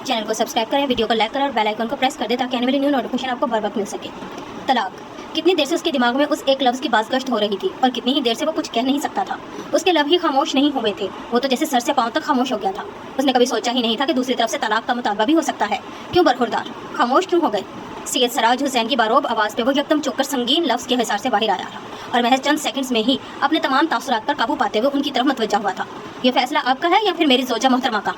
Channel को subscribe करें, video को लाइक करें और बेल आइकन को प्रेस कर दें ताकि आने वाली न्यू नोटिफिकेशन आपको बर वक्त मिल सके। तलाक। कितनी देर से उसके दिमाग में उस एक लफ्ज़ की बाज़गश्त हो रही थी और कितनी ही देर से वो कुछ कह नहीं सकता था। उसके लब ही खामोश नहीं हुए थे, वो तो जैसे सर से पाँव तक खामोश हो गया था। उसने कभी सोचा ही नहीं था कि दूसरी तरफ से तलाक का मुतालबा भी हो सकता है। क्यों बरखुरदार खामोश क्यों हो गए? सैयद सराज हुसैन की बारोब आवाज़ पे वो एकदम चुपकर संगीन लफ्ज़ के हिसार से बाहर आया था और महज चंद सेकंड्स में ही अपने तमाम तासुरात पर काबू पाते हुए उनकी तरफ मतवज्जा हुआ था। ये फैसला आपका है या फिर मेरी ज़ोजा मोहतरमा का?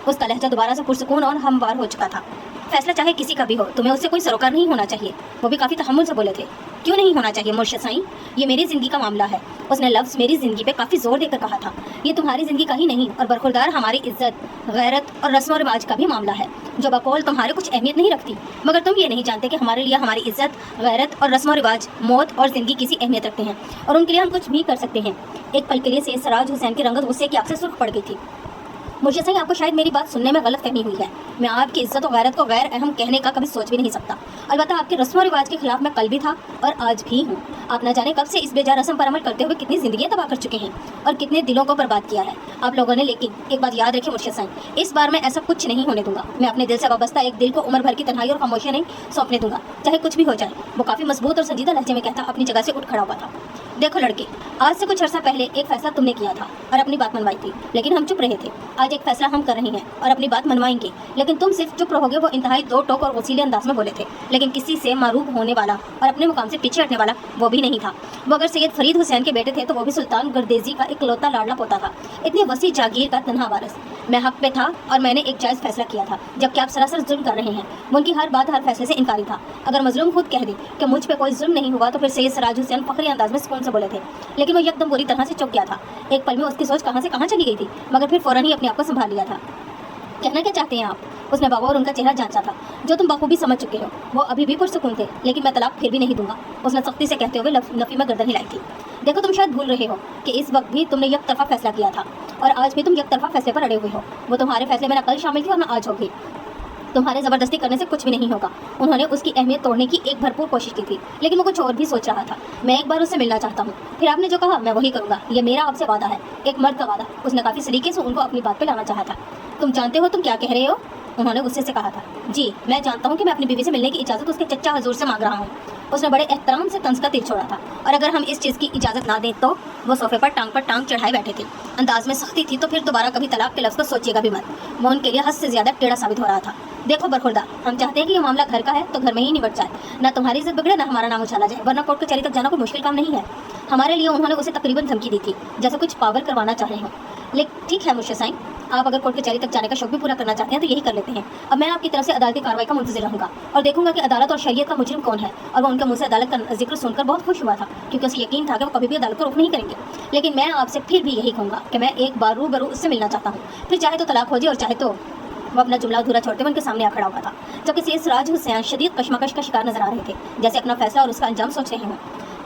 उसका लहजा दोबारा से पुरसुकून और हमवार हो चुका था। फैसला चाहे किसी का भी हो, तुम्हें उससे कोई सरोकार नहीं होना चाहिए। वो भी काफ़ी तहम्मुल से बोले थे। क्यों नहीं होना चाहिए मुर्शिद साईं? ये मेरी ज़िंदगी का मामला है। उसने लफ्ज़ मेरी ज़िंदगी पे काफ़ी ज़ोर देकर कहा था। ये तुम्हारी ज़िंदगी का ही नहीं और बरखुरदार हमारी इज्जत, गैरत और रस्म और रिवाज का भी मामला है, जो बकौल तुम्हारे कुछ अहमियत नहीं रखती, मगर तुम ये नहीं जानते कि हमारे लिए हमारी इज्जत, गैरत और रस्म और रिवाज, मौत और ज़िंदगी किसी अहमियत रखते हैं और उनके लिए हम कुछ भी कर सकते हैं। एक पल के लिए सैयद सराज हुसैन की रंगत गुस्से की आग से सुर्ख पड़ गई थी। मुर्शिद साईं, आपको शायद मेरी बात सुनने में गलत फहमी हुई है। मैं आपकी इज्जत और गैरत को गैर अहम कहने का कभी सोच भी नहीं सकता। अलबत्ता आपके रस्म और रिवाज के खिलाफ मैं कल भी था और आज भी हूँ। आप न जाने कब से इस बेजा रस्म पर अमल करते हुए कितनी ज़िंदगियाँ तबाह कर चुके हैं और कितने दिलों को बर्बाद किया है आप लोगों ने। लेकिन एक बात याद रखिए मुर्शिद साईं, इस बार मैं ऐसा कुछ नहीं होने दूंगा। मैं अपने दिल से वाबस्ता एक दिल को उम्र भर की तन्हाई और खामोशी नहीं सौंपने दूंगा, चाहे कुछ भी हो जाए। वो काफ़ी मजबूत और संजीदा लहजे में कहता अपनी जगह से उठ खड़ा हुआ था। देखो लड़के, आज से कुछ अर्सा पहले एक फैसला तुमने किया था और अपनी बात मनवाई थी, लेकिन हम चुप रहे थे। आज एक फैसला हम कर रहे हैं और अपनी बात मनवाएंगे, लेकिन तुम सिर्फ चुप रहोगे। वो इंतहाई दो टोक और वसीले अंदाज में बोले थे, लेकिन किसी से मारूफ होने वाला और अपने मुकाम से पीछे हटने वाला वो भी नहीं था। वो अगर सैयद फरीद हुसैन के बेटे थे तो वो भी सुल्तान गर्देजी का इकलौता लाडला पोता था, इतनी वसी जागीर का तन्हा वारिस। मैं हक पे था और मैंने एक जायज़ फैसला किया था, जबकि आप सरासर जुल्म कर रहे हैं। वो उनकी हर बात, हर फैसले से इनकारी था। अगर मजलूम खुद कह दे कि मुझ पे कोई जुल्म नहीं हुआ तो फिर सैयद सराज हुसैन फखरी अंदाज में सुकून से बोले थे, लेकिन वो एकदम बुरी तरह से चौंक गया था। एक पल में उसकी सोच कहाँ से कहाँ चली गई थी, मगर फिर फौरन ही अपने आप को संभाल लिया था। कहना क्या चाहते हैं आप? उसने बाबा और उनका चेहरा जांचा था, जो तुम बखूबी समझ चुके हो। वो अभी भी पुरसुकून थे, लेकिन मैं तलाक फिर भी नहीं दूंगा, उसने सख्ती से कहते हुए नफी में गर्दन हिलाई थी। देखो, तुम शायद भूल रहे हो कि इस वक्त भी तुमने एक तरफा फैसला किया था और आज भी तुम एक तरफा फैसले पर अड़े हुए हो। वो तुम्हारे फैसले में न कल शामिल थी और न आज होगी। तुम्हारे ज़बरदस्ती करने से कुछ भी नहीं होगा। उन्होंने उसकी अहमियत तोड़ने की एक भरपूर कोशिश की थी, लेकिन वो कुछ और भी सोच रहा था। मैं एक बार उससे मिलना चाहता हूँ, फिर आपने जो कहा मैं वही करूँगा। ये मेरा आपसे वादा है, एक मर्द का वादा। उसने काफ़ी सलीके से उनको अपनी बात पे लाना चाहा था। तुम जानते हो तुम क्या कह रहे हो? उन्होंने गुस्से से कहा था। जी, मैं जानता हूँ कि मैं अपनी बीवी से मिलने की इजाज़त उसके चच्चा हजूर से मांग रहा हूँ। उसने बड़े एहतराम से तंज का तीर छोड़ा था, और अगर हम इस चीज़ की इजाज़त ना दें तो। वो सोफे पर टांग चढ़ाए बैठे थे। अंदाज में सख्ती थी, तो फिर दोबारा कभी तलाक के लफ्ज़ को सोचिएगा भी मत। वो उनके लिए हद से ज़्यादा टेढ़ा साबित हो रहा था। देखो बरखुरदार, हम चाहते हैं कि ये मामला घर का है तो घर में ही निबट जाए, ना तुम्हारी इज्जत बिगड़े ना हमारा नाम उछाला जाए, वरना कोर्ट कचहरी तक जाना कोई मुश्किल काम नहीं है हमारे लिए। उन्होंने उसे तकरीबन धमकी दी थी, जैसे कुछ पावर करवाना चाह रहे हो। लेकिन ठीक है मुर्शिद साईं, आप अगर कोर्ट कचहरी तक जाने का शौक भी पूरा करना चाहते हैं तो यही कर लेते हैं। अब मैं आपकी तरफ से अदालती कार्रवाई का मुंतज़िर रहूंगा और देखूंगा कि अदालत और शरीयत का मुजरिम कौन है। और वो उनके मुंह से अदालत का जिक्र सुनकर बहुत खुश हुआ था, क्योंकि उसे यकीन था कि वो कभी भी अदालत को रोक नहीं करेंगे। लेकिन मैं आपसे फिर भी यही कहूँगा कि मैं एक बार रूबरू उससे मिलना चाहता हूँ, फिर चाहे तो तलाक हो जाए और चाहे तो। वो अपना जुमला अधूरा छोड़ते हुए उनके सामने आ खड़ा हुआ था, जबकि सैयद सराज हुसैन शदीद कशमकश का शिकार नजर आ रहे थे, जैसे अपना फैसला और उसका अंजाम सोच रहे हों।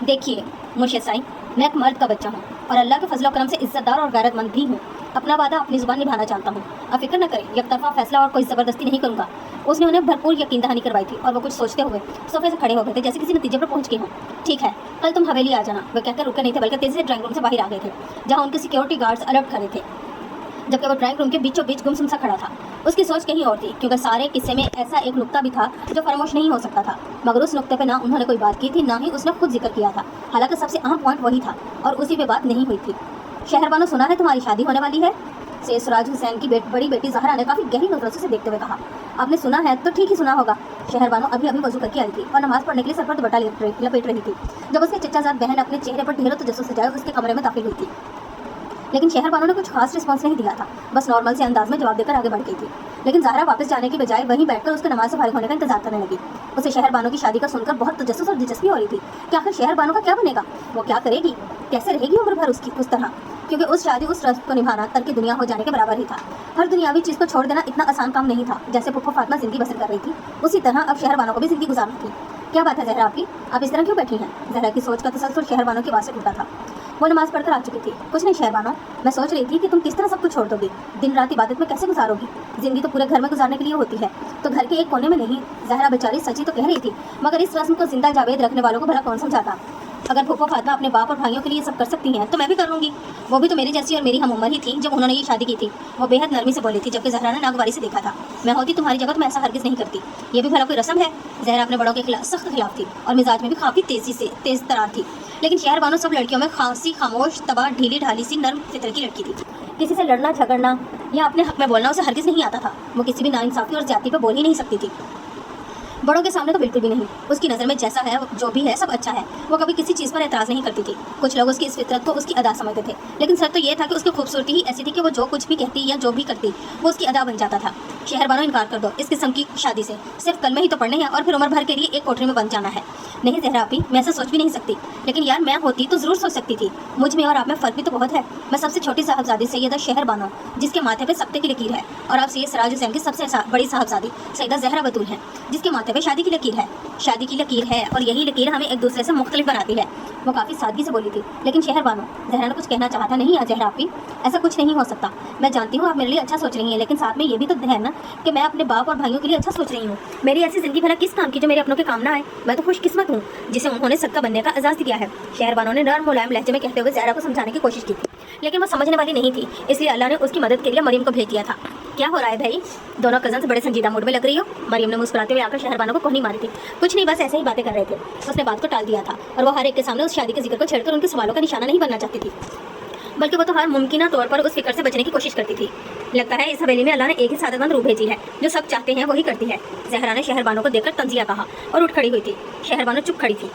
देखिए मुर्शिद साईं, मैं एक मर्द का बच्चा हूँ और अल्लाह के फजल करम से इज्जतदार और गैरतमंद भी हूँ। अपना वादा अपनी ज़ुबान निभाना चाहता हूँ। आप फिक्र न करें, एक तरफा फैसला और कोई ज़बरदस्ती नहीं करूँगा। उसने उन्हें भरपूर यकीन दहानी करवाई थी और वो कुछ सोचते हुए सोफे से खड़े हो गए थे, जैसे किसी नतीजे पर पहुँच गए हों। ठीक है, कल तुम हवेली आ जाना, वे कहकर रुके नहीं थे, बल्कि तेज़ी से ड्राइंग रूम से बाहर आ गए थे, जहाँ उनके सिक्योरिटी गार्ड्स अलर्ट खड़े थे, जबकि वो ड्राइंग रूम के बीचों बीच गुमसुम सा खड़ा था। उसकी सोच कहीं और थी, क्योंकि सारे किस्से में ऐसा एक नुक्ता भी था जो फरामोश नहीं हो सकता था, मगर उस नुक्ते पे ना उन्होंने कोई बात की थी, ना ही उसने खुद जिक्र किया था। हालांकि सबसे अहम पॉइंट वही था और उसी पे बात नहीं हुई थी। शहरबानो, सुना है तुम्हारी शादी होने वाली है? सैयद सराज हुसैन की बड़ी बेटी ज़हरा ने काफ़ी गहरी नज़रों से देखते हुए कहा। आपने सुना है तो ठीक ही सुना होगा। शहरबानो अभी वजू करके आई थी और नमाज पढ़ने के लिए सर पर दुपट्टा लपेट रही थी, जब उसकी चचाजाद बहन अपने चेहरे पर ढेरों तजस्सुस सजाए उसके कमरे में दाखिल हुई थी। लेकिन शहरबानो ने कुछ खास रिस्पॉन्स नहीं दिया था, बस नॉर्मल से अंदाज में जवाब देकर आगे बढ़ गई थी। लेकिन ज़हरा वापस जाने की बजाय वहीं बैठकर उसके नमाज से फारिग होने का इंतजार करने लगी। उसे शहरबानो की शादी का सुनकर बहुत तजस्सुस और दिलचस्पी हो रही थी कि आखिर शहरबानो का क्या बनेगा, वो क्या करेगी, कैसे रहेगी उम्र भर उसकी उस तरह, क्योंकि उस शादी उस रस्म को निभाना तर्क दुनिया हो जाने के बराबर ही था। हर दुनियावी चीज़ को छोड़ देना इतना आसान काम नहीं था। जैसे पुप्पो फातिमा ज़िंदगी बसर कर रही थी, उसी तरह अब शहरबानो को भी ज़िंदगी गुजारनी थी। क्या बात है ज़हरा आपकी, आप इस तरह क्यों बैठी हैं? ज़हरा की सोच का तसलसल शहरबानो की आवाज़ से टूटा था। वो नमाज पढ़कर आ चुकी थी। कुछ नहीं शहरबानो, मैं सोच रही थी कि तुम किस तरह सब कुछ छोड़ दोगी, दिन रात इबादत में कैसे गुजारोगी? ज़िंदगी तो पूरे घर में गुजारने के लिए होती है, तो घर के एक कोने में नहीं। ज़हरा बेचारी सच्ची तो कह रही थी, मगर इस रस्म को जिंदा जावेद रखने वालों को भला कौन समझाता? अगर फूफा फातिमा अपने बाप और भाइयों के लिए सब कर सकती हैं तो मैं भी कर लूँगी। वो भी तो मेरी जैसी और मेरी हम उम्र ही थी जब उन्होंने ये शादी की थी। वो बेहद नरमी से बोली थी, जबकि ज़हरा ने नागवारी से देखा था। मैं होती तुम्हारी जगह तो मैं ऐसा हरगिज़ नहीं करती। ये भी भला कोई रस्म है? ज़हरा अपने बड़ों के खिलाफ सख्त खिलाफ थी और मिजाज में भी काफ़ी तेज़ तरार थी। लेकिन शहर बानो सब लड़कियों में खांसी खामोश तबाह ढीली ढाली सी नर्म फितर की लड़की थी। किसी से लड़ना झगड़ना या अपने हक में बोलना उसे हरगिज़ नहीं आता था। वो किसी भी नाइंसाफ़ी और ज़्यादती पर बोल ही नहीं सकती थी, बड़ों के सामने तो बिल्कुल भी नहीं। उसकी नज़र में जैसा है जो भी है सब अच्छा है। वो कभी किसी चीज़ पर एतराज़ नहीं करती थी। कुछ लोग उसकी इस फितरत को उसकी अदा समझते थे, लेकिन सच तो ये था कि उसकी खूबसूरती ही ऐसी थी कि वो जो कुछ भी कहती या जो भी करती वो उसकी अदा बन जाता था। शहर बानो इनकार कर दो इस किस्म की शादी से। सिर्फ कल में ही तो पढ़ने हैं और फिर उम्र भर के लिए एक कोठरी में बंद जाना है। नहीं ज़हरा आपी, मैं ऐसा सोच भी नहीं सकती। लेकिन यार मैं होती तो ज़रूर सोच सकती थी। मुझ में और आप में फ़र्क भी तो बहुत है। मैं सबसे छोटी साहबजादी सैयदा शहर बानो, जिसके माथे पे सख्ते की लकीर है, और आप सैयद सिराज हुसैन की सबसे बड़ी साहबजादी सैयदा ज़हरा बतूल हैं, जिसके माथे पे शादी की लकीर है। शादी की लकीर है और यही लकीर हमें एक दूसरे से मुख्तलिफ बनाती है। वो काफ़ी सादगी से बोली थी। लेकिन शहर बानो, ज़हरा ने कुछ कहना चाहा था। नहीं ज़हरा आपी, ऐसा कुछ नहीं हो सकता। मैं जानती हूँ आप मेरे लिए अच्छा सोच रही हैं, लेकिन साथ में ये भी तो है ना कि मैं अपने बाप और भाइयों के लिए अच्छा सोच रही हूँ। मेरी ऐसी ज़िंदगी भला किस काम की जो मेरे अपनों के काम ना आए। मैं तो खुशकिस्मत हूँ जिसे उन्होंने सदका बनने का एजाज़ दिया है। शहर बानो ने नर्म मुलायम लहजे में कहते हुए ज़हरा को समझाने की कोशिश की थी, लेकिन वो समझने वाली नहीं थी। इसलिए अल्लाह ने उसकी मदद के लिए मरियम को भेज दिया था। क्या हो रहा है भाई? दोनों कज़न्स बड़े संजीदा मूड में लग रही हो। मरियम ने मुस्कुराते हुए आकर शहर बानो को कोहनी मारी थी। कुछ नहीं, बस ऐसे ही बातें कर रहे थे। उसने बात को टाल दिया था और वो हर एक के सामने उस शादी के जिक्र को छेड़कर उनके सवालों का निशाना नहीं बनना चाहती थी, बल्कि वो तो हर मुमकिन तौर पर उस फिक्र से बचने की कोशिश करती थी। लगता है इस हवेली में अल्लाह ने एक ही सादतमंद रूह भेजी है, जो सब चाहते हैं वही करती है। ज़हरा ने शहर बानो को देखकर तंजिया कहा और उठ खड़ी हुई थी। शहर बानो चुप खड़ी थी।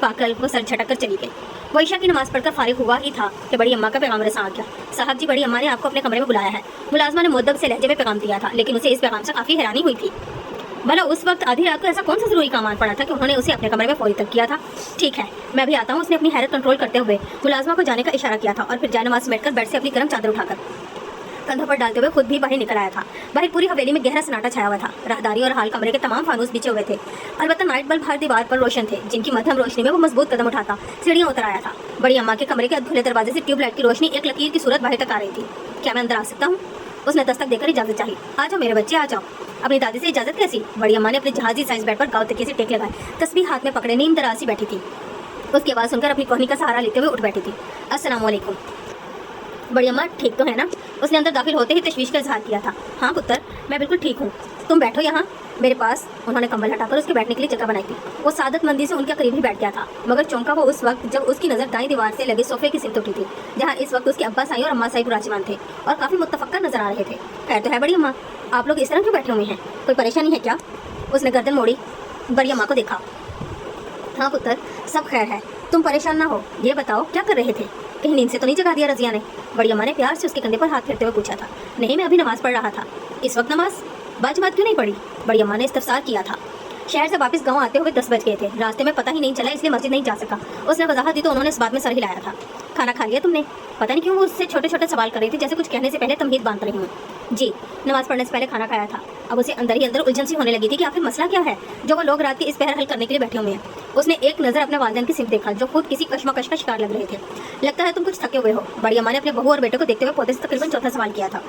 पागल, वो सर झटक कर चली गई। वो ईशा की नमाज़ पढ़कर फारिग हुआ ही था कि बड़ी अम्मा का पैगाम रसा आ गया। साहब जी, बड़ी अम्मा ने आपको अपने कमरे में बुलाया है। मुलाजमा ने मुद्दब से लहजे में पैगाम दिया था, लेकिन उसे इस पैगाम से काफ़ी हैरानी हुई थी। भला उस वक्त आधी रात को ऐसा कौन सा ज़रूरी काम आ पड़ा था कि उन्होंने उसे अपने कमरे में फौरी तलब किया था। ठीक है, मैं भी आता हूँ। उसने अपनी हैरत कंट्रोल करते हुए मुलाजमा को जाने का इशारा किया था और फिर जायनमाज़ समेटकर बेड से अपनी गर्म चादर उठाकर कंधों पर डालते हुए खुद भी बाहर निकल आया था। बाहर पूरी हवेली में गहरा सन्नाटा छाया हुआ था। राहदारी और हाल कमरे के तमाम फानूस बिछे हुए थे। अलबत्ता नाइट बल्ब हर दीवार पर रोशन थे, जिनकी मध्यम रोशनी में वो मजबूत कदम उठाता सीढ़ियाँ उतर आया था। बड़ी अम्मा के कमरे के खुले दरवाजे से ट्यूबलाइट की रोशनी एक लकीर की सूरत बाहर तक आ रही थी। क्या मैं अंदर आ सकता हूँ? उसने दस्तक देकर इजाज़त चाही। आ जाओ मेरे बच्चे, आ जाओ। अपनी दादी से इजाज़त कैसी? बड़ी अम्मा ने अपने जहाजी साइंस बेड पर गाँव तकिए से टेक लगाए तस्बीह हाथ में पकड़े नीम दराज सी बैठी थी। उसकी आवाज़ सुनकर अपनी कोहनी का सहारा लेते हुए उठ बैठी थी। अस्सलाम वालेकुम। बड़ी अम्मा ठीक तो है ना? उसने अंदर दाखिल होते ही तशवीश का इजहार किया था। हाँ पुत्र, मैं बिल्कुल ठीक हूँ। तुम बैठो यहाँ मेरे पास। उन्होंने कंबल हटाकर उसके बैठने के लिए जगह बनाई थी। वो सादतमंदी से उनके करीब ही बैठ गया था, मगर चौंका वो उस वक्त जब उसकी नज़र दाईं दीवार से लगे सोफे की सिमत उठी थी, जहाँ इस वक्त उसके अब्बा साई और अम्मा साई विराजमान थे और काफ़ी मुतफक्कर नजर आ रहे थे। खैर तो है बड़ी अम्मा, आप लोग इस तरह क्यों बैठे हुए हैं? कोई परेशानी है क्या? उसने गर्दन मोड़ी, बड़ी अम्मा को देखा। हाँ पुत्र, सब खैर है। तुम परेशान ना हो। ये बताओ क्या कर रहे थे? कहीं नींद से तो नहीं जगा दिया रजिया ने? बड़ी अम्मा ने प्यार से उसके कंधे पर हाथ फेरते हुए पूछा था। नहीं, मैं अभी नमाज पढ़ रहा था। इस वक्त नमाज? बात क्यों नहीं पढ़ी? बड़ी अम्मा ने इस्तफसार किया था। शहर से वापस गांव आते हुए 10 बज गए थे। रास्ते में पता ही नहीं चला, इसलिए मस्जिद नहीं जा सका। उसने वजाहत दी तो उन्होंने इस बात में सर हिलाया था। खाना खा लिया तुमने? पता नहीं क्यों वो उससे छोटे छोटे सवाल कर रही थी, जैसे कुछ कहने से पहले तमहीद बांध रही हूँ। जी, नमाज पढ़ने से पहले खाना खाया था। अब उसे अंदर ही अंदर उलझन सी होने लगी थी कि आखिर मसला क्या है जो वो लोग रात के इस पहर हल करने के लिए बैठे हुए हैं। उसने एक नज़र अपने वालिदैन की सिमत देखा, जो खुद किसी कश्मकश का शिकार लग रहे थे। लगता है तुम कुछ थके हुए हो। बड़ी अम्मा ने अपने बहू और बेटे को देखते हुए पौधे से तकरीबन चौथा सवाल किया था।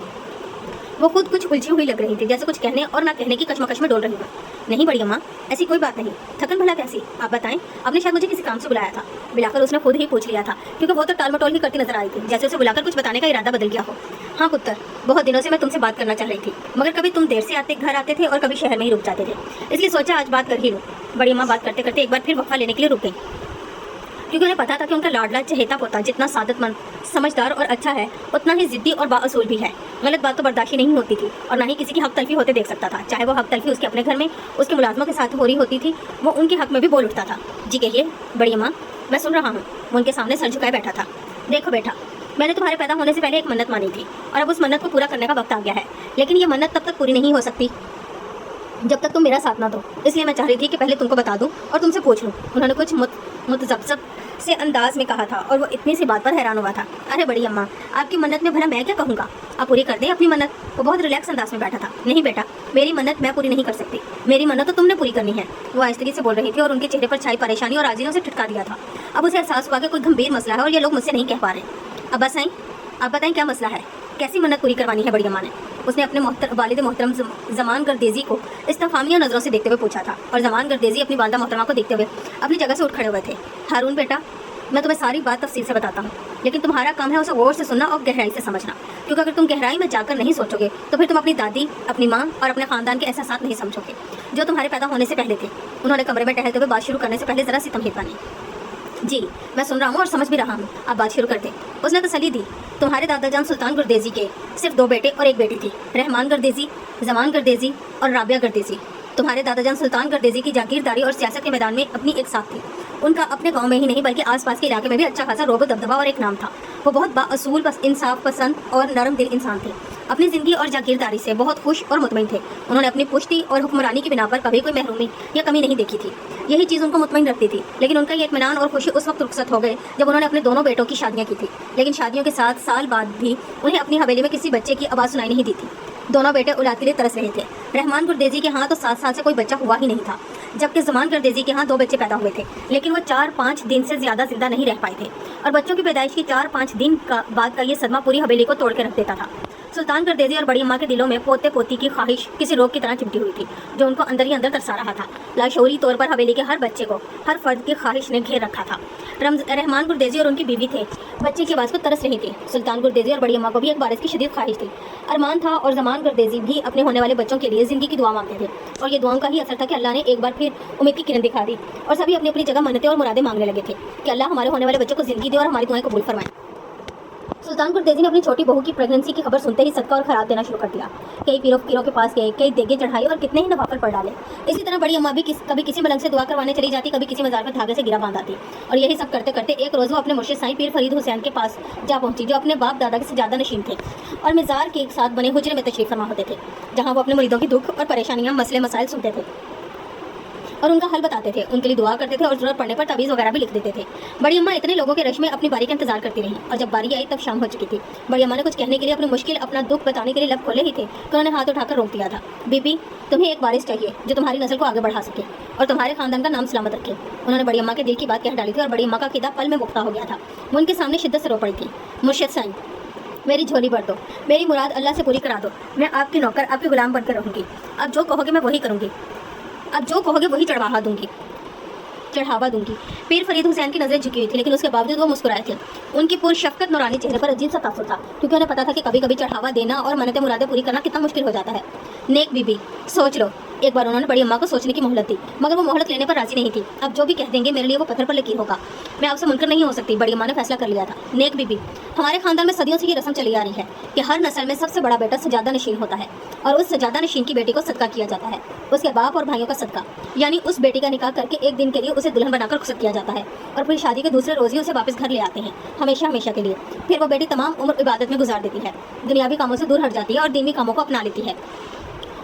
वो खुद कुछ उलझी हुई लग रही थी, जैसे कुछ कहने और ना कहने की कश्मकश में डोल रही हो। नहीं बड़ी अम्मा, ऐसी कोई बात नहीं। थकन भला कैसी? आप बताएं। आपने शायद मुझे किसी काम से बुलाया था। बुलाकर उसने खुद ही पूछ लिया था, क्योंकि वो तो टाल मटोल ही करती नजर आई थी, जैसे उसे बुलाकर कुछ बताने का इरादा बदल गया हो। हाँ पुत्र, बहुत दिनों से मैं तुमसे बात करना चाह रही थी, मगर कभी तुम देर से घर आते थे और कभी शहर में ही रुक जाते थे, इसलिए सोचा आज बात कर ही लूँ। बड़ी अम्मा बात करते करते एक बार फिर वफ़ा लेने के लिए रुक गई, क्योंकि उन्हें पता था कि उनका लाडला चहेता पोता जितना सादतमंद, समझदार और अच्छा है, उतना ही ज़िद्दी और बाअसूल भी है। गलत बात तो बर्दाश्त नहीं होती थी और ना ही किसी की हक तलफी होते देख सकता था, चाहे वो हक तलफी उसके अपने घर में उसके मुलाजमों के साथ हो रही होती थी, वो उनके हक में भी बोल उठता था। जी कहिए बड़ी अम्मा, मैं सुन रहा हूँ। वो उनके सामने सर झुकाए बैठा था। देखो बेटा, मैंने तुम्हारे पैदा होने से पहले एक मन्नत मानी थी और अब उस मन्नत को पूरा करने का वक्त आ गया है, लेकिन ये मन्नत तब तक पूरी नहीं हो सकती जब तक तुम मेरा साथ ना दो। इसलिए मैं चाह रही थी कि पहले तुमको बता दूं और तुमसे पूछ लूं। उन्होंने कुछ मुतज़ब्ज़ब से अंदाज में कहा था और वो इतनी सी बात पर हैरान हुआ था। अरे बड़ी अम्मा, आपकी मन्नत में भला मैं क्या कहूँगा? आप पूरी कर दें अपनी मन्नत। वो बहुत रिलैक्स अंदाज में बैठा था। नहीं बेटा, मेरी मन्नत मैं पूरी नहीं कर सकती। मेरी मन्नत तो तुमने पूरी करनी है। वो आहिस्तगी से बोल रही थी और उनके चेहरे पर छाई परेशानी और आजिज़ों से ठिठका दिया था। अब उसे एहसास हुआ कि कोई गंभीर मसला है और ये लोग मुझसे नहीं कह पा रहे। अब्बा साईं, आप बताएं क्या मसला है? कैसी मन्नत पूरी करवानी है बड़ी अम्मा ने? اس نے اپنے والد محترم زمان گردیزی کو استفہامیہ نظروں سے دیکھتے ہوئے پوچھا تھا، اور زمان گردیزی اپنی والدہ محترمہ کو دیکھتے ہوئے اپنی جگہ سے اٹھ کھڑے ہوئے تھے۔ ہارون بیٹا، میں تمہیں ساری بات تفصیل سے بتاتا ہوں، لیکن تمہارا کام ہے اسے غور سے سننا اور گہرائی سے سمجھنا، کیونکہ اگر تم گہرائی میں جا کر نہیں سوچو گے تو پھر تم اپنی دادی، اپنی ماں اور اپنے خاندان کے احساسات نہیں سمجھو گے جو تمہارے پیدا ہونے سے پہلے تھے۔ انہوں نے کمرے میں ٹہلتے ہوئے بات شروع کرنے سے پہلے ذرا سی تمہید بنی۔ جی میں سن رہا ہوں اور سمجھ بھی رہا ہوں، آپ بات شروع کر دیں۔ اس نے تسلی دی۔ تمہارے دادا جان سلطان گردیزی کے صرف 2 بیٹے اور 1 بیٹی تھی، رحمان گردیزی، زمان گردیزی اور رابعہ گردیزی۔ تمہارے دادا جان سلطان گردیزی کی جاگیرداری اور سیاست کے میدان میں اپنی ایک ساتھ تھی۔ ان کا اپنے گاؤں میں ہی نہیں بلکہ آس پاس کے علاقے میں بھی اچھا خاصا روب و دبدبہ اور ایک نام تھا۔ وہ بہت بااصول، بس انصاف پسند اور نرم دل انسان تھے۔ اپنی زندگی اور جاگیرداری سے بہت خوش اور مطمئن تھے۔ انہوں نے اپنی پشتی اور حکمرانی کی بنا پر کبھی کوئی محرومی یا کمی نہیں دیکھی تھی۔ یہی چیز ان کو مطمئن رکھتی تھی، لیکن ان کا یہ اطمینان اور خوشی اس وقت رخصت ہو گئے جب انہوں نے اپنے دونوں بیٹوں کی شادیاں کی تھی، لیکن شادیوں کے 7 سال بعد بھی انہیں اپنی حویلی میں کسی بچے کی آواز سنائی نہیں دی تھی۔ دونوں بیٹے اولاد کے لیے ترس رہے تھے۔ رحمان گردیزی کے ہاں تو 7 سال سے کوئی بچہ ہوا ہی نہیں تھا، جبکہ زمان گردیزی کے ہاں 2 بچے پیدا ہوئے تھے، لیکن وہ 4-5 دن سے زیادہ زندہ نہیں رہ پائے تھے، اور بچوں کی پیدائش کی 4-5 دن بعد کا یہ صدمہ پوری حویلی کو توڑ کے رکھ دیتا تھا۔ سلطان گردیزی اور بڑی اماں کے دلوں میں پوتے پوتی کی خواہش کسی روگ کی طرح چمٹی ہوئی تھی، جو ان کو اندر ہی اندر ترسا رہا تھا۔ لاشعوری طور پر حویلی کے ہر بچے کو ہر فرد کی خواہش نے گھیر رکھا تھا۔ رحمان گردیزی اور ان کی بیوی تھے بچے کی آواز کو ترس رہی تھی۔ سلطان گردیزی اور بڑی اماں کو بھی ایک وارث کی شدید خواہش تھی، ارمان تھا، اور زمان گردیزی بھی اپنے ہونے والے بچوں کے لیے زندگی کی دعا مانگتے تھے، اور یہ دعاؤں کا ہی اثر تھا کہ اللہ نے ایک بار پھر امید کی کرن دکھا دی، اور سبھی اپنی اپنی جگہ منتیں اور مرادیں مانگنے لگے تھے کہ اللہ ہمارے ہونے والے بچوں کو زندگی دے اور ہماری دعائیں قبول فرمائے۔ سلطان گردیزی نے اپنی چھوٹی بہو کی پریگننسی کی خبر سنتے ہی صدقہ اور خیرات دینا شروع کر دیا۔ کئی پیروں فقیروں کے پاس گئے، کئی دیگیں چڑھائی اور کتنے ہی نوافل پڑھ ڈالے۔ اسی طرح بڑی اماں بھی کبھی کسی ملنگ سے دعا کروانے چلی جاتی، کبھی کسی مزار پر دھاگے سے گرا باندھ آتی، اور یہی سب کرتے کرتے ایک روز وہ اپنے مرشد سائیں پیر فرید حسین کے پاس جا پہنچی، جو اپنے باپ دادا کے سجادہ نشین تھے اور مزار کے ساتھ بنے حجرے میں تشریف فرما ہوتے تھے، جہاں وہ اپنے مریدوں کی دکھ اور پریشانیاں، مسئلے مسائل سنتے تھے اور ان کا حل بتاتے تھے، ان کے لیے دعا کرتے تھے اور ضرورت پڑنے پر تعویذ وغیرہ بھی لکھ دیتے تھے۔ بڑی اماں اتنے لوگوں کے رش میں اپنی باری کا انتظار کرتی رہیں، اور جب باری آئی تب شام ہو چکی تھی۔ بڑی اماں نے کچھ کہنے کے لیے، اپنی مشکل، اپنا دکھ بتانے کے لیے لب کھولے ہی تھے کہ انہوں نے ہاتھ اٹھا کر روک دیا تھا۔ بی بی، تمہیں ایک وارث چاہیے جو تمہاری نسل کو آگے بڑھا سکے اور تمہارے خاندان کا نام سلامت رکھے۔ انہوں نے بڑی اماں کے دل کی بات کہہ ڈالی تھی، اور بڑی اماں کا عقیدہ پل میں پختہ ہو گیا تھا۔ وہ ان کے سامنے شدت سے رو پڑی تھی۔ مرشد سائیں، میری جھولی بھر دو، میری مراد اللہ سے پوری کرا دو، میں آپ کی نوکر، آپ کی غلام بن کر رہوں گی، آپ جو کہو گے میں وہی کروں گی، آپ جو کہو گے وہی چڑھاوا دوں گی۔ پیر فرید حسین کی نظریں جھکی ہوئی تھی، لیکن اس کے باوجود وہ مسکرائے تھے۔ ان کی پرشفقت نورانی چہرے پر عجیب سا تاثر تھا، کیونکہ انہیں پتا تھا کہ کبھی کبھی چڑھاوا دینا اور منتیں مرادیں پوری کرنا کتنا مشکل ہو جاتا ہے۔ نیک بی بی، سوچ لو۔ ایک بار انہوں نے بڑی اماں کو سوچنے کی مہلت دی، مگر وہ مہلت لینے پر راضی نہیں تھی۔ اب جو بھی کہہ دیں گے میرے لیے وہ پتھر پر لکیر ہوگا، میں آپ سے منکر نہیں ہو سکتی۔ بڑی اماں نے فیصلہ کر لیا تھا۔ نیک بی بی، ہمارے خاندان میں صدیوں سے یہ رسم چلی آ رہی ہے کہ ہر نسل میں سب سے بڑا بیٹا سجادہ نشین ہوتا ہے، اور اس سجادہ نشین کی بیٹی کو صدقہ کیا جاتا ہے، اس کے باپ اور بھائیوں کا صدقہ، یعنی اس بیٹی کا نکاح کر کے ایک دن کے لیے اسے دلہن بنا کر رخصت کیا جاتا ہے، اور پھر شادی کے دوسرے روز ہی اسے واپس گھر لے آتے ہیں، ہمیشہ ہمیشہ کے لیے۔ پھر وہ بیٹی تمام عمر عبادت میں گزار دیتی ہے، دنیاوی کاموں سے دور ہٹ جاتی ہے اور دینی کاموں کو اپنا لیتی ہے۔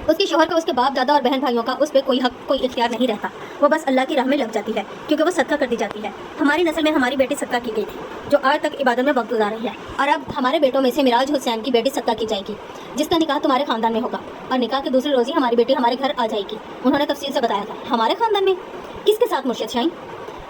اس کے شوہر کا، اس کے باپ دادا اور بہن بھائیوں کا اس پہ کوئی حق، کوئی اختیار نہیں رہتا، وہ بس اللہ کی راہ میں لگ جاتی ہے، کیونکہ وہ صدقہ کر دی جاتی ہے۔ ہماری نسل میں ہماری بیٹی صدقہ کی گئی تھی، جو آج تک عبادت میں وقت گزار رہی ہے، اور اب ہمارے بیٹوں میں سے مراج حسین کی بیٹی صدقہ کی جائے گی، جس کا نکاح تمہارے خاندان میں ہوگا، اور نکاح کے دوسرے روز ہی ہماری بیٹی ہمارے گھر آ جائے گی۔ انہوں نے تفصیل سے بتایا تھا۔ ہمارے خاندان میں کس کے ساتھ مرشد شاہین؟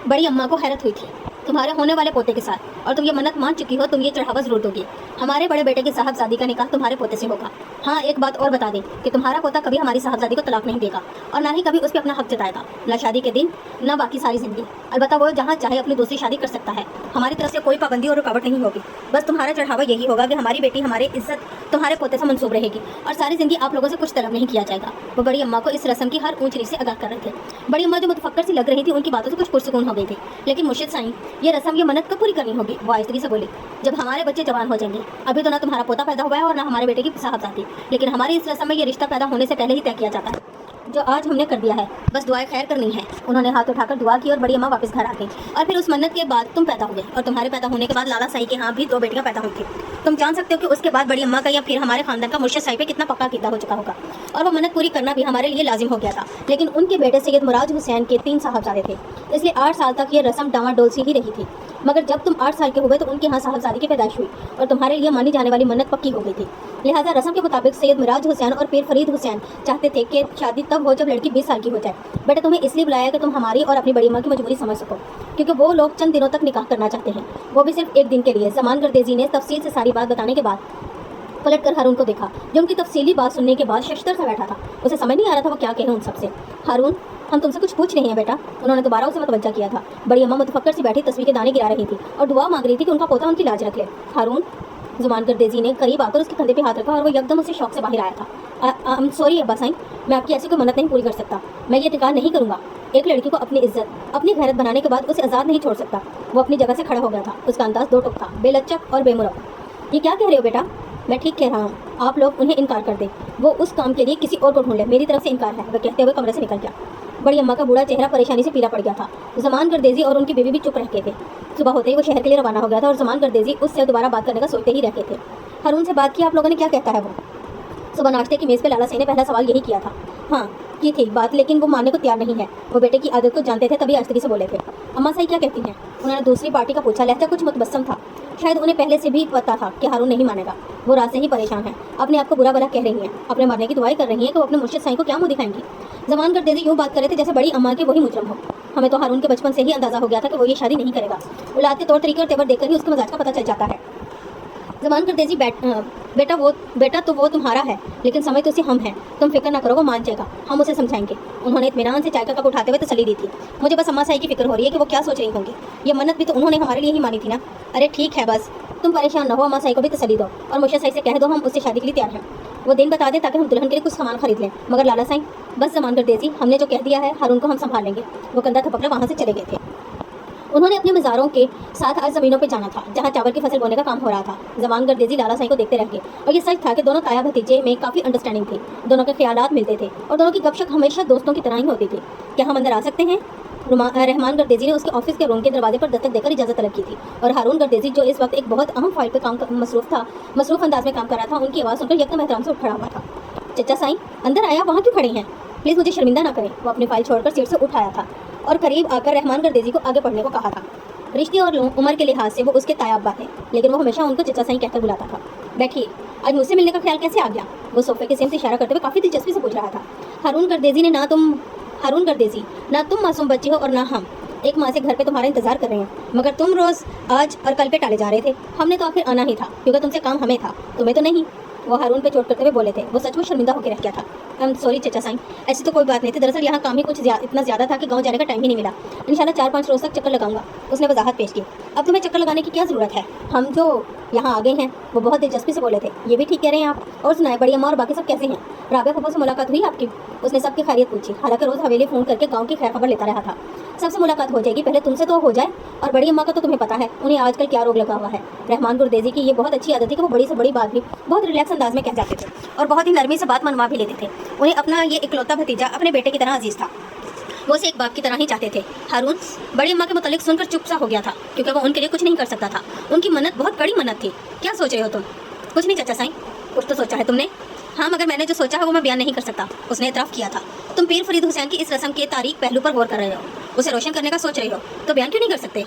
بڑی اماں کو حیرت ہوئی تھی۔ تمہارے ہونے والے پوتے کے ساتھ، اور تم یہ منت مان چکی ہو، تم یہ چڑھاوا ضرور دو گی۔ ہمارے بڑے بیٹے کی صاحبزادی کا نکاح تمہارے پوتے سے ہوگا۔ ہاں ایک بات اور بتا دیں کہ تمہارا پوتا کبھی ہماری صاحبزادی کو طلاق نہیں دے گا، اور نہ ہی کبھی اس پہ اپنا حق جتائے گا، نہ شادی کے دن، نہ باقی ساری زندگی۔ البتہ وہ جہاں چاہے اپنی دوسری شادی کر سکتا ہے، ہماری طرف سے کوئی پابندی اور رکاوٹ نہیں ہوگی۔ بس تمہارا چڑھاوا یہی ہوگا کہ ہماری بیٹی، ہماری عزت تمہارے پوتے سے منسوب رہے گی، اور ساری زندگی آپ لوگوں سے کچھ طلب نہیں کیا جائے گا۔ وہ بڑی اماں کو اس رسم کی ہر اونچ نیچ سے آگاہ کر رہے تھے۔ بڑی اماں جو متفکر سی لگ رہی تھی، ان کی باتوں سے کچھ پرسکون ہو گئی تھی۔ لیکن مرشد سائیں، یہ رسم، یہ منت کب پوری کرنی ہوگی؟ وہ آہستگی سے بولی۔ جب ہمارے بچے جوان ہو جائیں گے۔ ابھی تو نہ تمہارا پوتا پیدا ہوا ہے اور نہ ہمارے بیٹے کی صاحبزادی، لیکن ہماری اس رسم میں یہ رشتہ پیدا ہونے سے پہلے ہی طے کیا جاتا ہے، جو آج ہم نے کر دیا ہے۔ بس دعائیں خیر کرنی ہے۔ انہوں نے ہاتھ اٹھا کر دعا کی، اور بڑی اماں واپس گھر آ گئی۔ اور پھر اس منت کے بعد تم پیدا ہوئے، اور تمہارے پیدا ہونے کے بعد لالا سائی کے ہاں بھی 2 بیٹیاں پیدا ہوئی تھیں۔ تم جان سکتے ہو کہ اس کے بعد بڑی اماں کا یا پھر ہمارے خاندان کا مرشد سائی پہ کتنا پکا عقیدہ ہو چکا ہوگا، اور وہ منت پوری کرنا بھی ہمارے لیے لازم ہو گیا تھا۔ لیکن ان کے بیٹے سید مراج حسین کے 3 صاحبزادے تھے، اس لیے 8 سال تک یہ رسم ڈاواں ڈول سی ہی رہی تھی۔ مگر جب تم 8 سال کے ہوئے تو ان کے ہاں صاحبزادی کی پیدائش ہوئی، اور تمہارے لیے مانی جانے والی منت پکی ہو گئی تھی۔ لہٰذا رسم کے مطابق سید مراج حسین اور پیر فرید حسین چاہتے تھے کہ شادی تب ہو جب لڑکی 20 سال کی ہو جائے۔ بیٹا تمہیں اس لیے بلایا کہ تم ہماری اور اپنی بڑی اماں کی مجبوری سمجھ سکو، کیونکہ وہ لوگ چند دنوں تک نکاح کرنا چاہتے ہیں، وہ بھی صرف ایک دن کے لیے۔ زمان گردیزی نے تفصیل سے ساری بات بتانے کے بعد पलट कर हारून को देखा, जो उनकी तफसीली बात सुनने के बाद शशतर सा बैठा था। उसे समझ नहीं आ रहा था वो क्या कहे उन सबसे। हारून, हम तुमसे कुछ पूछ रहे हैं बेटा। उन्होंने दोबारा उसे मतवज्जा किया था। बड़ी अम्मा मुतफक्कर सी बैठी तस्वीर के दाने गिरा रही थी और दुआ मांग रही थी कि उनका पोता उनकी लाज रख ले। हारून, जुबान गर्देजी ने करीब आकर उसके कंधे पे हाथ रखा और वो एकदम उसे शौक से बाहर आया था। आई एम सॉरी अब्बा साईं, मैं आपकी ऐसी कोई मन्नत नहीं पूरी कर सकता। मैं ये इनकार नहीं करूँगा। एक लड़की को अपनी इज्जत, अपनी गैरत बनाने के बाद उसे आज़ाद नहीं छोड़ सकता। वो अपनी जगह से खड़ा हो गया था। उसका अंदाज दो टुक था, बेलचक और बेमुरब। ये क्या कह रहे हो बेटा? मैं ठीक कह रहा हूँ। आप लोग उन्हें इनकार कर दें, वो उस काम के लिए किसी और को ढूंढ ले। मेरी तरफ से इनकार है, वह कहते हुए कमरे से निकल गया। बड़ी अम्मा का बूढ़ा चेहरा परेशानी से पीला पड़ गया था। ज़मान गर्देजी और उनकी बीवी भी चुप रहते थे। सुबह होते ही वो शहर के लिए रवाना हो गया था और ज़मान गर्देजी उससे दोबारा बात करने का सोचते ही रहते थे। हारून से बात की आप लोगों ने? क्या कहता है वो? सुबह नाश्ते की मेज़ पे लाला साईं ने पहला सवाल यही किया था। हाँ की थी बात, लेकिन वो मानने को तैयार नहीं है। वो बेटे की आदत को जानते थे, तभी आस्तिकी से बोले थे। अम्मा साईं क्या कहती हैं? उन्होंने दूसरी पार्टी का पूछा। लहजा कुछ मुतबस्सम था। शायद उन्हें पहले से भी पता था कि हारून नहीं मानेगा। वो रात से ही परेशान है, अपने आप को बुरा भला कह रही हैं, अपने मरने की दुआएं कर रही हैं कि वो अपने मुर्शिद साईं को क्या मुँह दिखाएंगी। ज़मान गर्देजी यूँ बात कर रहे थे जैसे बड़ी अम्मा के वही मुजरम हो। हमें तो हारून के बचपन से ही अंदाजा हो गया था कि वो ये शादी नहीं करेगा। औलाद के तौर तरीके और तेवर देखकर ही उसके मजाज का पता चल जाता है। ज़मान गर्देजी बेटा तो वो तुम्हारा है, लेकिन समय तो उसे हम हैं। तुम फिक्र ना करो, वो मान जाएगा, हम उसे समझाएंगे। उन्होंने इत्मीनान से चाय का कप उठाते हुए तसल्ली दी थी। मुझे बस अम्मा साई की फिक्र हो रही है कि वो क्या सोच रही होंगी। ये मन्नत भी तो उन्होंने हमारे लिए ही मानी थी ना। अरे ठीक है, बस तुम परेशान न हो, अम्मा साई को भी तसल्ली दो और मुर्शिद साई से कह दो हम उससे शादी के लिए तैयार हैं। वो दिन बता दें ताकि हम दुल्हन के लिए कुछ सामान खरीद लें। मगर लाला साईं, बस ज़मान गर्देजी, हमने जो कह दिया है हारून को हम संभाल लेंगे। वो कंधा थपक कर वहाँ से चले गए थे। उन्होंने अपने मज़ारों के साथ आज ज़मीनों पे जाना था जहाँ चावल की फसल बोने का काम हो रहा था। ज़मान गर्देजी लाला साईं को देखते रह गए और ये सच था कि दोनों ताया भतीजे में काफ़ी अंडरस्टैंडिंग थी। दोनों के ख्यालात मिलते थे और दोनों की गपशप हमेशा दोस्तों की तरह ही होती थी। क्या हम अंदर आ सकते हैं? रहमान गर्देजी ने उसके ऑफिस के रूम के दरवाजे पर दस्तक देकर इजाज़त तलब की थी और हारून गर्देजी जो इस वक्त एक बहुत अहम फाइल पर मसरूफ़ अंदाज में काम कर रहा था, उनकी आवाज़ सुनकर यकदम एहतराम से उठ खड़ा हुआ था। चचा साईं, अंदर आया, वहाँ क्यों खड़े हैं? प्लीज़ मुझे शर्मिंदा ना करें। वो अपनी फाइल छोड़कर सीट से उठाया था और करीब आकर रहमान गर्देजी को आगे पढ़ने को कहा था। रिश्ते और उम्र के लिहाज से वो उसके तायाब्बा थे, लेकिन वो हमेशा उनको चचा साईं कहकर बुलाता था। बैठिए, आज मुझसे मिलने का ख्याल कैसे आ गया? वो सोफे के सेम से इशारा करते हुए काफ़ी दिलचस्पी से पूछ रहा था। हारून गर्देजी, ना तुम मासूम बच्चे हो और ना हम। एक माह से घर पे तुम्हारा इंतजार कर रहे हैं, मगर तुम रोज़ आज और कल पे टाले जा रहे थे। हमने तो आखिर आना ही था, क्योंकि तुमसे काम हमें था, तुम्हें तो नहीं। वो हारून पे चोट करते हुए बोले थे। वो सचमुच शर्मिंदा होकर रह गया था। आई एम सॉरी चचा साईं, ऐसी तो कोई बात नहीं थी। दरअसल यहाँ काम ही कुछ इतना ज़्यादा था कि गांव जाने का टाइम ही नहीं मिला। इंशाल्लाह 4-5 रोज़ तक चक्कर लगाऊंगा। उसने वजाहत पेश की। अब तुम्हें चक्कर लगाने की क्या ज़रूरत है? हम जो यहाँ आ गए हैं। वो बहुत दिलचस्पी से बोले थे। ये भी ठीक कह रहे हैं आप। और सुनाए, बड़ी अम्मा और बाकी सब कैसे हैं? राबिया फूफा से मुलाकात हुई आपकी? उसने सबकी खैरियत पूछी। हालांकि रोज़ हवेली फ़ोन करके गाँव की खैर खबर लेता रहा था। सबसे मुलाकात हो जाएगी, पहले तुमसे तो हो जाए। और बड़ी अम्मा का तो तुम्हें पता है उन्हें आजकल क्या रोग लगा हुआ है। रहमान गुरदेजी की ये बहुत अच्छी आदत थी कि वो बड़ी से बड़ी बात भी बहुत रिलैक्स अंदाज में कह जाते थे और बहुत ही नरमी से बात मनवा भी लेते थे। उन्हें अपना ये इकलौता भतीजा अपने बेटे की तरह अजीज था। वो उसे एक बाप की तरह ही चाहते थे। हारून बड़ी अम्मा के मुतालिक सुनकर चुप सा हो गया था, क्योंकि वो उनके लिए कुछ नहीं कर सकता था। उनकी मन्नत बहुत कड़ी मन्नत थी। क्या सोच रहे हो तुम? कुछ नहीं चचा साईं। कुछ तो सोचा है तुमने? हाँ, मगर मैंने जो सोचा है वो मैं बयान नहीं कर सकता। उसने इतराफ़ किया था। तुम पीर फरीद हुसैन की इस रस्म के तारीख पहलू पर गौर कर रहे हो, उसे रोशन करने का सोच रहे हो, तो बयान क्यों नहीं कर सकते?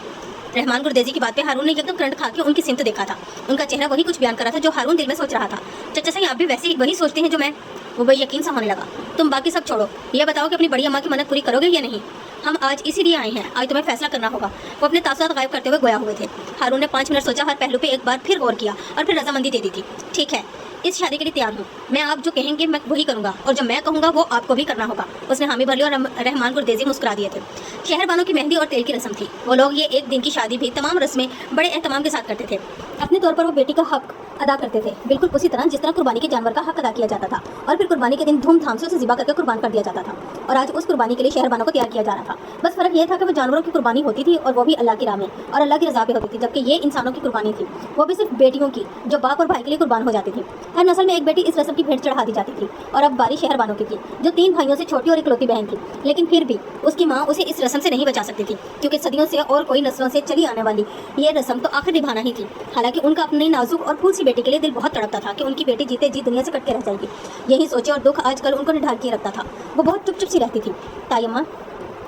रहमान गुरदेजी की बात पे हारून ने एकदम करंट खा के उनकी सिमत देखा था। उनका चेहरा वही कुछ बयान कर रहा था जो हारून दिल में सोच रहा था। चचा साईं, आप भी वैसे ही वही सोचते हैं जो मैं? वो भाई यकीन सा होने लगा। तुम बाकी सब छोड़ो, ये बताओ कि अपनी बड़ी अम्मा की मन्नत पूरी करोगे या नहीं? हम आज इसीलिए आए हैं, आज तुम्हें फैसला करना होगा। वो अपने तासुरात गायब करते हुए गोया हुए थे। हारून ने 5 मिनट सोचा, हर पहलू पे एक बार फिर गौर किया और फिर रजामंदी दे दी थी। ठीक है, इस शादी के लिए तैयार हूँ। मैं आप जो कहेंगे मैं वही करूँगा और जो मैं कहूँगा वो आपको भी करना होगा। उसने हामी भर ली और रहमान गुरदेजी मुस्कुरा दिए थे। शहरबानों की मेहंदी और तेल की रस्म थी। वो लोग ये एक दिन की शादी भी तमाम रस्में बड़े एहतमाम के साथ करते थे। अपने तौर पर वो बेटी का हक अदा करते थे, बिल्कुल उसी तरह जिस तरह कुर्बानी के जानवर का हक अदा किया जाता था और फिर कुर्बानी के दिन धूमधाम से उसे ज़िबा करके कुर्बान कर दिया जाता था। और आज उस कुर्बानी के लिए शहरबानों को तैयार किया जा रहा था। बस फ़र्क ये था कि वो जानवरों की कुर्बानी होती थी और वो भी अल्लाह की राह में और अल्लाह की रज़ा पे होती थी, जबकि ये इंसानों की कुर्बानी थी, वो भी सिर्फ बेटियों की, जो बाप और भाई के लिए कुर्बान हो जाती थी। हर नस्ल में एक बेटी इस रस्म की भेंट चढ़ा दी जाती थी और अब बारी शहरबानों की थी, जो 3 भाइयों से छोटी और इकलौती बहन थी। लेकिन फिर भी उसकी माँ उसे इस रस्म से नहीं बचा सकती थी, क्योंकि सदियों से और कोई नस्लों से चली आने वाली ये रस्म तो आखिर निभाना ही थी। हालांकि उनका अपनी नाजुक और फूल सी बेटी के लिए दिल बहुत तड़पता था कि उनकी बेटी जीते जी दुनिया से कट के रह जाएगी। यही सोचे और दुख आजकल उनको निढाल किए रखता था। वो बहुत चुप चुप सी रहती थी। ताई अम्मा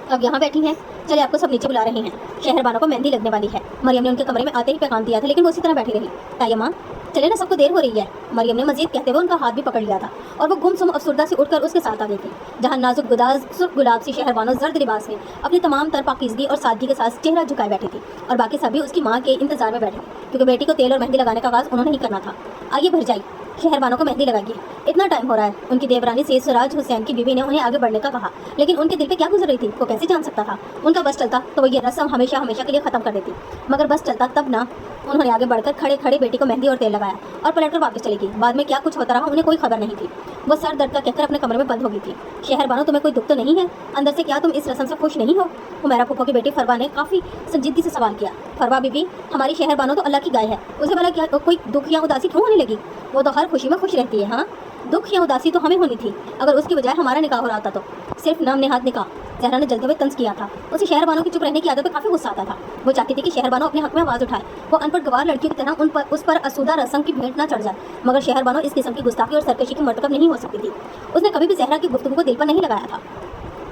अब यहाँ बैठी हैं, चले आपको सब नीचे बुला रहे हैं। शहरबानों को मेहंदी लगने वाली है। मरियम ने उनके कमरे में आते ही पैगाम दिया था, लेकिन वो उसी तरह बैठी रही। ताई अम्मा चले ना, सबको देर हो रही है। मरियम ने मजीद कहते हुए उनका हाथ भी पकड़ लिया था और वो गुमसुम अफसुर्दा से उठकर उसके साथ आ गई थी। जहाँ नाजुक सुर्ख गुलाब सी शहरबानों जर्द लिबास में अपनी तमाम तर पाकीज़गी और सादगी के साथ चेहरा झुकाए बैठी थी और बाकी सभी उसकी माँ के इंतजार में बैठे थे, क्योंकि बेटी को तेल और मेहंदी लगाने का आगाज़ उन्होंने ही करना था। आइए भरजाई, शहर बानो को मेहंदी लगाएगी। इतना टाइम हो रहा है। उनकी देवरानी सैयद सिराज हुसैन की बीवी ने उन्हें आगे बढ़ने का कहा, लेकिन उनके दिल पे क्या गुजर रही थी वो कैसे जान सकता था। उनका बस चलता तो वो ये रस्म हमेशा हमेशा के लिए ख़त्म कर देती, मगर बस चलता तब ना। उन्होंने आगे बढ़कर खड़े खड़े बेटी को मेहंदी और तेल लगाया और पलटकर वापस चली गई। बाद में क्या कुछ होता रहा उन्हें कोई खबर नहीं थी। वो सर दर्द का कहकर अपने कमरे में बंद हो गई थी। शहर बानो, तुम्हें कोई दुख तो नहीं है अंदर से? क्या तुम इस रस्म से खुश नहीं हो? उमेरा फूफो की बेटी फरवा ने काफ़ी संजीदगी से सवाल किया। फरवा बीबी, हमारी शहर बानो तो अल्लाह की गाय है, उसे भला क्या कोई दुख या उदासी क्यों होने लगी? वो तो हर खुशी में खुश रहती है। हाँ, दुख या उदासी तो हमें होनी थी अगर उसकी बजाय हमारा निकाह हो रहा था तो। सिर्फ नाम नेहाद निकाह। जहरा ने जलते हुए तंज किया था। उसे शहर बानो की चुप रहने की आदत पर काफ़ी गुस्सा आता था। वो चाहती थी कि शहर बानो अपने हक में आवाज़ उठाए, वो अनपढ़ गवार लड़कियों की तरह उस पर असूदा रस्म की भेंट ना चढ़ जाए। मगर शहर बानो इस किस्म की गुस्ताखी और सरकशी की मरतकब नहीं हो सकती थी। उसने कभी भी जहरा की गुफ्तगू को दिल पर नहीं लगाया था।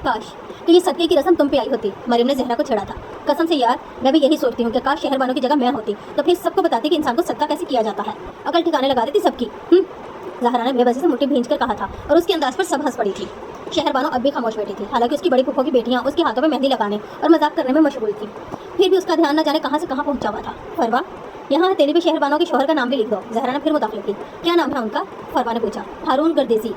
काश तो ये सदके की रस्म तुम पे आई होती, मरियम ने जहरा को छेड़ा था। कसम से यार, मैं भी यही सोचती हूँ कि काश शहर बानो की जगह मैं होती तो फिर सबको बताती कि इंसान को सदका कैसे किया जाता है। अकल ठिकाने लगा देती सबकी। ज़हरा ने बेबसी से मुट्ठी भींच कर कहा था और उसके अंदाज पर सब हंस पड़ी थी। शहर बानो अब भी खामोश बैठी थी। हालांकि उसकी बड़ी फूफो की बेटियां उसके हाथों में मेहंदी लगाने और मजाक करने में मशगूल थी, फिर भी उसका ध्यान न जाने कहाँ से कहाँ पहुंचा हुआ था। फरवा, यहाँ तेरे भी शहर बानो के शोहर का नाम भी लिख दो। ज़हरा ने फिर मुदाखलत की। क्या नाम है उनका? फरवा ने पूछा। हारून गर्देसी।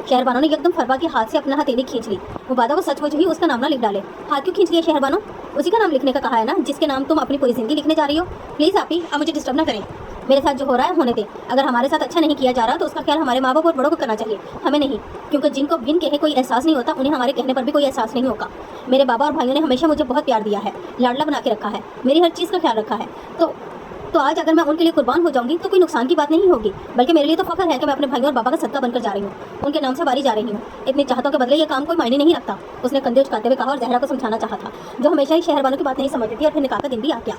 शहर बानो ने एकदम फरवा के हाथ से अपना हथेली खींच ली। मुबादा को सचमुच ही उसका नाम ना लिख डाले। हाथ क्यों खींच लिया शहर बानो? उसी का नाम लिखने का कहा है ना जिसके नाम तुम अपनी पूरी जिंदगी लिखने जा रही हो। प्लीज़ आपी, अब मुझे डिस्टर्ब ना करें। मेरे साथ जो हो रहा है होने दे। अगर हमारे साथ अच्छा नहीं किया जा रहा तो उसका ख्याल हमारे माँ बाप और बड़ों को करना चाहिए, हमें नहीं। क्योंकि जिनको बिन कहे कोई एहसास नहीं होता उन्हें हमारे कहने पर भी कोई एहसास नहीं होगा। मेरे बाबा और भाइयों ने हमेशा मुझे बहुत प्यार दिया है, लाडला बना के रखा है, मेरी हर चीज़ का ख्याल रखा है। तो आज अगर मैं उनके लिए कुर्बान हो जाऊंगी तो कोई नुकसान की बात नहीं होगी, बल्कि मेरे लिए तो फख्र है कि मैं अपने भाइयों और बाबा का सदका बनकर जा रही हूँ, उनके नाम से बारी जा रही हूँ। इतनी चाहतों के बदले ये काम कोई मायने नहीं रखता। उसने कंधे उचकाते हुए कहा और जहरा को समझाना चाहा था, जो हमेशा ही शहर बानो की बात नहीं समझती थी। और फिर निकाह का दिन भी आ गया।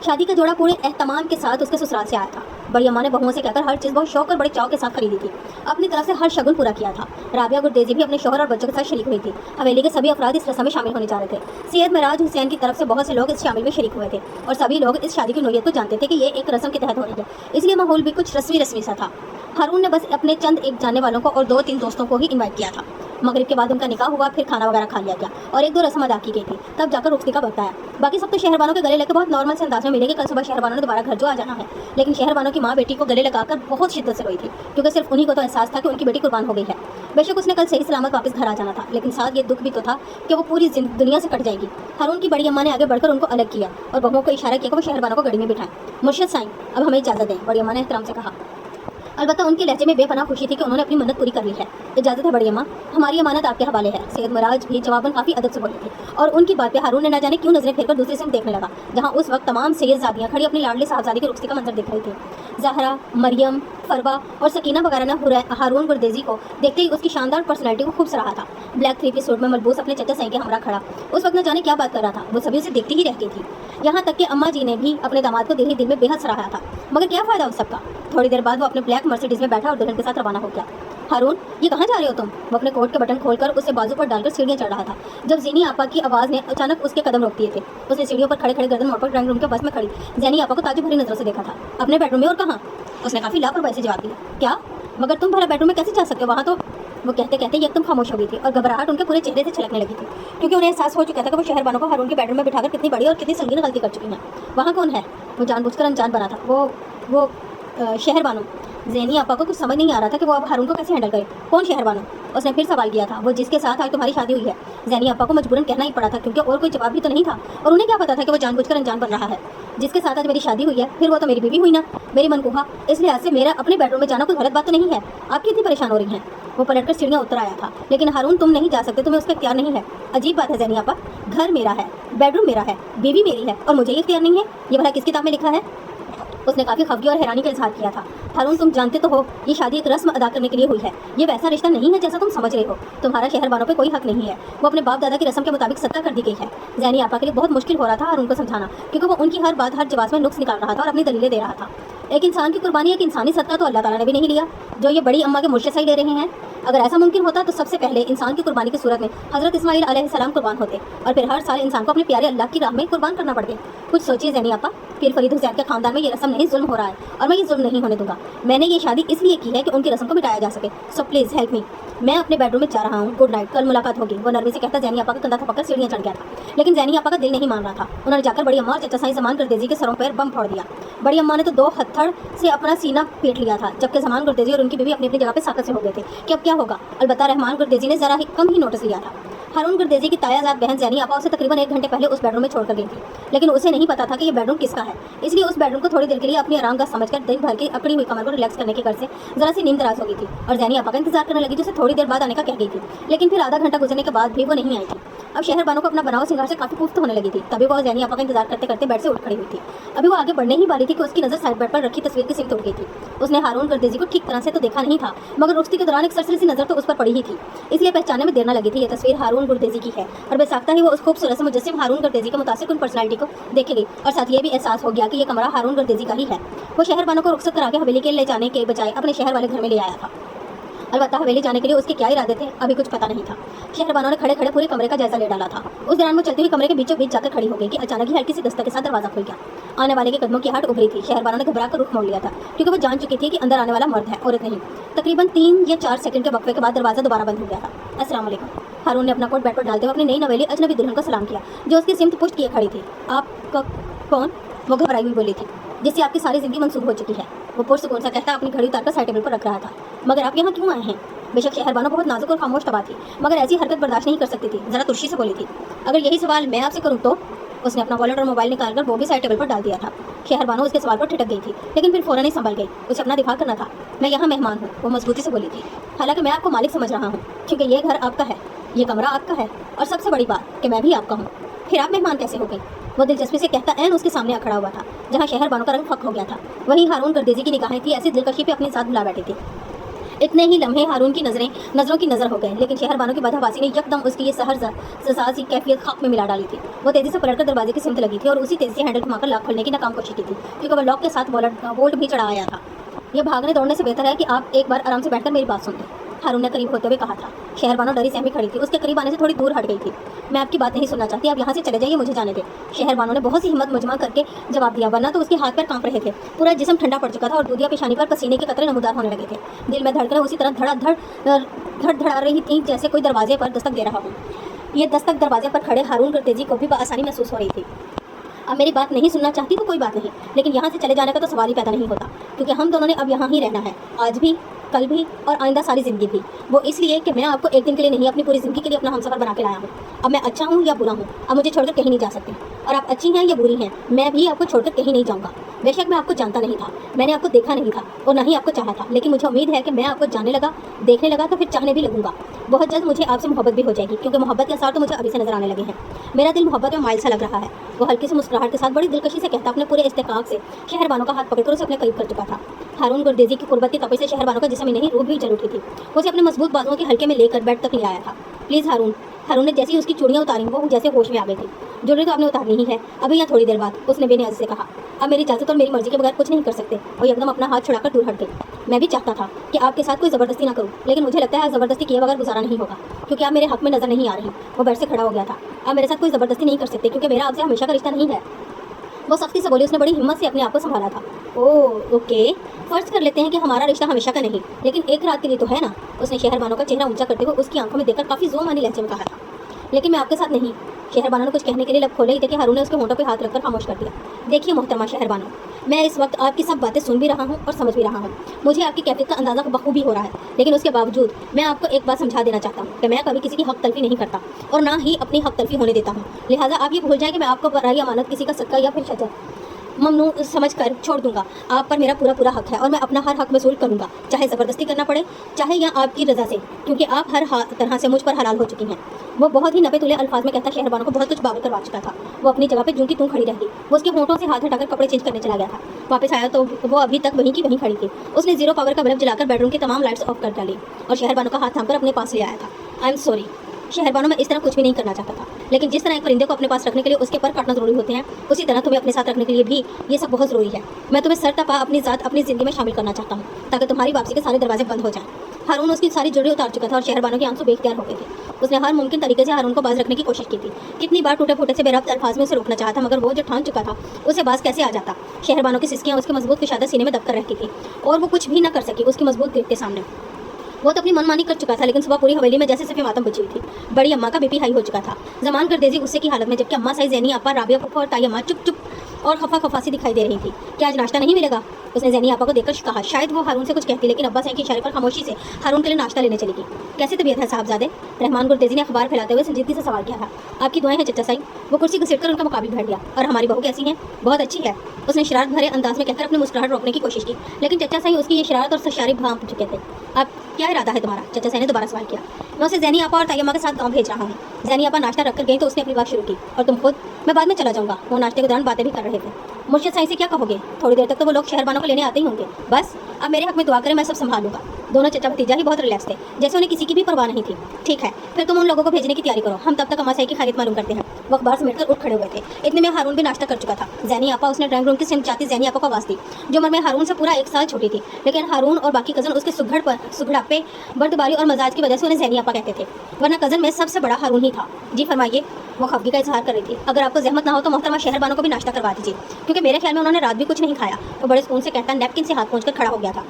शादी का जोड़ा पूरे एहतमाम के साथ उसके ससुराल से आया था। बड़ी अम्मा ने बहुओं से कहकर हर चीज़ बहुत शौक और बड़े चाव के साथ खरीदी थी। अपनी तरफ से हर शगुन पूरा किया था। राबिया गुरदेजी भी अपने शोहर और बच्चों के साथ शरीक हुई थी। हवेली के सभी अफराद इस रस्म में शामिल होने जा रहे थे। सैयद मिराज हुसैन की तरफ से बहुत से लोग इस शामिल में शरीक हुए थे और सभी लोग इस शादी की नोयत को जानते थे कि ये एक रस्म के तहत हो रही है, इसलिए माहौल भी कुछ रस्मी सा था। हारून ने बस अपने चंद एक जानने वालों को और 2-3 दोस्तों को ही इन्वाइट किया था। मगरिब के बाद उनका निकाह हुआ, फिर खाना वगैरह खा लिया गया और 1-2 रस्म अदा की गई थी, तब जाकर रुखसती का वक्त आया। बाकी सब तो शहर बानो के गले लेकर बहुत नॉर्मल से अंदाज में मिले कि कल सुबह शहर बानो ने दोबारा घर जो आ जाना है। लेकिन शहर बानो की माँ बेटी को गले लगाकर बहुत शिद्दत से रोई थी, क्योंकि सिर्फ उन्हीं को तो एहसास था कि उनकी बेटी कुर्बान हो गई है। बेशक उसने कल सही सलामत वापस घर आ जाना था, लेकिन साथ ये दुख भी तो था कि वो पूरी दुनिया से कट जाएगी। हारून की बड़ी अम्मा ने आगे बढ़कर उनको अलग किया और बहुओं को इशारा किया कि वो शहर बानो को गाड़ी में बिठाएं। मुर्शिद साईं, अब हमें इजाज़त दें, बड़ी अम्मा ने एहतराम से कहा। अलबत्ता उनके लहजे में बेपनाह खुशी थी कि उन्होंने अपनी मन्नत पूरी कर ली है। इजाज़त है बड़ी अम्मा, हमारी अमानत आपके हवाले है। सैयद मिराज भी जवाबन काफ़ी अदब से बोली थी और उनकी बात पे हारून ने न जाने क्यों नजरें फेरकर दूसरी सिम देखने लगा, जहाँ उस वक्त तमाम सैयदजादियाँ खड़ी अपनी लाडली साहबजादी की रुखसती का मंजर देख रही थी। ज़हरा, मरियम, फरवा और सकीना वगैरह ने हारून गुरदेजी को देखते ही उसकी शानदार पर्सनैलिटी को खूब सराहा था। ब्लैक 3-पीस सूट में मलबूस अपने चचा साईं के हमरा खड़ा उस वक्त न जाने क्या बात कर रहा था। वो सभी उसे देखती ही रहती थी। यहाँ तक कि अम्मा जी ने भी अपने दामाद को दिल ही दिल में बेहद सराहा था, मगर क्या फ़ायदा उस सबका। थोड़ी देर बाद वो अपने ब्लैक मर्सिडीज में बैठा और दुल्हन के साथ रवाना हो गया। हारून, ये कहाँ जा रहे हो तुम? वो अपने कोट के बटन खोलकर उसे बाजू पर डालकर सीढ़ियाँ चढ़ रहा था, जब ज़ीनी आपा की आवाज़ ने अचानक उसके कदम रोक दिए थे। उसने सीढ़ियों पर खड़े खड़े गर्दन मोड़कर ड्राइंग रूम के बस में खड़ी ज़ैनी आपा को ताज्जुब भरी नजरों से देखा था। अपने बेडरूम में? और कहाँ? उसने काफ़ी लापरवाही से जवाब दिया। क्या? मगर तुम भला बेडरूम में कैसे जा सकते हो? वहाँ तो वो कहते कहते एकदम खामोश हो गई थी और घबराहट उनके पूरे चेहरे से छलकने लगी थी, क्योंकि उन्हें एहसास हो चुका था कि वो शहर बानो को हारून के बेडरूम में बिठाकर कितनी बड़ी और कितनी संगीन गलती कर चुकी हैं। वहाँ कौन है? वो जानबूझकर अनजान बना था। वो शहर बानो। ज़ैनी आपा को कुछ समझ नहीं आ रहा था कि वो अब हारून को कैसे हैंडल करे। कौन शहर बानो? उसने फिर सवाल किया था। वो जिसके साथ आज तुम्हारी शादी हुई है। ज़ैनी आपा को मजबूरन कहना ही पड़ा था, क्योंकि और कोई जवाब भी तो नहीं था और उन्हें क्या पता था कि वो जानबूझकर अनजान बन रहा है। जिसके साथ आज मेरी शादी हुई है, फिर वो तो मेरी बीवी हुई ना, मेरी मनकूहा। इस लिहाज से मेरा अपने बेडरूम में जाना कोई गलत बात तो नहीं है। आप कितनी परेशान हो रही हैं? वो पलटकर सीढ़ियाँ उतर आया था। लेकिन हारून, तुम नहीं जा सकते, तुम्हें उसका इख्तियार नहीं है। अजीब बात है ज़ैनी आपा, घर मेरा है, बेडरूम मेरा है, बीवी मेरी है और मुझे ये इख्तियार नहीं है। ये भला किस किताब में लिखा है? उसने काफ़ी खफगी और हैरानी का इजहार किया था। हारून, तुम जानते तो हो ये शादी एक रस्म अदा करने के लिए हुई है। ये वैसा रिश्ता नहीं है जैसा तुम समझ रहे हो। तुम्हारा शहर बानो पे कोई हक नहीं है। वो अपने बाप दादा की रस्म के मुताबिक सत्ता कर दी गई है। ज़ैनी आपा के लिए बहुत मुश्किल हो रहा था हारून को समझाना, क्योंकि वो उनकी हर बात हर जवाब में नुक्स निकाल रहा था और अपनी दलीलें दे रहा था। एक इंसान की कुर्बानी, एक इंसानी सत्ता तो अल्लाह ताला ने भी नहीं लिया, जो ये बड़ी अम्मा के मुर्शिद साईं ले रहे हैं। अगर ऐसा मुमकिन होता तो सबसे पहले इंसान की कुर्बानी की सूरत में हज़रत इस्माइल अलैहिस्सलाम कुर्बान होते और फिर हर साल इंसान को अपने प्यारे अल्लाह की राह में कुर्बान करना पड़ते। कुछ सोचिए ज़ैनी आपा, पीर फरीद हुसैन के खानदान में ये रस्म नहीं, जुल्म हो रहा है और मैं ये जुल्म नहीं होने दूंगा। मैंने ये शादी इसलिए की है कि उनकी रस्म को मिटाया जा सके। So please help me. मैं अपने बेडरूम में जा रहा हूँ, गुड नाइट, कल मुलाकात होगी। वो नरमी से कहता ज़ैनी आपा का कंधा थपककर सीढ़ियाँ चढ़ गया था, लेकिन ज़ैनी आपा का दिल नहीं मान रहा था। उन्होंने जाकर बड़ी अम्मा और चचा साईं ज़मान गुरदेजी के सरों पर बम फोड़ दिया। बड़ी अम्मा ने तो 2 हथड़ से अपना सीना पीट लिया था, जबकि ज़मान गुरदेजी और उनकी बीवी अपनी अपनी जगह पे साकत से हो गए थे कि अब क्या होगा। अलबत्ता रहमान गुरदेजी ने ज़रा ही कम ही नोटिस लिया था। हारून गुरदेजी की तायाजाद बहन ज़ैनी आपा उसे तकरीबन 1 घंटे पहले उस बेडरूम में छोड़कर गई थी, लेकिन उसे नहीं पता था कि ये बेडरूम किसका है। इसलिए उस बेडरूम को थोड़ी देर के लिए अपनी आरामगाह समझकर दिन भर की अकड़ी हुई कमर को रिलैक्स करने के घर से ज़रा सी नींद दराज हो गई थी और ज़ैनी आपा का इंतजार करने लगी, जिसे थोड़ी देर बाद आने का कह गई थी। लेकिन फिर आधा घंटा गुजरने के बाद भी वो नहीं आई थी। अब शहर बानो को अपना बनाव सिंगार से काफ़ी पुख्त होने लगी थी। तभी वो ज़ैनी आपा का इंतजार करते करते बेड से उठ खड़ी हुई थी। अभी वो आगे बढ़ने ही वाली थी कि उसकी नज़र साइड बेड पर रखी तस्वीर की सिमत उठ गई थी। उसने हारून गुरदेजी को ठीक तरह से तो देखा नहीं था, मगर रुखसती के दौरान एक सरसरी सी नज़र तो उस पर पड़ी ही थी, इसलिए पहचानने में देर न लगी थी। ये तस्वीर हारून गुरदेजी की है और बेसाख्ता ही वो उस खूबसूरत से मुजस्सिम हारून गुरदेजी के मुतासिर पर्सनैलिटी को देखेगी और साथ ये भी एहसास हो गया कि ये कमरा हारून गुरदेजी का ही है। वो शहर बानो को रुखसत करा के हवेली के ले जाने के बजाय अपने शहर वाले घर में ले आया था। अलबत्ता हवेली जाने के लिए उसके क्या इरादे थे अभी कुछ पता नहीं था। शहर बानो ने खड़े खड़े पूरे कमरे का जायजा ले डाला था। उस दौरान वो चलती हुई कमरे के बीचों बीच जाकर खड़ी हो गई कि अचानक ही हल्की सी दस्तक के साथ दरवाजा खुल गया। आने वाले के कदमों की आहट उभरी थी। शहर बानो ने घबरा कर रुख मोड़ लिया था, क्योंकि वो जान चुकी थी कि अंदर आने वाला मर्द है, औरत नहीं। तकरीबन 3 या 4 सेकंड के वक्फे के बाद दरवाजा दोबारा बंद हो गया था। अस्सलाम वालेकुम। हारून ने अपना कोट बेड पर डालते हुए अपनी नई नवेली अजनबी दुल्हन को सलाम किया, जो उसकी सिमत पुष्ट किए खड़ी थी। आप कौन? वो घबराई हुई बोली थी। जिससे आपकी सारी जिंदगी मंसूब हो चुकी है। वो पुरसुकून सा कहता अपनी घड़ी उतारकर साइड टेबल पर रख रहा था। मगर आप यहाँ क्यों आए हैं? बेशक शहर बानो बहुत नाजुक और खामोश तबा थी, मगर ऐसी हरकत बर्दाश्त नहीं कर सकती थी। जरा तुर्शी से बोली थी, अगर यही सवाल मैं आपसे करूँ तो? उसने अपना वॉलेट और मोबाइल निकालकर वो भी साइड टेबल पर डाल दिया था। शहर बानो उसके सवाल पर ठिठक गई थी, लेकिन फिर फौरन ही संभल गई। उसे अपना दिफा करना था। मैं यहाँ मेहमान हूँ, वो मजबूती से बोली थी। हालांकि मैं आपको मालिक समझ रहा हूँ, क्योंकि ये घर आपका है, ये कमरा आपका है, और सबसे बड़ी बात कि मैं भी आपका हूँ। फिर आप मेहमान कैसे हो गई? वो दिलचस्पी से कहता ऐन उसके सामने खड़ा हुआ था, जहाँ शहर बानो का रंग फक हो गया था। वहीं हारून गुरदेजी की निगाहें थी ऐसी दिलकशी पे अपने साथ बुला बैठी थी। इतने ही लम्हे हारून की नज़रों की नज़र हो गए, लेकिन शहर बानो की बदहवासी ने यकदम उसकी ये सहज की कैफियत खाक में मिला डाली थी। वो तेज़ी से पलटकर दरवाजे की सिमत लगी थी और उसी तेज़ी से हैंडल घुमाकर लॉक खोलने की नाकाम कोशिश की थी, क्योंकि वह लॉक के साथ वोल्ट भी चढ़ा आया था। ये भागने दौड़ने से बेहतर है कि आप एक बार आराम से बैठकर मेरी बात सुन लें, हारून ने करीब होते हुए कहा था। शहर बानो डरी सहमी खड़ी थी, उसके करीब आने से थोड़ी दूर हट गई थी। मैं आपकी बात नहीं सुनना चाहती, आप यहाँ से चले जाइए, मुझे जाने दें। शहर बानो ने बहुत सी हिम्मत मुजमा करके जवाब दिया, वरना तो उसके हाथ पैर कांप रहे थे। पूरा जिस्म ठंडा पड़ चुका था और दूधिया पेशानी पर पसीने के कतरे नमूदार होने लगे थे। दिल में धड़कनें उसी तरह धड़ रही थी जैसे कोई दरवाजे पर दस्तक दे रहा हो। ये दस्तक दरवाजे पर खड़े हारून गुरदेजी को भी बआसानी महसूस हो रही थी। अब मेरी बात नहीं सुनना चाहती तो कोई बात नहीं, लेकिन यहाँ से चले जाने का तो सवाल ही पैदा नहीं होता, क्योंकि हम दोनों ने अब यहाँ ही रहना है, आज भी, कल भी और आइंदा सारी ज़िंदगी भी। वो इसलिए कि मैं आपको एक दिन के लिए नहीं, अपनी पूरी ज़िंदगी के लिए अपना हमसफ़र बना के लाया हूँ। अब मैं अच्छा हूँ या बुरा हूँ, अब मुझे छोड़कर कहीं नहीं जा सकती, और आप अच्छी हैं या बुरी हैं, मैं भी आपको छोड़कर कहीं नहीं जाऊँगा। बेशक मैं आपको जानता नहीं था, मैंने आपको देखा नहीं था और ना ही आपको चाहा था, लेकिन मुझे उम्मीद है कि मैं आपको जानने लगा, देखने लगा तो फिर चाहने भी लगूंगा। बहुत जल्द मुझे आपसे मोहब्बत भी हो जाएगी, क्योंकि मोहब्बत के आसार तो मुझे अभी से नजर आने लगे हैं। मेरा दिल मोहब्बत में माइल सा लग रहा है। वो हल्की सी मुस्कुराहट के साथ बड़ी दिलकशी से कहता अपने पूरे इस्तेकाक से शहर बानो का हाथ पकड़कर उसे अपने करीब कर चुका था। हारून गुरदेजी की कुर्बत की तपिश से शहर बानो का जिस्म ही नहीं, रूह भी जल उठी थी। वो उसे अपने मजबूत बाजुओं के हल्के में लेकर बेड तक ले आया था। प्लीज़ हारून। हारून ने जैसे ही उसकी चूड़ियाँ उतारी, वो जैसे होश में आ गई थी। ज्वेलरी तो आपने उतारनी ही है, अभी या थोड़ी देर बाद, उसने बेनियाज़ी से कहा। अब मेरी इजाज़त और मेरी मर्जी के बगैर कुछ नहीं कर सकते। और एकदम अपना हाथ छुड़ाकर दूर हट गई। मैं भी चाहता था कि आपके साथ कोई ज़बरदस्ती ना करूं, लेकिन मुझे लगता है ज़बरदस्ती किए बगैर गुजारा नहीं होगा, क्योंकि आप मेरे हक में नज़र नहीं आ रही। वो बेड से खड़ा हो गया था। आप मेरे साथ कोई ज़बरदस्ती नहीं कर सकते, क्योंकि मेरा आपसे हमेशा का रिश्ता नहीं है। वो सख्ती से बोली। उसने बड़ी हिम्मत से अपने आप को संभाला था। ओह ओके, फ़र्ज़ कर लेते हैं कि हमारा रिश्ता हमेशा का नहीं, लेकिन एक रात के लिए तो है ना। उसने शहर बानो का चेहरा ऊंचा करते हुए उसकी आंखों में देखकर काफ़ी जोमानी लहजे में कहा था। लेकिन मैं आपके साथ नहीं। शहर बानो ने कुछ कहने के लिए लब खोले ही थे कि हारून ने उसके होंठों पर हाथ रखकर खामोश कर दिया। देखिए मोहतरमा शहर बानो, मैं इस वक्त आपकी सब बातें सुन भी रहा हूँ और समझ भी रहा हूँ। मुझे आपकी कैफियत का अंदाज़ा बखूबी हो रहा है, लेकिन उसके बावजूद मैं आपको एक बात समझा देना चाहता हूँ कि मैं कभी किसी की हक तलफी नहीं करता और ना ही अपनी हक तलफी होने देता हूँ। लिहाजा आप ये भूल जाए कि मैं आपको बराई अमानत किसी का सदका या फिर शजर ममनू समझ कर छोड़ दूंगा। आप पर मेरा पूरा हक है और मैं अपना हर हक वसूल करूंगा, चाहे ज़बरदस्ती करना पड़े, चाहे या आपकी रज़ा से, क्योंकि आप हर तरह से मुझ पर हलाल हो चुकी हैं। वो बहुत ही नपे तुले अल्फाज में कहता शहर बानो को बहुत कुछ बाबर करवा चुका था। वो अपनी जगह पे जूं की तूं खड़ी रह गई। वो उसके होंठों से हाथ हटाकर कपड़े चेंज करने चला गया था। वापस आया तो वो अभी तक वहीं की वहीं खड़ी थी। उसने जीरो पावर का बल्ब जलाकर बेडरूम की तमाम लाइट्स ऑफ कर डाली और शहर बानो का हाथ थामकर अपने पास ले आया था। आई एम सॉरी शहर बानो, मैं इस तरह कुछ भी नहीं करना चाहता था, लेकिन जिस तरह एक परिंदे को अपने पास रखने के लिए उसके पर काटना जरूरी होते हैं, उसी तरह तुम्हें अपने साथ रखने के लिए भी ये सब बहुत ज़रूरी है। मैं तुम्हें सर तपा अपनी ज़ात अपनी ज़िंदगी में शामिल करना चाहता हूँ, ताकि तुम्हारी वापसी के सारे दरवाजे बंद हो जाएं। हारून उसकी सारी जुड़ी उतार चुका था और शहर बानो की आंसू बेख्तियार हो गए थे। उसने हर मुमकिन तरीके से हारून को बाज रखने की कोशिश की थी। कितनी बार टूटे फूटे से बेरब्त अल्फाज में उसे रोकना चाहा था, मगर वो जो ठान चुका था उसे बाज कैसे आ जाता। शहर बानो की सिसकियाँ उसके मजबूत कुशादा सीने में दबकर रहती थी और वो कुछ भी ना कर सकी उसकी मजबूत ग्रिप के सामने। वो तो अपनी मनमानी कर चुका था, लेकिन सुबह पूरी हवेली में जैसे सफे मातम बची हुई थी। बड़ी अम्मा का बीपी हाई हो चुका था। जमान गर्देजी गुस्से की हालत में, जबकि अम्मा साई, ज़ैनी आपा, राबिया फूफा और ताई अम्मा चुप चुप और खफा खफासी दिखाई दे रही थी। क्या आज नाश्ता नहीं मिलेगा? उसने ज़ैनी आपा को देखकर कहा। शायद वो हारून से कुछ कहती, लेकिन अब्बा साई के इशारे पर खामोशी से हारून के लिए नाश्ता लेने चली गई। कैसी तबीयत है साहबजादे? रहमान गुरदेजी ने अखबार फैलाते हुए संजीदगी से सवाल किया था। आपकी दुआएं हैं चचा साई। वो कुर्सी घसीटकर उनका मुकाबिल बैठ गया। और हमारी बहू कैसी है? बहुत अच्छी है, उसने शरारत भरे अंदाज में कहकर अपनी मुस्कुराहट रोकने की कोशिश की, लेकिन चचा साई उसकी ये शरारत और सरशारी भांप चुके थे। आप क्या इरादा है तुम्हारा? चचा साई ने दोबारा सवाल किया। मैं उसे ज़ैनी आपा और ताई अम्मा के साथ गाँव भेज रहा हूँ। ज़ैनी आपा नाश्ता रख कर गई तो उसने अपनी बात शुरू की। और तुम खुद? मैं बाद में चला जाऊँगा। वो नाश्ते के दौरान बातें भी कर रहे थे। मुर्शिद साई से क्या कहोगे? थोड़ी देर तक तो वो लोग शहरबानों को लेने आते ही होंगे। बस अब मेरे हक में दुआ करें, मैं सब संभाल लूँगा। दोनों चचा भतीजा ही बहुत रिलैक्स थे, जैसे उन्हें किसी की भी परवाह नहीं थी। ठीक है, फिर तुम उन लोगों को भेजने की तैयारी करो, हम तब तक अम्मा साई की खैरियत मालूम करते हैं। वो अखबार समेटकर उठ खड़े हुए थे। इतने में हारून भी नाश्ता कर चुका था। ज़ैनी आपा, उसने ड्राइंग रूम की सिमट जाती ज़ैनी आपा को आवाज़ दी, जो उम्र में हारून से पूरा 1 साल छोटी थी, लेकिन हारून और बाकी कज़न उसके सुघड़ापे, बर्दबारी और मजाज की वजह से उन्हें ज़ैनी आपा कहते थे, वरना कज़न में सबसे बड़ा हारून ही था। जी फरमाइए, वो खफगी का इजहार कर रही थी। अगर आपको जहमत ना हो तो मोहतरमा शहरबानों को भी नाश्ता करवा दीजिए, क्योंकि मेरे ख्याल में उन्होंने रात भी कुछ नहीं खाया। वो बड़े सुकून से कहता नैपकिन से हाथ पोंछकर खड़ा हो गया था।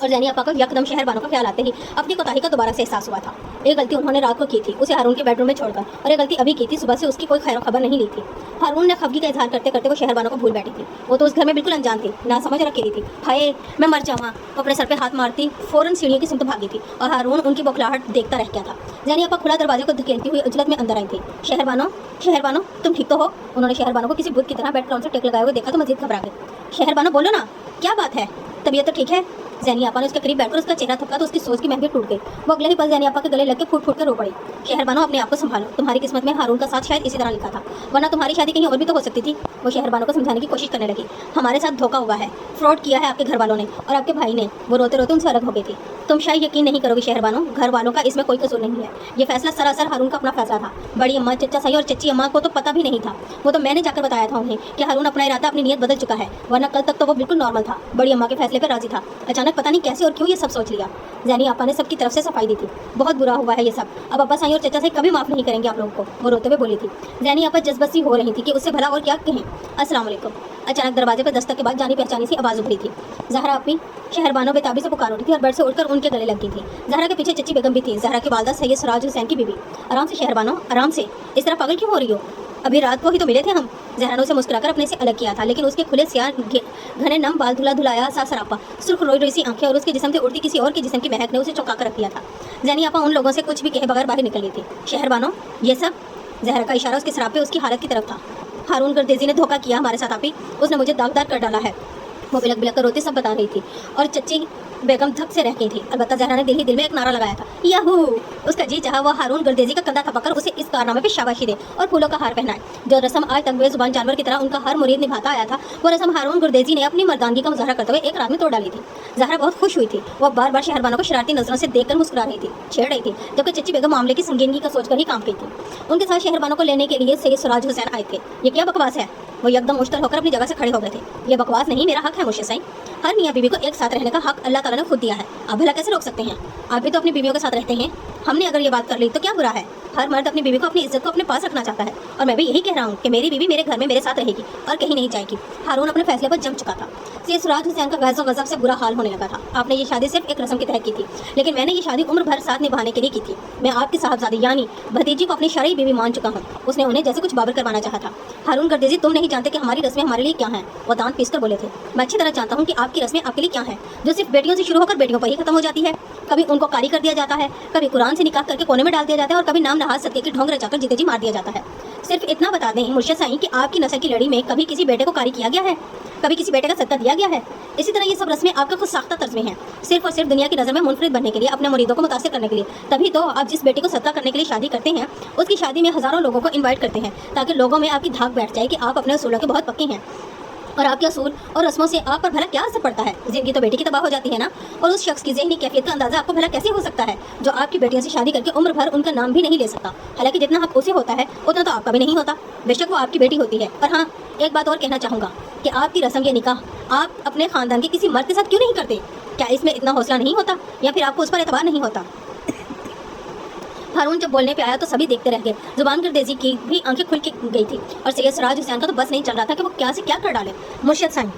और ज़ैनी आपा को यकदम शहरबानों का ख्याल आते ही अपनी कोताही का दोबारा से एहसास हुआ था। एक गलती उन्होंने रात को की थी, उसे हारून के बेडरूम में छोड़कर, और एक गलती अभी की थी, सुबह से उसकी कोई खैर खबर नहीं ली थी। हारून ने खफगी का इजहार करते करते वो शहरबानों को भूल बैठी थी। वो तो उस घर में बिल्कुल अनजान थी, ना समझ और अकेली थी। हाय मैं मर जाऊँ। वो अपने सर पे हाथ मारती फौरन सीढ़ियों की सिमत भागी थी, और हारून उनकी बौखलाहट देखता रह गया था। ज़ैनी आपा खुला दरवाजे को धकेलती हुई उजलत में अंदर आई थी। शहरबानों तुम ठीक तो हो? उन्होंने शहरबानों को किसी बुत की तरह बैकग्राउंड से टेक लगाए हुए देखा तो मजीद घबरा गए। शहरबानों बोलो ना, क्या बात है? तबीयत तो ठीक है? ज़ैनी आपा ने उसके करीब बैठकर उसका चेहरा थपका तो उसकी सोच की महंगी टूट गई। वो अगले ही पल ज़ैनी आपा के गले लग के फूट फूट कर रो पड़ी। शहरबानों अपने आप को संभालो, तुम्हारी किस्मत में हारून का साथ शायद इसी तरह लिखा था, वरना तुम्हारी शादी कहीं और भी तो हो सकती थी। वो शहरबानों को समझाने की कोशिश करने लगी। हमारे साथ धोखा हुआ है, फ्रॉड किया है आपके घर वालों ने और आपके भाई ने। वो रोते रोते उनसे अलग हो गई थी। तुम शायद यकीन नहीं करोगे शहरबानों, घर वालों का इसमें कोई कसूर नहीं है। ये फैसला सरासर हारून का अपना फैसला था। बड़ी अम्मा, चचा साई और चच्ची अम्मा को तो पता भी नहीं था। वो तो मैंने जाकर बताया था उन्हें कि हारून अपना इरादा, अपनी नीयत बदल चुका है, वरना कल तक तो वो बिल्कुल नॉर्मल था। बड़ी अम्मा के फैसले पर राजी था, अचानक पता नहीं कैसे और क्यों ये सब सोच लिया। ज़ैनी आपा ने सबकी तरफ से सफाई दी थी। बहुत बुरा हुआ है ये सब, अब अब्बा साई और चचा साई कभी माफ़ नहीं करेंगे आप लोगों को, वो रोते हुए बोली थी। ज़ैनी आपा जज्बसी हो रही थी कि उससे भला और क्या कहें। अस्सलाम वालेकुम। अचानक दरवाजे पर दस्तक के बाद जानी पहचानी सी आवाज़ उभरी थी। ज़हरा अपी। शहरबानों बेताबी से पुकार उठी थी और बेड से उठकर उनके गले लग गई थी। ज़हरा के पीछे चच्ची बेगम भी थी, ज़हरा की वालदा सैयद सराज हुसैन की बीवी। आराम से शहरबानों, आराम से, इस तरह पागल क्यों हो रही हो? अभी रात को ही तो मिले थे हम। ज़हरा ने उसे मुस्कुराकर अपने से अलग किया था, लेकिन उसके खुले सियाह घने नम बाल, धुला धुलाया सा सरापा, सुर्ख रोई रोई सी आंखें और उसके जिस्म से उड़ती किसी और के जिस्म की महक ने उसे चौंका कर रख दिया था। ज़ैनी आपा उन लोगों से कुछ भी कहे बगैर बाहर निकल गई थी। शहरबानों, ये सब? ज़हरा का इशारा उसके सरापे उसकी हालत की तरफ था। हारून गर्देजी ने धोखा किया हमारे साथ आपी, उसने मुझे दागदार कर डाला है। वो बिलक बिलक कर रोती सब बता रही थी, और चच्ची बेगम धक से रह गई थी। अलबत्ता ज़हरा ने दिल ही दिल में एक नारा लगाया था, याहू। उसका जी चाहा वो हारून गर्देजी का कंधा थपकर उसे इस कारनामे पे शाबाशी दे और फूलों का हार पहनाए। जो रस्म आज तक बेजुबान जानवर की तरह उनका हर मुरीद निभाता आया था, वो रस्म हारून गर्देजी ने अपनी मर्दानगी का मुजाहरा करते हुए एक रात में तोड़ डाली थी। ज़हरा बहुत खुश हुई थी। वो बार बार शहरबानों को शरारती नजरों से देखकर मुस्कुरा रही थी, छेड़ रही थी, जबकि चच्ची बेगम मामले की संगीनगी का सोचकर ही काम की थी। उनके साथ शहरबानों को लेने के लिए सैयद सराज हुसैन आए थे। ये क्या बकवास है? वो एकदम मुश्तल होकर अपनी जगह से खड़े हो गए थे। ये बकवास नहीं, मेरा हक है मुर्शिद साईं। हर मियाँ बीवी को एक साथ रहने का हक अल्लाह ताला ने खुद दिया है, आप भला कैसे रोक सकते हैं? आप भी तो अपनी बीवियों के साथ रहते हैं। हमने अगर ये बात कर ली तो क्या बुरा है? हर मर्द अपनी बीवी को, अपनी इज्जत को अपने पास रखना चाहता है, और मैं भी यही कह रहा हूँ कि मेरी बीवी मेरे घर में मेरे साथ रहेगी और कहीं नहीं जाएगी। हारून अपने फैसले पर जम चुका था। सैयद सराज हुसैन का गज़ब गज़ब से बुरा हाल होने लगा था। आपने ये शादी सिर्फ एक रस्म के तहत की थी, लेकिन मैंने ये शादी उम्र भर साथ निभाने के लिए की थी। मैं आपकी साहबजादी यानी भतीजी को अपनी शरई बीवी मान चुका हूँ। उसने उन्हें जैसे कुछ बाबर करवाना चाहा था। हारून गर्देजी, तुम नहीं जानते कि हमारी रस्में हमारे लिए क्या हैं। वो दांत पीसकर बोले थे। मैं अच्छी तरह जानता हूँ कि आपकी रस्में आपके लिए क्या हैं, जो सिर्फ बेटियों से शुरू होकर बेटियों पर ही खत्म हो जाती है। कभी उनको कारी कर दिया जाता है, कभी कुरान से निकाह करके कोने में डाल दिया जाता है, और कभी नाम नहाज सदके की ढोंग रचाकर जीते जी मार दिया जाता है। सिर्फ इतना बता दें मुर्शिद साईं कि आपकी नस्ल की लड़ी में कभी किसी बेटे को कारी किया गया है? कभी किसी बेटे का सदका दिया गया है? इसी तरह ये सब रस्में आपका खुद साख्ता तर्ज में हैं, सिर्फ और सिर्फ दुनिया की नज़र में मुनफरिद बनने के लिए, अपने मुरीदों को मुतासिर करने के लिए। तभी तो आप जिस बेटी को सदका करने के लिए शादी करते हैं, उसकी शादी में हज़ारों लोगों को इन्वाइट करते हैं, ताकि लोगों में आपकी धाक बैठ जाए कि आप अपने असूलों के बहुत पक्के हैं। और आपके असूल और रस्मों से आप पर भला क्या असर पड़ता है? ज़िंदगी तो बेटी की तबाह हो जाती है ना। और उस शख्स की ज़हनी कैफियत का अंदाज़ा आपको भला कैसे हो सकता है, जो आपकी बेटियों से शादी करके उम्र भर उनका नाम भी नहीं ले सकता? हालांकि जितना हक उसे होता है उतना तो आपका भी नहीं होता। बेशक वो आपकी बेटी होती है, पर हाँ, एक बात और कहना चाहूँगा कि आपकी रस्म या निकाह आप अपने ख़ानदान के किसी मर्द के साथ क्यों नहीं करते? क्या इसमें इतना हौसला नहीं होता, या फिर आपको उस पर एतबार नहीं होता? हारून जब बोलने पे आया तो सभी देखते रह गए। जुबान गर्देजी की भी आंखें खुल के गई थी, और सैयद सराज हुसैन का तो बस नहीं चल रहा था कि वो क्या से क्या कर डाले। मुर्शिद साईं,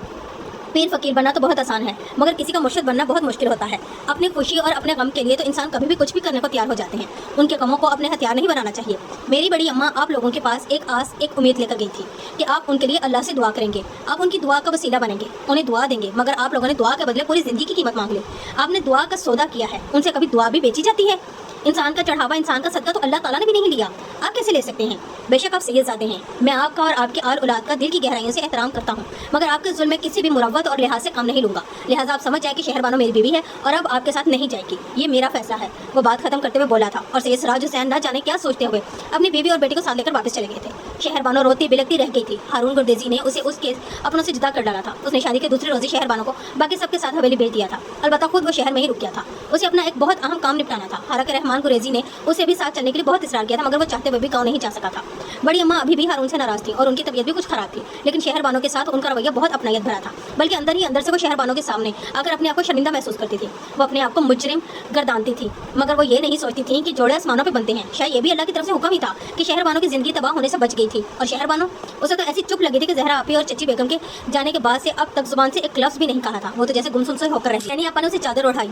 पीर फकीर बनना तो बहुत आसान है, मगर किसी का मुर्शिद बनना बहुत मुश्किल होता है। अपनी खुशी और अपने गम के लिए तो इंसान कभी भी कुछ भी करने को तैयार हो जाते हैं। उनके गमों को अपने हथियार नहीं बनाना चाहिए। मेरी बड़ी अम्मा आप लोगों के पास एक आस, एक उम्मीद लेकर गई थी कि आप उनके लिए अल्लाह से दुआ करेंगे, आप उनकी दुआ का वसीला बनेंगे, उन्हें दुआ देंगे, मगर आप लोगों ने दुआ के बदले पूरी जिंदगी की कीमत मांग ली। आपने दुआ का सौदा किया है। उनसे कभी दुआ भी बेची जाती है? इंसान का चढ़ावा, इंसान का सदका तो अल्लाह ताला ने भी नहीं लिया, आप कैसे ले सकते हैं? बेशक आप सैयदजादे हैं, मैं आपका और आपके आल औलाद का दिल की गहराइयों से एहतराम करता हूँ, मगर आपके जुल्म में किसी भी मुरव्वत और लिहाज से कम नहीं लूँगा। लिहाजा आप समझ जाए कि शहरबानो मेरी बीवी है और अब आपके साथ नहीं जाएगी, ये मेरा फैसला है। वो बात खत्म करते हुए बोला था और सैयद सिराज हुसैन न जाने क्या सोचते हुए अपनी बीवी और बेटी को साथ लेकर वापस चले गए थे। शहरबानो रोती बिलखती रह गई थी। हारून गुरदेजी ने उसे उसके अपनों से जुदा कर डाला था। उसने शादी के दूसरे रोज़ शहरबानो को बाकी सबके साथ हवेली भेज दिया था। अलबत्ता खुद वो शहर में ही रुक गया था। उसे अपना एक बहुत अहम काम निपटाना था। हारक रहमान गुरेजी ने उसे भी साथ चलने के लिए बहुत इसरार किया था, मगर वो चाहते हुए भी गाँव नहीं जा सका था। बड़ी अम्मा अभी भी हारून से नाराज थी और उनकी तबीयत भी कुछ खराब थी, लेकिन शहरबानो के साथ उनका रवैया बहुत अपनायत भरा था। बल्कि अंदर ही अंदर से वो शहरबानो के सामने आकर अपने आप को शर्मिंदा महसूस करती थी। वो अपने आप को मुजरिम गर्दानती थी, मगर वो ये नहीं सोचती थी कि जोड़े आसमानों पे बनते हैं। शायद ये भी अल्लाह की तरफ से हुक्म ही था कि शहरबानो की जिंदगी तबाह होने से बच गई थी। और शहरबानो, उसे तो ऐसी चुप लगी थी कि जहरा आपी और चची बेगम के जाने के बाद से अब तक जुबान से एक लफ्ज़ भी नहीं कहा था। वो तो जैसे गुमसुम से होकर रही। यानी आपा ने उसे चादर उठाई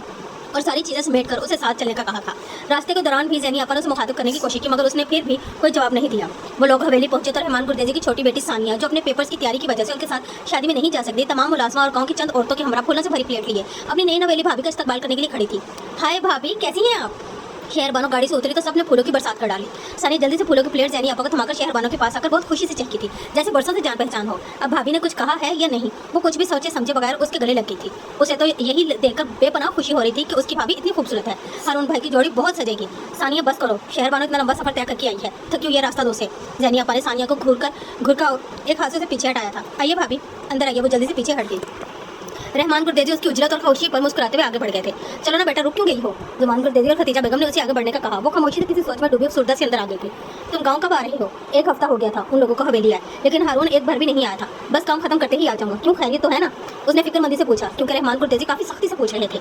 और सारी चीज़ें समेट कर उसे साथ चलने का कहा था। रास्ते के दौरान भी ज़ैनी आपा ने उसे मुखातिब करने की कोशिश की, मगर उसने फिर भी कोई जवाब नहीं दिया। वो लोग हवेली पहुंचे तो रहमान गुरदेजी की छोटी बेटी सानिया, जो अपने पेपर्स की तैयारी की वजह से उनके साथ शादी में नहीं जा सकती, तमाम मुलाजमा और गाँव की चंद औरतों के हमरा फूलों से भरी प्लेट लिए अपनी नई नवेली भाभी का इस्तकबाल करने के लिए खड़ी थी। हाय भाभी, कैसी हैं आप? शहरबानो गाड़ी से उतरी तो सबने फूलों की बरसात कर डाली। सानी जल्दी से फूलों की प्लेट ज़ैनी आपा को थमाकर शहरबानो के पास आकर बहुत खुशी से चहकी थी, जैसे बरसों से जान पहचान हो। अब भाभी ने कुछ कहा है या नहीं, वो कुछ भी सोचे समझे बगैर उसके गले लग गई थी। उसे तो यही देखकर बेपनाह खुशी हो रही थी कि उसकी भाभी इतनी खूबसूरत है। हारून भाई की जोड़ी बहुत सजेगी। सानिया बस करो, शहरबानो इतना लंबा सफर तय करके आई है, थकी हुई है रास्ता दो से। ज़ैनी आपा ने सानिया को घुरका एक हाथ से पीछे हटाया था। आइए भाभी, अंदर आइए। वो जल्दी से पीछे हट गई। रहमान गुरदेजी उसकी उजरत और खामोशी पर मुस्कुराते हुए आगे बढ़ गए थे। चलो ना बेटा, रुक क्यों गई हो? जुमान गुरदेजी और खतीजा बेगम ने उसे आगे बढ़ने का कहा। वो खामोशी से किसी सोच में डूबी अफसरदा से अंदर आ गई थी। तुम गांव कब आ रही हो? एक हफ्ता हो गया था उन लोगों को हवेली आए, लेकिन हारून एक बार भी नहीं आया था। बस काम खत्म करते ही आ जाऊंगा। क्यों, खैरियत तो है ना? उसने फिक्रमंदी से पूछा, क्योंकि रहमान गुरदेजी काफी सख्ती से पूछ रहे थे।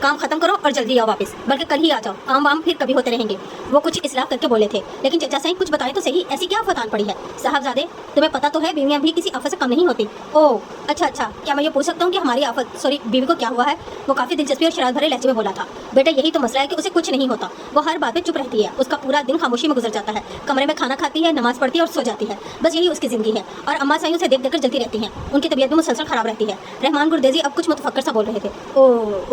काम खत्म करो और जल्दी आओ वापस, बल्कि कल ही आ जाओ, काम वाम फिर कभी होते रहेंगे। वो कुछ इसलाह करके बोले थे, लेकिन चचा सही कुछ बताए तो सही, ऐसी क्या आफत आन पड़ी है? साहबजादे, तुम्हें पता तो है बीवियां भी किसी आफत से कम नहीं होती। ओह अच्छा, क्या मैं ये पूछ सकता हूँ कि हमारी आफत बीवी को क्या हुआ है? वो काफ़ी दिलचस्पी और शरारत भरे लहजे में बोला था। बेटा यही तो मसला है कि उसे कुछ नहीं होता, वो हर बात में चुप रहती है। उसका पूरा दिन खामोशी में गुजर जाता है, कमरे में खाना खाती है, नमाज पढ़ती है और सो जाती है। बस यही उसकी जिंदगी है। और अम्मा साई उसे देख देकर जलती रहती हैं, उनकी तबीयत भी मुसलसल खराब रहती है। रहमान गुरदेजी अब कुछ मुतफक्कर सा बोल रहे थे।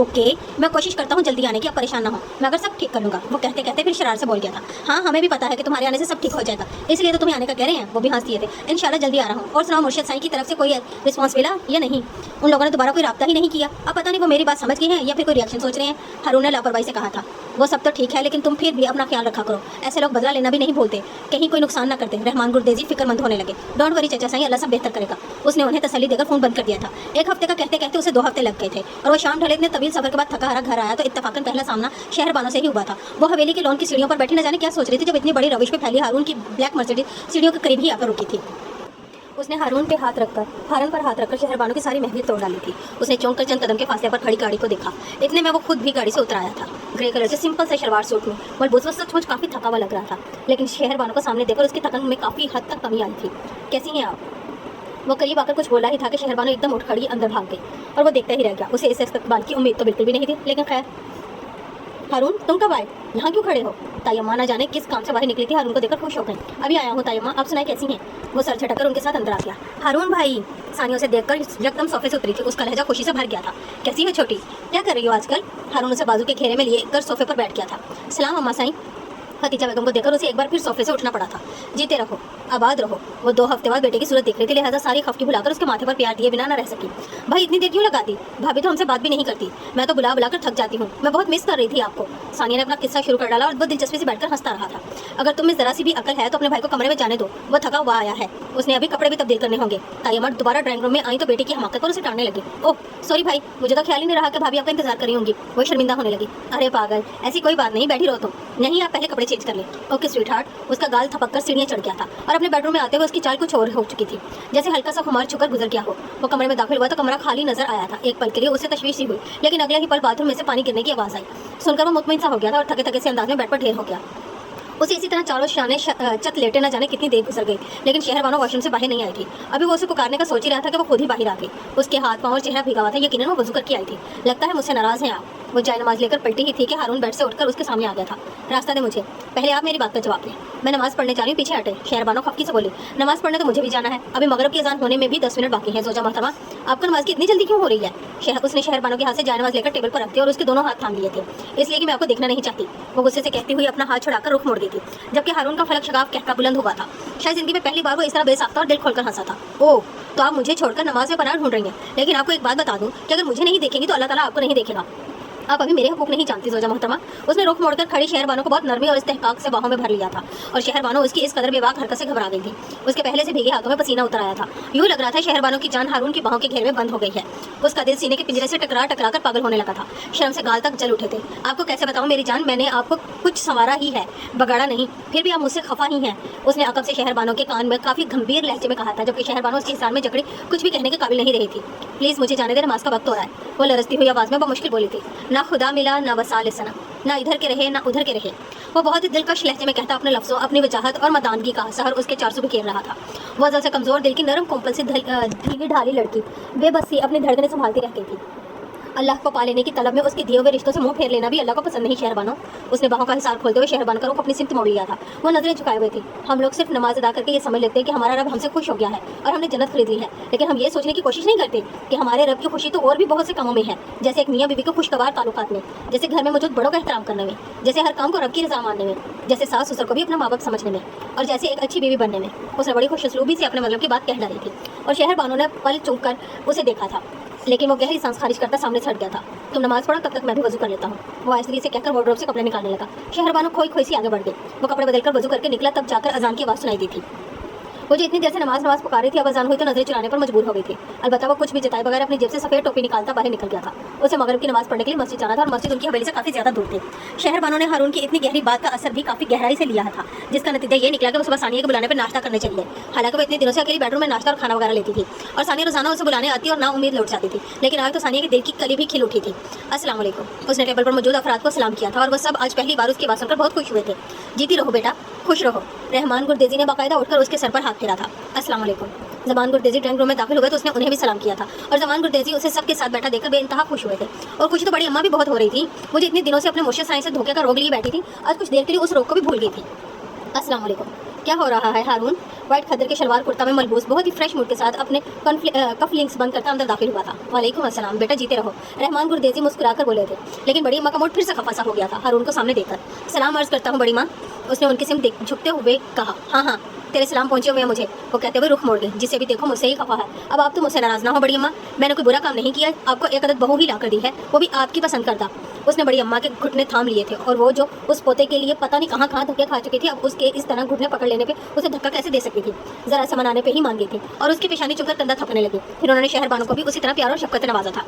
ओके, मैं कोशिश करता हूँ जल्दी आने की, आप परेशान ना हो, मैं अगर सब ठीक कर लूँगा। वो कहते कहते फिर शरारत से बोल गया था। हाँ, हमें भी पता है कि तुम्हारे आने से सब ठीक हो जाएगा, इसलिए तो तुम्हें आने का कह रहे हैं। वो भी हंस दिए थे। इंशाल्लाह जल्दी आ रहा हूँ। और सुनाओ, मुर्शिद साईं की तरफ से कोई रिस्पॉन्स मिला या नहीं? उन लोगों ने दोबारा कोई राब्ता ही नहीं किया। अब पता नहीं वो मेरी बात समझ गई हैं या फिर कोई रिएक्शन सोच रहे हैं। हारून ने लापरवाही से कहा था। वो सब तो ठीक है, लेकिन तुम फिर भी अपना ख्याल रखा करो। ऐसे लोग बदला लेना भी नहीं भूलते, कहीं कोई नुकसान ना करते। रहमान गुरदेजी फिक्रमंद होने लगे। डोंट वरी चचा साईं, अल्लाह सब बेहतर करेगा। उसने उन्हें तसल्ली देकर फोन बंद कर दिया था। एक हफ्ते का कहते कहते उसे 2 हफ्ते लग गए थे और वो शाम ढले इतने तवील सफर के बाद थका हारा घर आया तो इत्तफाकन पहला सामना शहरबानो से ही हुआ था। वो हवेली के लॉन की सीढ़ियों पर बैठी न जाने क्या सोच रही थी, जब इतनी बड़ी रविश पे फैली हारून की ब्लैक मर्सिडीज सीढ़ियों के करीब ही आकर रुकी थी। उसने हारून पर हाथ रखकर शहरबानो की सारी महफिल तोड़ डाली थी। उसने चौंक कर चंद कदम के फासले पर खड़ी गाड़ी को देखा। इतने में वो खुद भी गाड़ी से उतर आया था, ग्रे कलर से सिंपल से शलवार सूट में। बस सचमुच काफ़ी थका हुआ लग रहा था, लेकिन शहरबानो को सामने देखकर उसकी थकन में काफ़ी हद तक कमी आई थी। कैसी हैं आप? वो करीब आकर कुछ बोला ही था कि शहरबानो एकदम उठ खड़ी अंदर भाग गई और वो देखता ही रह गया। उसे इस इस्तकबाल की उम्मीद तो बिल्कुल भी नहीं थी, लेकिन खैर। हारून, तुम कब आए? यहाँ क्यों खड़े हो? तायम्मा ना जाने किस काम से बाहर निकली थी, हारून को देखकर खुश हो गई। अभी आया हूँ तायम्मा, आप सुनाए कैसी हैं? वो सर झटकर उनके साथ अंदर आ गया। हारून भाई, सानिया उसे देखकर यकदम सोफे से उतरी थी। उसका लहजा खुशी से भर गया था। कैसी है छोटी, क्या कर रही हो आजकल? हारून उसे बाजू के घेरे में लिए कर सोफे पर बैठ गया था। सलाम अम्मा साईं। खतीजा बेगम को देखकर उसे एक बार फिर सोफे से उठना पड़ा था। जीते रहो, आबाद रहो। वो 2 हफ्ते बाद बेटे की सूरत देख रही थी, लिहाजा सारी खफकी भुलाकर उसके माथे पर प्यार दिए बिना न रह सकी। भाई इतनी देर क्यों लगाती? भाभी तो हमसे बात भी नहीं करती, मैं तो बुला कर थक जाती हूँ। मैं बहुत मिस कर रही थी आपको। सानिया ने अपना किस्सा शुरू कर डाला और बहुत दिलचस्पी से बैठकर हंसता रहा था। अगर तुम में जरा सी भी अकल है तो अपने भाई को कमरे में जाने दो, वो थका हुआ आया है। उसने अभी कपड़े भी तब्दील करने होंगे। तायम्मा दोबारा ड्राइंग रूम में आई तो बेटी की हमाकत पर उसे टांगने लगी। ओह सॉरी भाई, मुझे तो ख्याल ही नहीं रहा कि भाभी आपका इंतजार कर रही होंगी। वो शर्मिंदा होने लगी। अरे पागल, ऐसी कोई बात नहीं, बैठी रहो तुम। नहीं, आप पहले कपड़े चेंज कर ले। Okay sweetheart. उसका गाल थपककर सीढ़ियां चढ़ गया था और अपने बेडरूम में आते हुए उसकी चाल कुछ और हो चुकी थी, जैसे हल्का सा खुमार छुकर गुजर गया हो। वो कमरे में दाखिल हुआ तो कमरा खाली नजर आया था। एक पल के लिए उसे तशवीश ही हुई, लेकिन अगले ही पल बाथरूम में से पानी गिरने की आवाज़ आई। सुनकर वो मुतमईन सा हो गया था और थके थके से अंदाज में बेड पर ढेर हो गया। उसे इसी तरह चारों शाने चत लेटे न जाने कितनी देर गुजर गई, लेकिन शहरबानो वॉशरूम से बाहर नहीं आई थी। अभी वो उसे पुकारने का सोच ही रहा था कि वो खुद ही बाहर आ गई। उसके हाथ पाँव और चेहरा भीगा हुआ था, यकीनन वो वजू करके आई थी। लगता है मुझसे नाराज हैं आप। वो जाए नमाज लेकर पलटी ही थी कि हारून बेड से उठकर उसके सामने आ गया था। रास्ता दे मुझे, पहले आप मेरी बात का जवाब दें। मैं नमाज पढ़ने जा रही हूँ, पीछे हटे। शहरबानो खफकी से बोली, नमाज पढ़ने तो मुझे भी जाना है, अभी मगरब की अजान होने में भी 10 मिनट बाकी है। जोजा मोहतरमा, आपको नमाज की इतनी जल्दी क्यों हो रही है? उसने शहरबानो के हाथ से जाए नमाज लेकर टेबल पर रख दिया और उसके दोनों हाथ थाम लिए थे, इसलिए कि मैं आपको देखना नहीं चाहती। वो गुस्से से कहती हुई अपना हाथ छुड़ाकर रुख मोड़ दी थी, जबकि हारून का फलक शगाफ कहका बुलंद हुआ था। शायद जिंदगी में पहली बार वो इस तरह बेसाख्ता और दिल खोलकर हंसा था। ओह, तो आप मुझे छोड़कर नमाज में पनाह ढूंढ रही हैं, लेकिन आपको एक बात बता दूं कि अगर मुझे नहीं देखेंगी तो अल्लाह ताला आपको नहीं देखेगा। आप अभी मेरे हुकूक नहीं जानती जोजा मोहतरमा। उसने रुख मोड़कर खड़ी शहरबानो को बहुत नरमी और इस्तेहकाक से बाहों में भर लिया था, और शहरबानो उसकी इस कदर बेबाक हरकत से घबरा गई थी। उसके पहले से भीगे हाथों में पसीना उतर आया था। यूँ लग रहा था शहरबानो की जान हारून की बाहों के घेर में बंद हो गई है। उसका दिल सीने के पिंजरे से टकरा टकरा कर पागल होने लगा था। शर्म से गाल तक जल उठे थे। आपको कैसे बताऊँ मेरी जान, मैंने आपको कुछ संवारा ही है, बगाड़ा नहीं, फिर भी आप मुझसे खफा ही हैं। उसने अकब से शहरबानो के कान में काफ़ी गंभीर लहजे में कहा था, जबकि शहरबानो उसकी इंसान में जकड़ी कुछ भी कहने के काबिल नहीं रही थी। प्लीज़ मुझे जाने दे, नमाज का वक्त हो रहा है। वो लरसती हुई आवाज़ में मुश्किल बोली थी। ना खुदा मिला ना वसाल सनम, ना इधर के रहे ना उधर के रहे। वो बहुत ही दिलकश लहजे में कहता अपने लफ्ज़ों, अपनी वजाहत और मदानगी का सहर उसके 400 भी खेल रहा था। वो अज़ल से कमज़ोर दिल की नरम कोमल से धीमी ढाली लड़की बेबसी अपनी धड़कनें संभालती रह गई थी। अल्लाह को पा लेने की तलब में उसके दिए हुए रिश्तों से मुंह फेर लेना भी अल्लाह को पसंद नहीं शहरबानो। उसने बाहों का हिसार खोलते हुए शहरबानो का रुख अपनी सिमत मोड़ लिया था। वो नजरें झुकाए हुए थे। हम लोग सिर्फ नमाज अदा करके ये समझ लेते हैं कि हमारा रब हमसे खुश हो गया है और हमने जन्नत खरीद ली है, लेकिन हम ये सोचने की कोशिश नहीं करते कि हमारे रब की खुशी तो और भी बहुत से कामों में है, जैसे एक मियाँ बीवी के खुशगवार ताल्लुकात में, जैसे घर में मौजूद बड़ों का एहतराम करने में, जैसे हर काम को रब की रजा मानने में, जैसे सास ससुर को भी अपना माँ बाप समझने में, और जैसे एक अच्छी बीवी बनने में। उसने बड़ी खुशअसलूबी से अपने मतलब की बात कह डाली थी, और शहरबानो ने पल चूक कर उसे देखा था, लेकिन वो गहरी सांस खारिज करता सामने से हट गया था। तुम नमाज पढ़ो, तब तक मैं भी वजू कर लेता हूँ। वो आहिस्ते से कहकर वार्डरोब से कपड़े निकालने लगा। शहरबानो खोई खोई सी आगे बढ़ गई। वो कपड़े बदलकर वजू करके निकला, तब जाकर अजान की आवाज़ सुनाई दी थी। वो जो इतनी देर से नमाज पुकार रही थी, अब अजान हुई तो नजरें चुराने पर मजबूर हो गई थी। अलबत्ता वो कुछ भी जताए बगैर अपनी जेब से सफ़ेद टोपी निकालता बाहर निकल गया था। उसे मगरिब की नमाज पढ़ने के लिए मस्जिद जाना था, और मस्जिद उनकी हवेली से काफ़ी ज़्यादा दूर थी। शहरबानो ने हारून की इतनी गहरी बात का असर भी काफ़ी गहराई से लिया था, जिसका नतीजा ये निकला कि वो सुबह सानिया के बुलाने पर नाश्ता करने चली गई। हालांकि वो इतने दिनों से अकेली बेडरूम में नाश्ता और खाना वगैरह लेती थी, और सानिया रोजाना उसे बुलाने आती और ना उम्मीद लौट जाती थी, लेकिन आज तो सानिया के दिल की कली भी खिल उठी थी। अस्सलाम वालेकुम। उसने टेबल पर मौजूद अफराद को सलाम किया था, और वो सब आज पहली बार उसकी बात सुनकर बहुत खुश हुए थे। जीती रहो बेटा, खुश रहो। रहमान गुरदेजी ने बाकायदा उठकर उसके सर पर हाथ फेरा था। अस्सलाम वालेकुम। जमान गुरदेजी ड्राइंग रूम में दाखिल हुए तो उसने उन्हें भी सलाम किया था, और जमान गुरदेजी उसे सबके साथ बैठा देखकर बेइंतहा खुश हुए थे। और खुशी तो बड़ी अम्मा भी बहुत हो रही थी। मुझे इतने दिनों से अपने मुर्शिद साईं से धोखे का रोग लिए बैठी थी, आज कुछ देर के लिए उस रोग को भी भूल गई थी। अस्सलाम वालेकुम। क्या हो रहा है हारून? वाइट खद्दर के शलवार कुर्ता में मलबूस बहुत ही फ्रेश मूड के साथ अपने कफ लिंक्स बंद करता अंदर दाखिल हुआ था। वालेकुम अस्सलाम, बेटा जीते रहो। रहमान गुरदेजी मुस्कुराकर बोले थे, लेकिन बड़ी अम्मा का मूड फिर से खफा सा हो गया था हारून को सामने देखकर। सलाम अर्ज करता हूँ बड़ी माँ, उसने उनकी सिमत झुकते हुए कहा। हाँ हाँ, तेरे सलाम पहुंचे हुए हैं मुझे, वो कहते हुए रुख मोड़ गई। जिसे भी देखो मुझसे ही खफा है। अब आप तो मुझसे नाराज ना हो बड़ी अम्मा, मैंने कोई बुरा काम नहीं किया, आपको एक अदद बहू ही ला कर दी है, वो भी आपकी पसंद करता। उसने बड़ी अम्मा के घुटने थाम लिए थे, और वो जो उस पोते के लिए पता नहीं कहाँ कहाँ धक्के खा चुकी थी, अब उसके इस तरह घुटने पकड़ लेने पे उसे धक्का कैसे दे सकती थी। जरा सा मनाने पे ही मान गई थी, और उसकी पेशानी चुभकर कंधा थकने लगी। फिर उन्होंने शहरबानो को भी उसी तरह प्यार और शफकत से नवाजा था।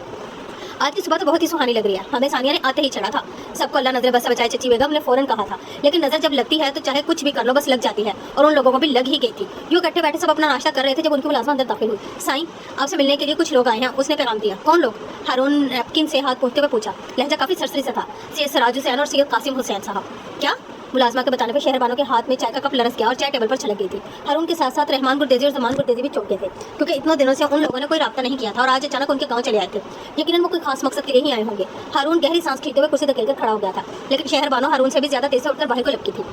आज की सुबह तो बहुत ही सुहानी लग रही है, हमें सानिया ने आते ही चढ़ा था। सबको अल्लाह नजर बस बचाए चची बेगम ने फौरन कहा था, लेकिन नजर जब लगती है तो चाहे कुछ भी कर लो बस लग जाती है, और उन लोगों को भी लग ही गई थी। यूँ इकट्ठे बैठे सब अपना नाश्ता कर रहे थे जब उनकी मुलाजमा अंदर दाखिल हुई। साईं, आपसे मिलने के लिए कुछ लोग आए हैं, उसने पैगाम दिया। कौन लोग? हारून नैपकिन से हाथ पोंछते हुए पूछा। लहजा काफ़ी सरसरी सा था। सैयद सराज हुसैन और सैयद कासिम हुसैन साहब। क्या? मुलाजमा के बताने पर शहरबानो के हाथ में चाय का कप लरस गया और चाय टेबल पर छलक गई थी। हारून के साथ साथ रहमान गुरदेजी और जमान गुरदेजी भी चौंक गए थे, क्योंकि इतने दिनों से उन लोगों ने कोई राब्ता नहीं किया था, और आज अचानक उनके गांव चले आए थे। यकीनन वो कोई खास मकसद के लिए ही आए होंगे। हारून गहरी सांस खींचते हुए कुर्सी धकेलकर खड़ा हो गया था, लेकिन शहरबानो हारून से भी ज्यादा तेज से उठकर बाहर को लपकी थी।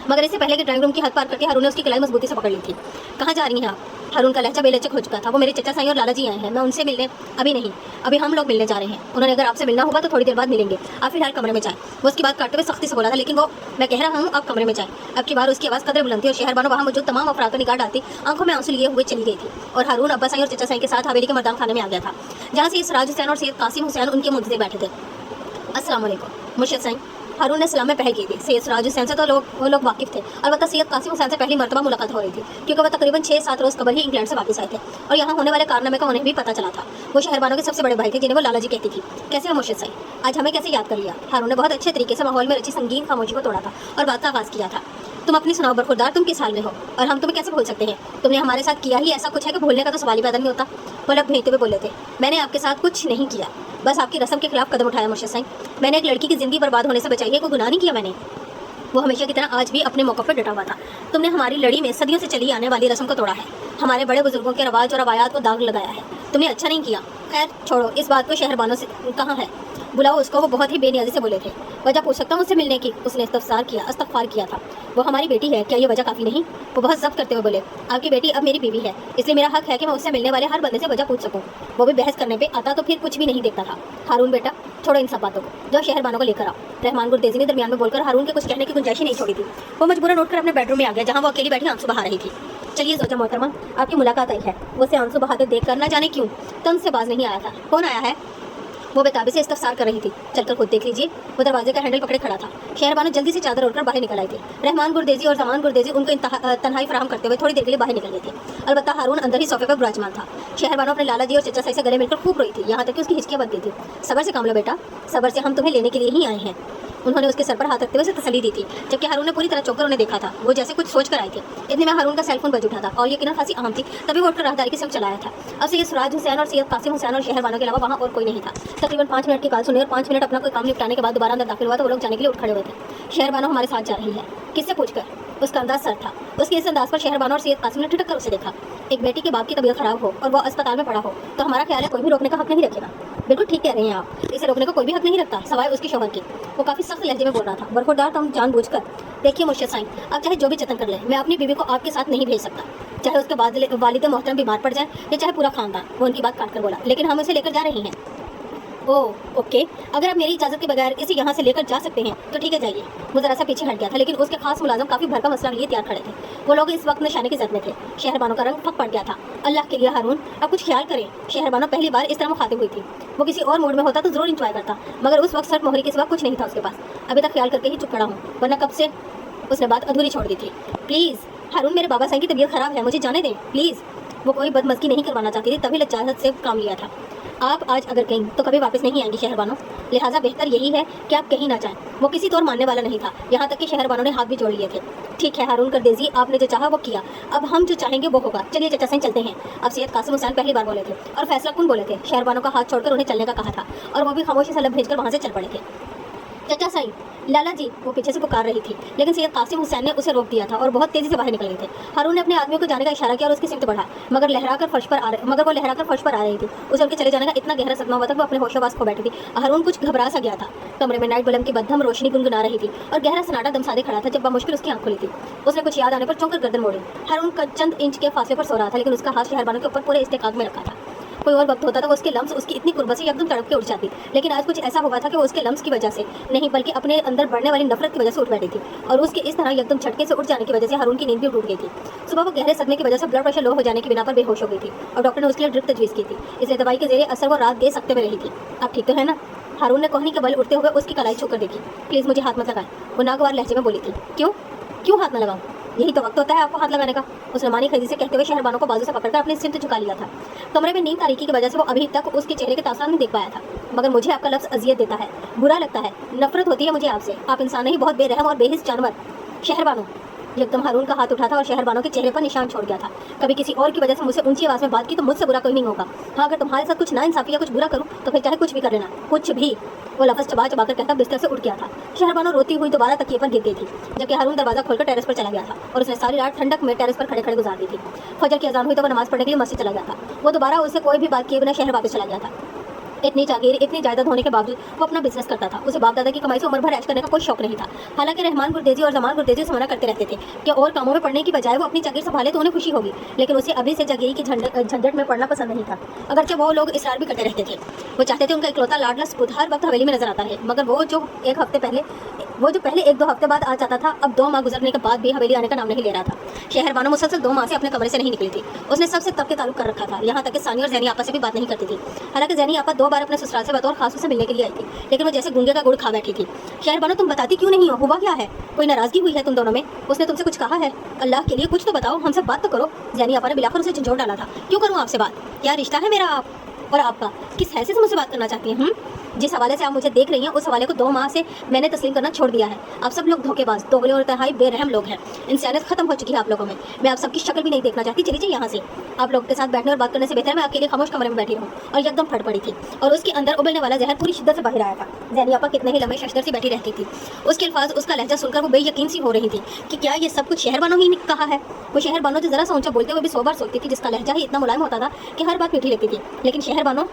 मगर इससे पहले कि ड्राइंग रूम की हद पार करके हारून ने उसकी कलाई मजबूती से पकड़ ली थी। कहाँ जा रही हैं आप? हारून का लहजा बेलचक हो चुका था। वो मेरे चचा साईं और लाला जी आए हैं, मैं उनसे मिलने अभी नहीं, अभी हम लोग मिलने जा रहे हैं। उन्होंने अगर आपसे मिलना होगा तो थोड़ी देर बाद मिलेंगे, आप फिलहाल कमरे में जाएं। वो उसकी बात काटते हुए सख्ती से बोला था, लेकिन वो मैं कह रहा हूँ आप कमरे में जाएं। अब की बार उसकी आवाज़ कदर बुलंद थी, और शहरबानो वहाँ मौजूद तमाम अफराद को निकाल डालती आंखों में आंसू लिए हुए चली गई थी, और हारून अब्बा साईं और चचा साईं के साथ हवेली के मर्दान खाने में आ गया था, जहाँ से सराज हुसैन और सैयद कासिम हुसैन उनके मुंतज़िर बैठे थे। अस्सलाम वालेकुम मुर्शिद साईं। हारून ने सलाम में पहल की थी। सैयद सराज हुसैन से तो वो लोग वाकिफ़ थे, अलबत्ता सैयद कासिम हुसैन से पहली मरतबा मुलाकात हो रही थी, क्योंकि वह तकरीबन 6-7 रोज़ कबल ही इंग्लैंड से वापस आए थे, और यहाँ होने वाले कारनामे का उन्हें भी पता चला था। वो शहरबानो के सबसे बड़े भाई थे, जिन्हें वो लाला जी कहती थी। कैसे हो मुर्शिद साईं, आज हमें कैसे याद कर लिया? हारून ने बहुत अच्छे तरीके से माहौल में रची संगीन खामोशी को तोड़ा था और बात का आगाज़ किया था। तुम अपनी सुनाओ बरखुरदार, तुम किस हाल में हो, और हम तुम्हें कैसे भूल सकते हैं? तुमने हमारे साथ किया ही ऐसा कुछ है कि भूलने का तो सवाल ही पैदा नहीं होता। वो लब भेजते हुए बोले थे, मैंने आपके साथ कुछ नहीं किया, बस आपकी रस्म के खिलाफ कदम उठाया मुर्शिद साईं। मैंने एक लड़की की ज़िंदगी बर्बाद होने से बचाई है, कोई गुनाह नहीं किया मैंने। वो हमेशा की तरह आज भी अपने मौक़िफ़ पर डटा हुआ था। तुमने हमारी लड़ी में सदियों से चली आने वाली रस्म को तोड़ा है, हमारे बड़े बुजुर्गों के रवाज और रवायात को दाग लगाया है। तुमने अच्छा नहीं किया। खैर छोड़ो, इस बात को शहरबानो से कहाँ है, बुलाओ उसको। वो बहुत ही बेनियाजी से बोले थे। वजह पूछ सकता हूँ मुझसे मिलने की? उसने इस्तग़फ़ार किया था। वो हमारी बेटी है, क्या ये वजह काफ़ी नहीं? वो बहुत ज़ब्त करते हुए बोले, आपकी बेटी अब मेरी बीवी है, इसलिए मेरा हक है कि मैं उससे मिलने वाले हर बंदे से वजह पूछ सकूँ। वो भी बहस करने पे आता तो फिर कुछ भी नहीं देखता था। हारून बेटा, छोड़ो इन सब बातों को, जाओ शहरबानो को लेकर आओ। रहमान गुरदेज़ी ने दरमियान में बोलकर हारून के कुछ कहने की गुंजाइश ही नहीं छोड़ी थी। वो मजबूरन उठकर अपने बेडरूम में आ गया, जहाँ वो अकेली बैठी आंसू बहा रही थी। चलिए ज़ोजा मोहतरमा, आपकी मुलाकात आई है। वो उसे आंसू बहाते देख कर न जाने क्यों तंज से बाज नहीं आया था। कौन आया है? वो बेताबी से इस्तफ़सार कर रही थी। चलकर खुद देख लीजिए। वो दरवाजे का हैंडल पकड़े खड़ा था। शहरबानो जल्दी से चादर ओढ़कर बाहर निकल आई थी। रहमान गुरदेज़ी और जमान गुरदेज़ी उनको तन्हाई फराहम करते हुए थोड़ी देर के लिए बाहर निकल गए थे। अलबत्ता हारून अंदर ही सोफे पर विराजमान था। शहरबानो अपने लाला जी और चचा साई से गले मिलकर खूब रोई थी, यहाँ तक कि उसकी हिचकियाँ बन गई थी। सब्र से काम लो बेटा, सब्र से, हम तुम्हें लेने के लिए ही आए हैं। उन्होंने उसके सर पर हाथ रखते हुए उसे तसल्ली दी थी, जबकि हारून ने पूरी तरह चौंक कर उन्हें देखा था। वो जैसे कुछ सोच कर आए थे। इतने में हारून का सेल फोन बज उठा था और यकीनन खासी अहम थी, तभी वो उठकर राहदारी की सिर्फ चलाया था। अब सैयद सुराज हुसैन और सैयद कासिम हुसैन और शहरबानो के अलावा वहाँ और कोई नहीं था। तकरीबन 5 मिनट की बात सुनी और 5 मिनट अपना कोई काम निपटाने के बाद दोबारा अंदर दाखिल हुआ तो वो लोग जाने के लिए उठ खड़े हुए थे। शहरबानो हमारे साथ जा रही है, किससे पूछकर? उसका अंदाज सर था। उसके इस अंदाज पर शहरबानो और सैयद कासिम ने ठिठक कर उसे देखा। एक बेटी के बाप की तबीयत खराब हो और वो अस्पताल में पड़ा हो तो हमारा ख्याल है कोई भी रोकने का हक नहीं रखेगा। बिल्कुल ठीक कह रहे हैं आप, इसे रोकने का कोई भी हक नहीं रखता सिवाय उसके शौहर के। वो काफ़ी सख्त लहजे में बोल रहा था। बरखुरदार तुम जानबूझकर। देखिए मुर्शिद साईं, आप चाहे जो भी जतन कर लें, मैं अपनी बीवी को आपके साथ नहीं भेज सकता, चाहे उसके वालिद मोहतरम बीमार पड़ जाए या चाहे पूरा खानदान। वो उनकी बात काट कर बोला, लेकिन हम उसे लेकर जा रहे हैं। ओह ओके, अगर आप मेरी इजाज़त के बगैर इसे यहाँ से लेकर जा सकते हैं तो ठीक है, जाइए। वो ज़रा सा पीछे हट गया था, लेकिन उसके खास मुलाजम काफ़ी भरका मसला लिए तैयार खड़े थे। वो लोग इस वक्त निशाने की जद में थे। शहरबानो का रंग फक पड़ गया था। अल्लाह के लिए हारून, अब कुछ ख्याल करें। शहरबानो पहली बार इस तरह मुखातिब हुई थी। वो किसी और मूड में होता तो ज़रूर इंजॉय करता, मगर उस वक्त सर्द मोहरी के सिवा कुछ नहीं था उसके पास। अभी तक ख्याल करके ही चुप खड़ा हूँ, वरना कब से। उसने बात अधूरी छोड़ दी थी। प्लीज़ हारून, मेरे बाबा साईं की तबीयत ख़राब है, मुझे जाने दें प्लीज़। वो कोई बदमज़गी नहीं करवाना चाहती थी, तभी लज्जात से काम लिया था। आप आज अगर कहीं तो कभी वापस नहीं आएंगी शहरबानो, लिहाजा बेहतर यही है कि आप कहीं ना जाएं। वो किसी तौर मानने वाला नहीं था, यहाँ तक कि शहरबानो ने हाथ भी जोड़ लिए थे। ठीक है हारून गुरदेज़ी, आपने जो चाहा वो किया, अब हम जो चाहेंगे वो होगा। चलिए चचा साईं चलते हैं। अब सैयद कासिम हुसैन पहली बार बोले थे और फैसला कौन बोले थे। शहरबानो का हाथ छोड़कर उन्हें चलने का कहा था और वो भी खामोशी से लब भेजकर वहाँ से चल पड़े थे। चचा साईं, लाला जी, वो पीछे से पुकार रही थी, लेकिन सैयद कासिम हुसैन ने उसे रोक दिया था और बहुत तेज़ी से बाहर निकल गए थे। हारून ने अपने आदमियों को जाने का इशारा किया और उसकी सिमत बढ़ा, मगर वो लहराकर फर्श पर आ रही थी। उसे उनके चले जाने का इतना गहरा सदमा हुआ था कि वो अपने होशोबास खो बैठी थी। हारून कुछ घबरा सा गया था। कमरे में नाइट बल्ब की बदहम रोशनी गुनगुना रही थी और गहरा सन्नाटा दमसादे खड़ा था। जब मुश्किल उसकी आंख खुली थी, उसने कुछ याद आने पर चौंक कर गर्दन मोड़ी। हारून चंद इंच के फासले पर सो रहा था, लेकिन उसका हाथ शहरबानो के ऊपर पूरे इस्तेकाक में रखा था। कोई और वक्त होता तो उसके लम्स उसकी इतनी कुर्बत से एकदम तड़प के उठ जाती, लेकिन आज कुछ ऐसा हुआ था कि वो उसके लम्स की वजह से नहीं, बल्कि अपने अंदर बढ़ने वाली नफरत की वजह से उठ बैठी थी। और उसके इस तरह एकदम झटके से उठ जाने की वजह से हारून की नींद भी टूट गई थी। सुबह वो गहरे सदमे की वजह से ब्लड प्रेशर लो हो जाने की बिना पर बेहोश हो गई थी और डॉक्टर ने उसके लिए ड्रिप तजवीज़ की थी, इसलिए दवाई के जरिए असर वो रात दे सकते हुए रही थी। आप ठीक तो है ना? हारून ने कोहनी के बल उठते हुए उसकी कलाई छू कर देखी। प्लीज़ मुझे हाथ मत लगाएं, वो नागवार लहजे में बोली थी। क्यों हाथ न लगाऊं? यही तो वक्त होता है आपको हाथ लगाने का, उसने मानी खरीदी से कहते हुए शहरबानो को बाजू से पकड़कर अपने सिमत झुका लिया था। कमरे में नींद तारीकी की वजह से वो अभी तक उसके चेहरे के तासुरात नहीं देख पाया था। मगर मुझे आपका लफ्ज़ अजियत देता है, बुरा लगता है, नफरत होती है मुझे आपसे। आप इंसान नहीं, बहुत बेरहम और बेहिस जानवर। शहरबानो, एकदम हारून का हाथ उठा था और शहरबानो के चेहरे पर निशान छोड़ गया था। कभी किसी और की वजह से मुझसे ऊंची आवाज़ में बात की तो मुझसे बुरा कोई नहीं होगा। हाँ, अगर तुम्हारे साथ कुछ नाइंसाफी या कुछ बुरा करूँ तो फिर चाहे कुछ भी कर लेना, कुछ भी। वो लफ्ज़ चबा चबा कर कहता बिस्तर से उठ गया था। शहरबानो रोती हुई दोबारा तकिए पर गिर गई थी, जबकि हारून दरवाज़ा खोलकर टेरेस पर चला गया था और उसने सारी रात ठंडक में टेरेस पर खड़े खड़े गुजार दी थी। फजर की अजान हुई तो वो नमाज़ पढ़ने के लिए मस्जिद चला गया था। वो दोबारा उससे कोई भी बात किए बिना शहर वापस चला गया था। इतनी जागीर, इतनी जायदाद होने के बावजूद वो अपना बिजनेस करता था। उसे बाप दादा की कमाई से उम्र भर ऐश करने का कोई शौक नहीं था। हालांकि रहमान गुरदेज़ी और जमान गुरदेज़ी से मना करते रहते थे कि और कामों में पढ़ने की बजाय वो अपनी जागीर संभाले तो उन्हें खुशी होगी, लेकिन उसे अभी से जागीर की झंझट में पढ़ना पसंद नहीं था। अगरचे वो लोग इसरार भी करते रहते थे। वो चाहते थे उनका इकलौता लाडला सपूत हर वक्त हवेली में नजर आता है, मगर वो जो पहले 1-2 हफ्ते बाद आ जाता था, अब 2 माह गुजरने के बाद भी हवेली आने का नाम नहीं ले रहा था। शहरबानो मुसलसल 2 माह से अपने कमरे से नहीं निकली थी। उसने सबसे तब के ताल्लुक कर रखा था, यहाँ तक कि सानी और ज़ैनी आपस से भी बात नहीं करती थी। हालांकि ज़ैनी आपा 2 बार अपने ससुराल से बतौर खास से मिलने के लिए आई थी, लेकिन वो जैसे गूंगे का गुड़ खा बैठी थी। शहरबानो, तुम बताती क्यों नहीं हो? हुआ क्या है? कोई नाराज़गी हुई है तुम दोनों में? उसने तुमसे कुछ कहा है? अल्लाह के लिए कुछ तो बताओ, हमसे बात तो करो। ज़ैनी आपा ने बिलाकर उसे झंझोड़ डाला था। क्यों करूँ आपसे बात? क्या रिश्ता है मेरा आप और आपका? किस हैसियत से मुझसे बात करना चाहती हैं? जिस हवाले से आप मुझे देख रही हैं उस हवाले को 2 माह से मैंने तस्लीम करना छोड़ दिया है। आप सब लोग धोखेबाज, दोगले और इंतहाई बेरहम लोग हैं। इंसानियत खत्म हो चुकी है आप लोगों में। मैं आप सबकी शक्ल भी नहीं देखना चाहती, चली जाइए यहाँ से। आप लोगों के साथ बैठने और बात करने से बेहतर है मैं अकेले खामोश कमरे में बैठी रहूँ। और एकदम फट पड़ी थी और उसके अंदर उबलने वाला जहर पूरी शिद्दत से बाहर आया था। ज़ैनी आपा कितने ही लम्बे शशदर से बैठी रहती थी। उसके अल्फाज, उसका लहजा सुनकर वो बेयकीन सी हो रही थी कि क्या ये सब कुछ शहर बानो ही ने कहा है। वो शहर बानो तो ज़रा सा ऊंचा बोलते हुए भी 100 बार सोचती थी, जिसका लहजा ही इतना मुलायम होता था कि हर बात मीठी लगती थी। लेकिन शहर बानो,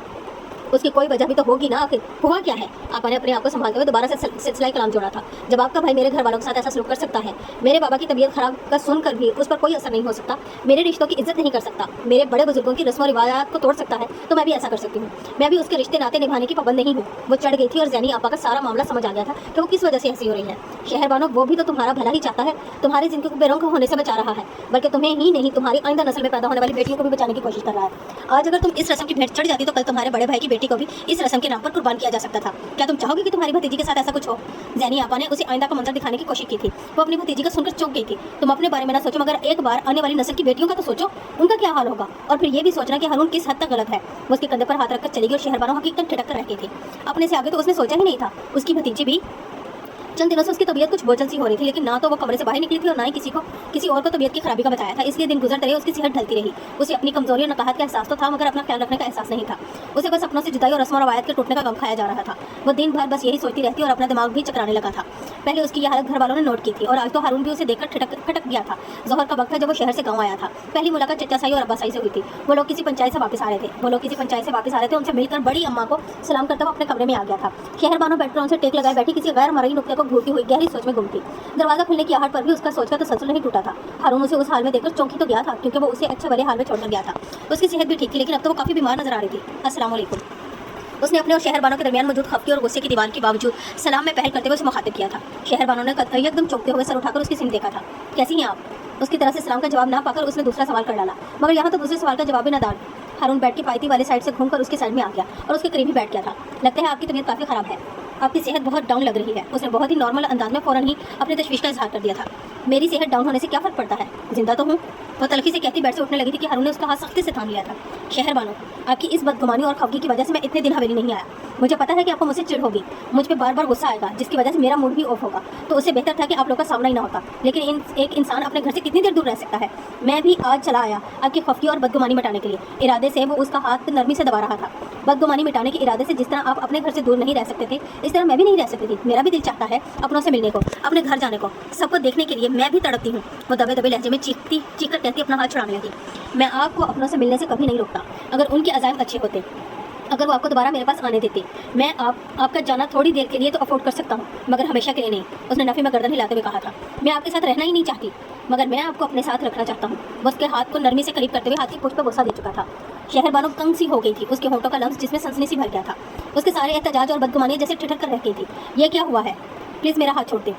उसकी कोई वजह भी तो होगी ना। आखिर हुआ क्या है? आपा ने अपने आप को संभालते हुए दोबारा से सिलसिला कलाम जोड़ा था। जब आपका भाई मेरे घर वालों के साथ ऐसा सलूक कर सकता है, मेरे बाबा की तबीयत खराब का सुनकर भी उस पर कोई असर नहीं हो सकता, मेरे रिश्तों की इज्जत नहीं कर सकता, मेरे बड़े बुजुर्गों की रस्म और रिवायात को तोड़ सकता है, तो मैं भी ऐसा कर सकती हूँ। मैं भी उसके रिश्ते नाते निभाने की पाबंद नहीं हूँ। वो चढ़ गई थी और ज़ैनी आपा का सारा मामला समझ आ गया था कि वो किस वजह से ऐसी हो रही है। शहर बानो, वो भी तो तुम्हारा भला ही चाहता है, तुम्हारी जिंदगी को बेरंग होने से बचा रहा है, बल्कि तुम्हें ही नहीं तुम्हारी आइंदा नस्ल में पैदा होने वाली बेटियों को भी बचाने की कोशिश कर रहा है। आज अगर तुम इस रस्म की भेंट चढ़ जाती तो कल तुम्हारे बड़े भाई की बेटी को भी इस रस्म के नाम पर कुर्बान किया जा सकता था। क्या तुम चाहोगे कि तुम्हारी भतीजी के साथ ऐसा कुछ हो? ज़ैनी आपा ने उसे आइंदा का मंजर दिखाने की कोशिश की थी। वो अपनी भतीजी का सुनकर चौंक गई थी। तुम अपने बारे में ना सोचो, मगर एक बार आने वाली नस्ल की बेटियों का तो सोचो, उनका क्या हाल होगा। और फिर ये भी सोचना कि हारून किस हद तक गलत है। वो उसके कंधे पर हाथ रखकर चली गई और शहर बानो हकीकतन ठिठक कर रह गई थी। अपने से आगे तो उसने सोचा ही नहीं था। उसकी भतीजी भी चंद दिनों से उसकी तबीयत कुछ बोझल सी हो रही थी, लेकिन ना तो वो कमरे से बाहर निकली थी और ना ही किसी और को तबीयत की खराबी का बताया था। इसलिए दिन गुजरते रहे, उसकी सेहत ढलती रही। उसे अपनी कमजोरी और नकाहत का एहसास तो था, मगर अपना ख्याल रखने का एहसास नहीं था। उसे बस अपनों से जुदाई और रस्म और रवायत के टूटने का गम खाया जा रहा था। वो दिन भर बस यही सोचती रहती और अपना दिमाग भी चकराने लगा था। पहले उसकी यह हालत घर वालों ने नोट की थी और आज तो हारून भी उसे देखकर खटक गया था। ज़ोहर का वक्त था जब वो शहर से गाँव आया था। पहली मुलाकात चचा साई और अब्बा साई से हुई थी। वो लोग किसी पंचायत से वापस आ रहे थे। उनसे मिलकर बड़ी अम्मा को सलाम करते हुए अपने कमरे में आ गया था। शहर बानो बेड पर उनसे टेक लगाए बैठी किसी गैर मरई नुक्ते को घूरती हुई गहरी सोच में गुम थी। दरवाजा खुलने की आहट पर भी उसका सोच का तसल्सल नहीं टूटा था। हारून उसे उस हाल में देखकर चौंकी तो गया था, क्योंकि वो उसे अच्छे भले हाल में छोड़कर गया था। उसकी सेहत भी ठीक थी, लेकिन अब तो वो काफ़ी बीमार नजर आ रही थी। अस्सलाम वालेकुम। उसने अपने और शहर बानो के दरमियान मौजूद खफकी और गुस्से की दीवार के बावजूद सलाम में पहल करते हुए उसे मुखातिब किया था। शहर बानो ने एकदम चौंकते हुए सर उठाकर उसकी सिम देखा था। कैसी हैं आप? उसकी तरफ से सलाम का जवाब ना पाकर उसने दूसरा सवाल कर डाला, मगर यहाँ तो दूसरे सवाल का जवाब भी ना डाल। हारून बैठ की पायती वाले साइड से घूमकर उसके साइड में आ गया और उसके करीब ही बैठ गया था। लगता है आपकी तबीयत काफ़ी ख़राब है, आपकी सेहत बहुत डाउन लग रही है। उसने बहुत ही नॉर्मल अंदाज में फ़ौरन ही अपने तशवीश का इजहार कर दिया था। मेरी सेहत डाउन होने से क्या फ़र्क पड़ता है, जिंदा तो हूँ। वो तलखी से कहती बेड से उठने लगी थी कि हारून ने उसका हाथ सख्ती से थाम लिया था। शहर बानो, आपकी इस बदगुमानी और खफगी की वजह से मैं इतने दिन हवेली नहीं आया। मुझे पता है कि आपको मुझसे चिढ़ होगी, मुझ पर बार बार गुस्सा आएगा, जिसकी वजह से मेरा मूड भी ऑफ होगा। तो उससे बेहतर था कि आप लोग का सामना ही ना होता। लेकिन एक इंसान अपने घर से कितनी देर दूर रह सकता है? मैं भी आज चला आया आपकी खफगी और बदगुमानी मिटाने के लिए। इरादे से वो उसका हाथ नरमी से दबा रहा था। बदगुमानी मिटाने के इरादे से जिस तरह आप अपने घर से दूर नहीं रह सकते थे, इस तरह मैं भी नहीं रह सकती थी। मेरा भी दिल चाहता है अपनों से मिलने को, अपने घर जाने को, सबको देखने के लिए। मैं भी तड़पती हूँ। वो दबे दबे लहजे में चीख कर कहती अपना हाथ छुड़ाने लगी। मैं आपको अपनों से मिलने से कभी नहीं रोकता, अगर उनके अज़ाइम अच्छे होते, अगर वो आपको दोबारा मेरे पास आने देते। मैं आपका जाना थोड़ी देर के लिए तो अफोर्ड कर सकता हूँ, मगर हमेशा के लिए नहीं। उसने नफ़ी में गर्दन हिलाते हुए कहा था। मैं आपके साथ रहना ही नहीं चाहती, मगर मैं आपको अपने साथ रखना चाहता हूँ। वो उसके हाथ को नरमी से करीब करते हुए हाथ की पूंछ पर बोसा दे चुका था। शहर बानो तंग सी हो गई थी। उसके होंठों का लफ्ज़ जिसमें सनसनी सी भर गया था। उसके सारे एहतजाज और बदगुमानी जैसे ठिठक कर रह गई थी। ये क्या हुआ है? प्लीज़ मेरा हाथ छोड़ दे।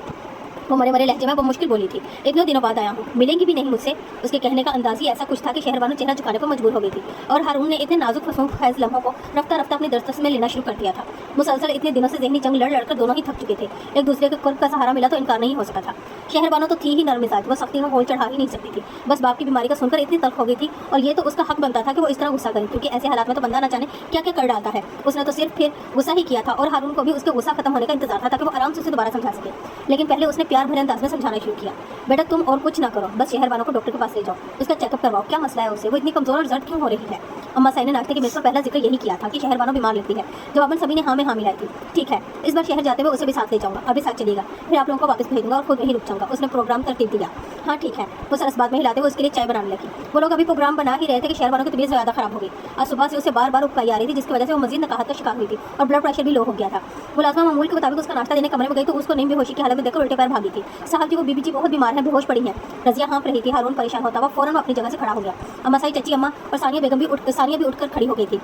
वो मरे मरे लहजे में वो मुश्किल बोली थी। इतने दिनों बाद आया हूँ, मिलेंगी भी नहीं मुझसे। उसके कहने का अंदाज ही ऐसा कुछ था कि शहर बानो चेहरा झुकाने पर मजबूर हो गई थी। और हारून ने इतने नाजुक फसूख फैज़ लम्हों को रफ्ता रफ्ता अपनी दस्तरस में लेना शुरू कर दिया था। मुसलसल इतने दिनों से ज़हनी जंग लड़कर दोनों ही थक चुके थे। एक दूसरे के कुर्ब का सहारा मिला तो इनकार नहीं हो सका था। शहर बानो तो थी ही नर्म मिजाज, वो सख्ती में होल चढ़ा ही नहीं सकती थी। बस बाप की बीमारी का सुनकर इतनी तल्ख हो गई थी, और ये तो उसका हक बनता था कि वो इस तरह गुस्सा करे, क्योंकि ऐसे हालात में तो बंदा ना जाने क्या क्या कर डालता है। उसने तो सिर्फ फिर गुस्सा ही किया था, और हारून को भी उसके गुस्सा खत्म होने का इंतजार था ताकि वो आराम से उसे दोबारा समझा सके। लेकिन पहले उसने प्यार भरे अंदाज में समझाना शुरू किया। बेटा तुम और कुछ ना करो, बस शहर बानो को डॉक्टर के पास ले जाओ, उसका चेकअप करवाओ। क्या मसला है उसे? वो इतनी कमजोर और जर्द क्यों हो रही है? अम्मा साई ने नाश्ते के मेज पर पहला जिक्र यही किया था कि शहर बानो बीमार लगती है। जवाबन सभी ने हाँ में हाँ मिलाई थी। ठीक है, इस बार शहर जाते हुए उसे भी साथ ले जाऊंगा, अभी साथ चलेगा, फिर आप लोगों को वापस भेजूंगा और खुद वहीं रुक जाऊंगा। उसने प्रोग्राम तरतीब दिया। हाँ ठीक है। वो सरस बात में हिलाते हुए उसके लिए चाय बनाने लगी। वो लोग अभी प्रोग्राम बना ही रहे थे कि शहर बानो की तबीयत ज़्यादा खराब हो गई। आज सुबह से उसे बार बार उबकाई आ रही थी, जिसकी वजह से वो मजीद नकाहत का शिकार हुई थी और ब्लड प्रेशर भी लो हो गया था। मुलाजमा मामूल के मुताबिक उसका नाश्ता देने कमरे में गई तो उसको नींद बेहोशी की हालत में देखकर उल्टे पैर भागी थी। साहब जी वो बीबी जी बहुत बीमार है, बेहोश पड़ी है। रजिया हाँफ रही थी। हारून परेशान होता हुआ फौरन अपनी जगह से खड़ा हो गया। अम्मा साई, चची अम्मा और सानिया बेगम भी उठकर खड़ी हो गई थी।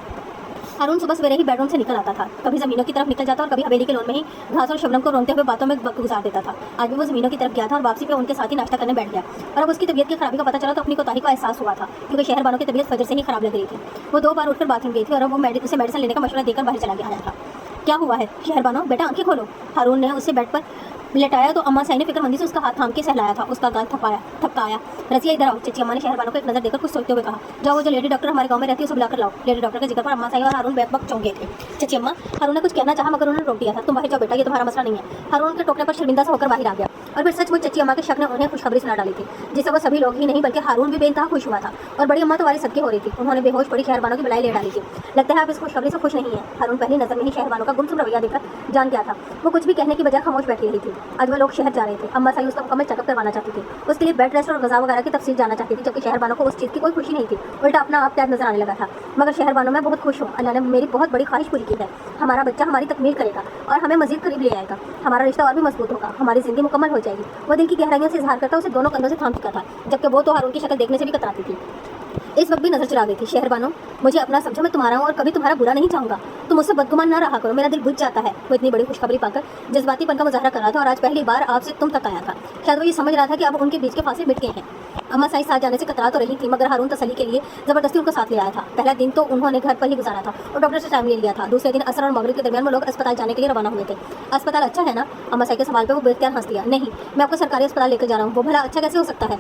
हारून सुबह सवेरे ही बेडरूम से निकल आता था। कभी ज़मीनों की तरफ निकल जाता और कभी हवेली के लोन में ही घास और शबनम को रोनते हुए बातों में वक्त गुजार देता था। आज भी वो ज़मीनों की तरफ गया था और वापसी पे उनके साथ ही नाश्ता करने बैठ गया। और अब उसकी तबीयत की खराबी का पता चला तो अपनी कोताही का एहसास हुआ था, क्योंकि शहर बानो की तबीयत फजर से ही खराब लग रही थी। वो 2 बार उठकर बाथरूम गई थी और अब वो उसे मेडिसिन लेने का मशवरा देकर बाहर चला गया था। क्या हुआ है शहर बानो? बेटा आंखें खोलो। हारून ने उसे बेड पर लटाया तो अम्मा साई ने फिक्रमंदी से उसका हाथ थाम के सहलाया था, उसका गाल थपकाया। रसिया इधर आओ। चची अम्मा ने शहरबानो को एक नजर देकर कुछ सोचते हुए कहा, जाओ वो जो लेडी डॉक्टर हमारे गांव में रहती है उसे बुलाकर लाओ। लेडी डॉक्टर के जिक्र पर अम्मा साई और हारून बैक चौंक थे। चची अम्मा, हारून ने कुछ कहना चाहा मगर उन्होंने रोक दिया था। तुम बाहर जाओ बेटा, ये तुम्हारा मसला नहीं है। हारून के टोकने पर शर्मिंदा सा होकर बाहर आ गया। और फिर सचमुच चची अम्मा के शक ने उन्हें खुशखबरी सुना डाली थी, जिससे वो सभी लोग ही नहीं बल्कि हारून भी बेइंतहा खुश हुआ था। और बड़ी अम्मा तुम्हारी सदके हो रही थी। उन्होंने बेहोश पड़ी शहरबानो की बलाई ले डाली थी। लगता है आप इस खुशखबरी से खुश नहीं है। हारून पहली नजर में ही शहरबानो का गुमसुम रवैया देखकर जान गया था। वो कुछ भी कहने की बजाय खामोश बैठी रही थी। आज वो लोग शहर जा रहे थे। अम्मा साई उसका मुकम्मल चेकअप करवाना चाहती थी। उसके लिए बेड रेस्ट और गज़ा वगैरह की तफसील जानना चाहती थी, जबकि शहरबानो को उस चीज़ की कोई खुशी नहीं थी। उल्टा अपना आप कैद नजर आने लगा था। मगर शहरबानो, मैं बहुत खुश हूँ। अल्लाह ने मेरी बहुत बड़ी ख्वाहिश पूरी की है। हमारा बच्चा हमारी तकमील करेगा और हमें मजीद करीब ले आएगा। हमारा रिश्ता और भी मजबूत होगा, हमारी जिंदगी मुकम्मल हो जाएगी। वो दिल की गहराइयों से इजहार करता उसे दोनों कंधों से थाम चुका था, जबकि वो तो हारून की शक्ल देखने से भी कतराती थी। इस वक्त भी नजर चुरा गई थी। शहरबानो, मुझे अपना समझो, मैं तुम्हारा हूँ और कभी तुम्हारा बुरा नहीं चाहूंगा। तुम मुझसे बदगुमान ना रहा करो, मेरा दिल बुझ जाता है। वो इतनी बड़ी खुशखबरी पाकर जज्बातीपन का मुजाहरा कर रहा था और आज पहली बार आपसे तुम तक आया था। शायद वो ये समझ रहा था कि अब उनके बीच के फासले मिट गए हैं। अम्मा साई साथ जाने से कतरा तो रही थी, मगर हारून तसल्ली के लिए जबरदस्ती उनको साथ ले आया था। पहला दिन तो उन्होंने घर पर ही गुजारा था और डॉक्टर से टाइम ले लिया था। दूसरे दिन असर और मगरिब के दरमियान वो लोग अस्पताल जाने के लिए रवाना हुए थे। अस्पताल अच्छा है ना? अम्मा साई के सवाल पर वो बेख्तियार हंस दिया। नहीं, मैं आपको सरकारी अस्पताल लेकर जा रहा हूँ। वो भला अच्छा कैसे हो सकता है?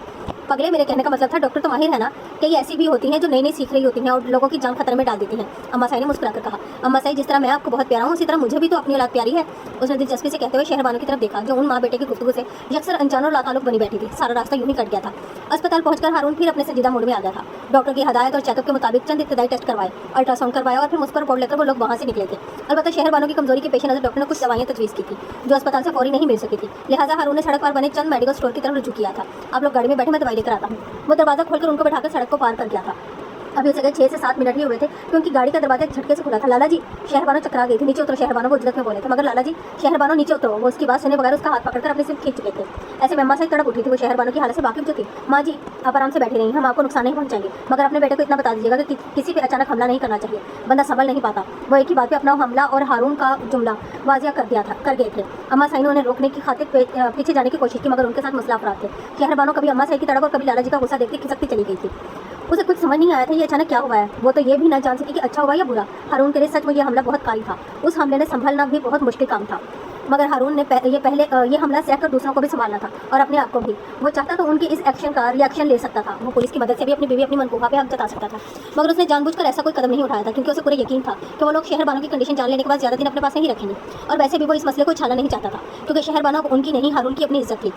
पगले, मेरे कहने का मतलब था डॉक्टर तो माहिर है ना। कई ऐसी भी होती हैं जो नई नई सीख रही होती हैं और लोगों की जान खतरे में डाल देती हैं। अम्मा साई ने मुस्कुराकर कहा। अम्मा साई, जिस तरह मैं आपको बहुत प्यारा हूँ उसी तरह मुझे भी तो अपनी औलाद प्यारी है। उसने दिलचस्पी से कहते हुए शहरबानो की तरफ देखा, जो उन माँ बेटे की गुफ्तगू से यकसर अनजान और लाताल्लुक बनी बैठी थी। सारा रास्ता यूं ही कट गया था। अस्पताल पहुंचकर हारून फिर अपने संजीदा मूड में आ गया था। डॉक्टर की हदायत और चेकअप के मुताबिक चंद इब्तदाई टेस्ट करवाए, अल्ट्रासाउंड करवाया और फिर मुझ पर रिपोर्ट लेकर वो लोग वहाँ से निकले थे। अलबत्ता शहरबानो की कमजोरी के पेश नजर डॉक्टर ने कुछ दवाइयाँ तजवीज़ की थी जो अस्पताल से फौरी नहीं मिल सकी थी। लिहाजा हारून ने सड़क पर बने चंद मेडिकल स्टोर की तरफ रुजू किया था। आप लोग गाड़ी में बैठे, मैं दवाई लेकर आता हूँ। वो दरवाजा खोलकर उनको बैठाकर सड़क को पार कर गया था। अभी उसे 6 से 7 मिनट ही हुए थे कि उनकी गाड़ी का दरवाजा एक झटके से खुला था। लाला जी, शहरबानो चकरा गई थी। नीचे उतरो। शहरबानो वो उजरत में बोले थे। मगर लाला जी, शहरबानो नीचे उतरो। वो उसकी बात सुने बगैर उसका हाथ पकड़कर अपने सिर खींच चुके थे। ऐसे में अम्मा साई तड़प उठी थी। वो शहरबानो की हालत से वाकिफ जो थी। माँ जी, आप आराम से बैठी रही, हम आपको नुकसान नहीं पहुंचाएंगे, मगर अपने बेटे को इतना बता दीजिएगा कि किसी पे अचानक हमला नहीं करना चाहिए। बंदा संभल नहीं पाता। वो एक ही बात पे अपना हमला और हारून का जुमला वाजिया कर गए थे। अम्मा साई ने उन्हें रोकने की खातिर पीछे जाने की कोशिश की, मगर उनके साथ मसला अफराद थे। शहरबानो कभी अम्मा साई की तड़प और कभी लाला जी का गुस्सा देखते खिसकती चली गई थी। उसे कुछ समझ नहीं आया था ये अचानक क्या हुआ है। वो तो ये भी ना जान सकी कि अच्छा हुआ या बुरा। हारून के लिए सच में ये हमला बहुत कारी था। उस हमले ने संभलना भी बहुत मुश्किल काम था, मगर हारून ने ये हमला सहकर दूसरों को भी संभालना था और अपने आप को भी। वो चाहता तो उनके इस एक्शन का रिएक्शन ले सकता था। वो पुलिस की मदद से भी अपनी बीवी अपनी मनकूबा पे हक जता सकता था, मगर उसने जानबूझकर ऐसा कोई कदम नहीं उठाया था, क्योंकि उसे पूरा यकीन था कि वो लोग शहरबानो की कंडीशन जान लेने के बाद ज़्यादा दिन अपने पास नहीं रखेंगे। और वैसे भी वो इस मसले को छाना नहीं चाहता था, क्योंकि शहरबानो उनकी नहीं, हारून की अपनी इज्जत थी।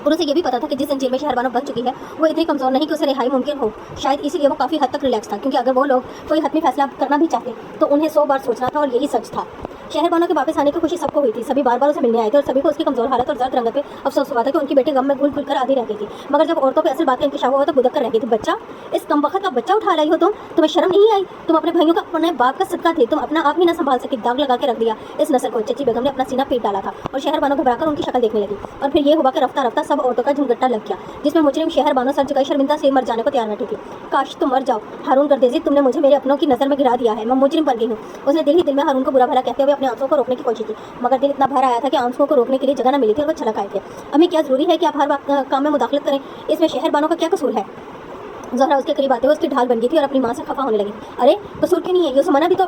और उसे ये भी पता था कि जिस जंजीर में शहरबानो बन चुकी है वो इतनी कमज़ोर नहीं कि उसे रिहाई मुमकिन हो। शायद इसीलिए वो काफ़ी हद तक रिलैक्स था, क्योंकि अगर वो लोग कोई हतमी फैसला करना भी चाहते तो उन्हें 100 बार सोचना था, और यही सच था। शहरबानो के वापस आने की खुशी सबको हुई थी। सभी बार बार उसे मिलने आए थे और सभी को उसकी कमजोर हालत और जर्द रंगत पे अफसोस हुआ था कि उनकी बेटी गम में घुल घुल कर आधी रह गई थी। मगर जब औरतों पे असल बात का इंकशाफ हुआ तो बुदक कर रह गई थी। बच्चा, इस कम वक्त का बच्चा उठा लाई हो तुम? तुम्हें शर्म नहीं आई? तुम अपने भाइयों का अपने बाप का सदका थे, तुम अपना आप ही ना संभाल सके, दाग लगा के रख दिया इस नस्ल को। चची बेगम ने अपना सीना पीट डाला था और शहरबानो घबराकर उनकी शक्ल देखने लगी। और फिर ये हुआ कि रफ्ता रफ्ता सब औरतों का झुंगट्टा लग गया, जिसमें मुजरिम शहरबानो सर झुकाई शर्मिंदा से मर जाने को तैयार बैठी थी। काश तुम मर जाओ हारून गर्देजी, तुमने मुझे मेरे अपनों की नजर में गिरा दिया है, मैं मुजरिम बन गई हूँ। उसने दिल ही दिल में हारून को बुरा भला कहते हुए अपने आंसुओं को रोकने की कोशिश की, मगर दिल इतना भर आया था कि आंसुओं को रोकने के लिए जगह न मिली थी और वो छलक आए थे। अम्मी, क्या जरूरी है कि आप हर काम में मुदाखलत करें? इसमें शहरबानो का क्या कसूर है? ज़हरा उसके करीब आते हुए उसकी ढाल बन गई थी और अपनी माँ से खफा होने लगी। अरे कसूर क्यों नहीं है? यूसुफ मना भी तो,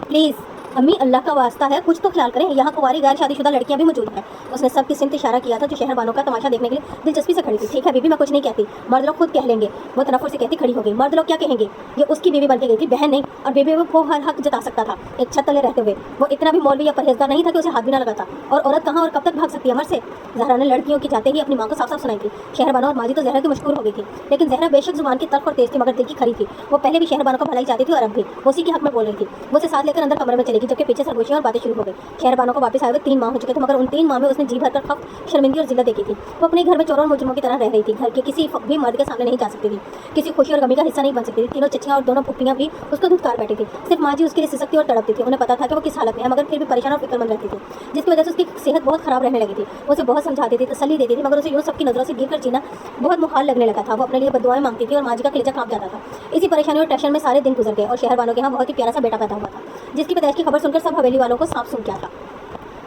प्लीज़ अम्मी, अल्लाह का वास्ता है कुछ तो ख्याल करें, यहाँ कुंवारी गैर शादीशुदा लड़कियाँ भी मौजूद हैं। उसने सबकी सिमत इशारा किया था जो शहरबानो का तमाशा देखने के लिए दिलचस्पी से खड़ी थी। ठीक है बीबी, मैं कुछ नहीं कहती, मर्द लोग खुद कह लेंगे। वो तनफुर से कहती खड़ी हो गई। मर्द लोग क्या कहेंगे? ये उसकी बीवी बन के गई थी, बहन नहीं, और बीबी को हर हक जता सकता था एक छत तले रहते हुए। वो इतना भी मौलवी या परहेजगार नहीं था कि उसे हाथ भी ना लगाता। और औरत कहाँ और कब तक भाग सकती है अमर से? ज़हरा ने लड़कियों की जाते ही अपनी माँ को साफ साफ सुनाई थी। शहरबानो और माजी तो ज़हरा की मशहूर हो गई थी, लेकिन ज़हरा बेशक जुबान की तर्क और तेज थी, मगर दिल की खरी थी। वो पहले भी शहरबानो को भलाई चाहती थी और अब भी वो उसी के हक में बोल रही थी। वो उसे साथ लेकर अंदर कमरे में चलेगी, जबकि पीछे सरगोशियाँ और बातें शुरू हो गई। शहरबानो को वापस आए हुए 3 माह हो चुके थे, मगर उन 3 माह में उसने जी भरकर खौफ, शर्मिंदगी और जिल्लत देखी थी। वो अपने घर में चोरों और मुजरिमों की तरह रह रही थी। घर के किसी भी मर्द के सामने नहीं जा सकती थी, किसी खुशी और गमी का हिस्सा नहीं बन सकती थी। तीनों चचियाँ और दोनों फुप्पियाँ भी उसको धुतकार बैठी थी। सिर्फ माँ जी उसके लिए सिसकती और तड़पती थी। उन्हें पता था कि वो किस हालत में है, मगर फिर भी परेशान और फिक्रमंद रहती थी, जिसकी वजह से उसकी सेहत बहुत खराब रहने लगी थी। वो उसे बहुत समझाती थी, तसल्ली देती थी, मगर उसे यूँ सबकी नज़रों से गिर कर जीना बहुत मुहाल लगने लगा था। वो अपने लिए बदुआएं मांगती थी और माँ जी का कलेजा कांप जाता था। इसी परेशानी और टेंशन में सारे दिन गुजर गए और शहरबानो के यहाँ बहुत ही प्यारा सा बेटा पैदा हुआ था, जिसकी पैदाइश की खबर सुनकर सब हवेली वालों को सांप सूंघ गया था।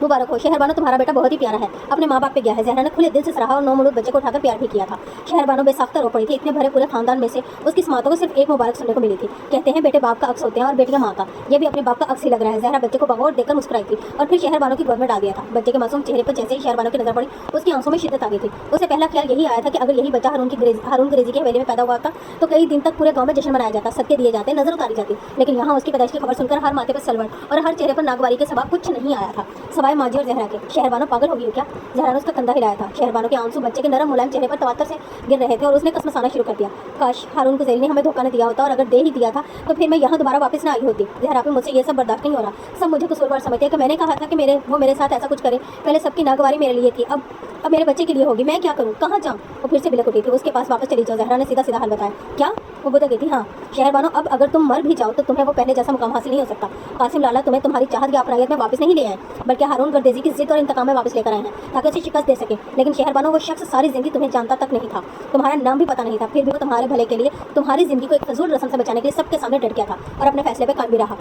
मुबारक हो शहरबानो, तुम्हारा बेटा बहुत ही प्यारा है, अपने माँ बाप पे गया है। जहरा ने खुले दिल से सराहा और 9 मौलूद बच्चे को उठाकर प्यार भी किया था। शहरबानो बेसाख्ता रो पड़ी थी। इतने भरे पूरे खानदान में से उसकी समातों को सिर्फ एक मुबारक सुनने को मिली थी। कहते हैं बेटे बाप का अक्स होते हैं और बेटियां माँ का, ये भी अपने बाप का अक्स ही लग रहा है। जहरा बच्चे को बगौर देखकर मुस्कुराई थी और फिर शहरबानो की गोद में डाल दिया था। बच्चे के मासूम चेहरे पर जैसे ही शहरबानो की नजर पड़ी, उसकी आंखों में शिद्दत आ गई थी। उसे पहला ख्याल यही आया था कि अगर यही बच्चा हारून गुरेजी की हवेली में पैदा हुआ था तो कई दिन तक पूरे गांव में जश्न मनाया जाता, सदके दिए जाते, नजर उतारी जाती। लेकिन यहाँ उसकी पैदाइश की खबर सुनकर हर माथे पर सलवट और हर चेहरे पर नागवारी के सिवा कुछ नहीं आया था, सवाए माजी और जहरा के। शहरबानो पागल हो गई क्या? जहरा ने उसका कंधा हिलाया था। शहरबानो के आंसू बच्चे के नरम मुलायम चेहरे पर तवातर से गिर रहे थे और उसने कसमसाना शुरू कर दिया। काश हारून गुरेजी ने हमें धोखा न दिया होता, और अगर दे ही दिया था तो फिर मैं यहाँ दोबारा वापस न आई होती। जहरा पे मुझसे ये सब बर्दाश्त नहीं हो रहा। सब मुझे कसूरवार समझते हैं कि मैंने कहा था कि वो मेरे साथ ऐसा कुछ करे। पहले सबकी नागवारी मेरे लिए थी, अब मेरे बच्चे के लिए होगी। मैं क्या करूँ, कहाँ जाऊँ? वो फिर से बिलक उठी थी। उसके पास वापस चली जाओ, जहरा ने सीधा सीधा हाल बताया। क्या? वो बुदक गई थी। हाँ शहरबानो, अब अगर तुम मर भी जाओ तो तुम्हें वो पहले जैसा मुकाम हासिल नहीं हो सकता। कासिम लाला तुम्हें तुम्हारी चाहत की अपरायत में वापस नहीं ले आए, बल्कि हारून गुरदेजी की जिद और इंतकाम में वापस लेकर आए हैं ताकि उसे शिकस्त दे सके। लेकिन शहरबानो, वो शख्स सारी जिंदगी तुम्हें जानता तक नहीं था, तुम्हारा नाम भी पता नहीं था, फिर भी वो तुम्हारे भले के लिए, तुम्हारी जिंदगी को एक फजूल रस्म से बचाने के लिए सबके सामने डट गया था और अपने फैसले पर कायम भी रहा।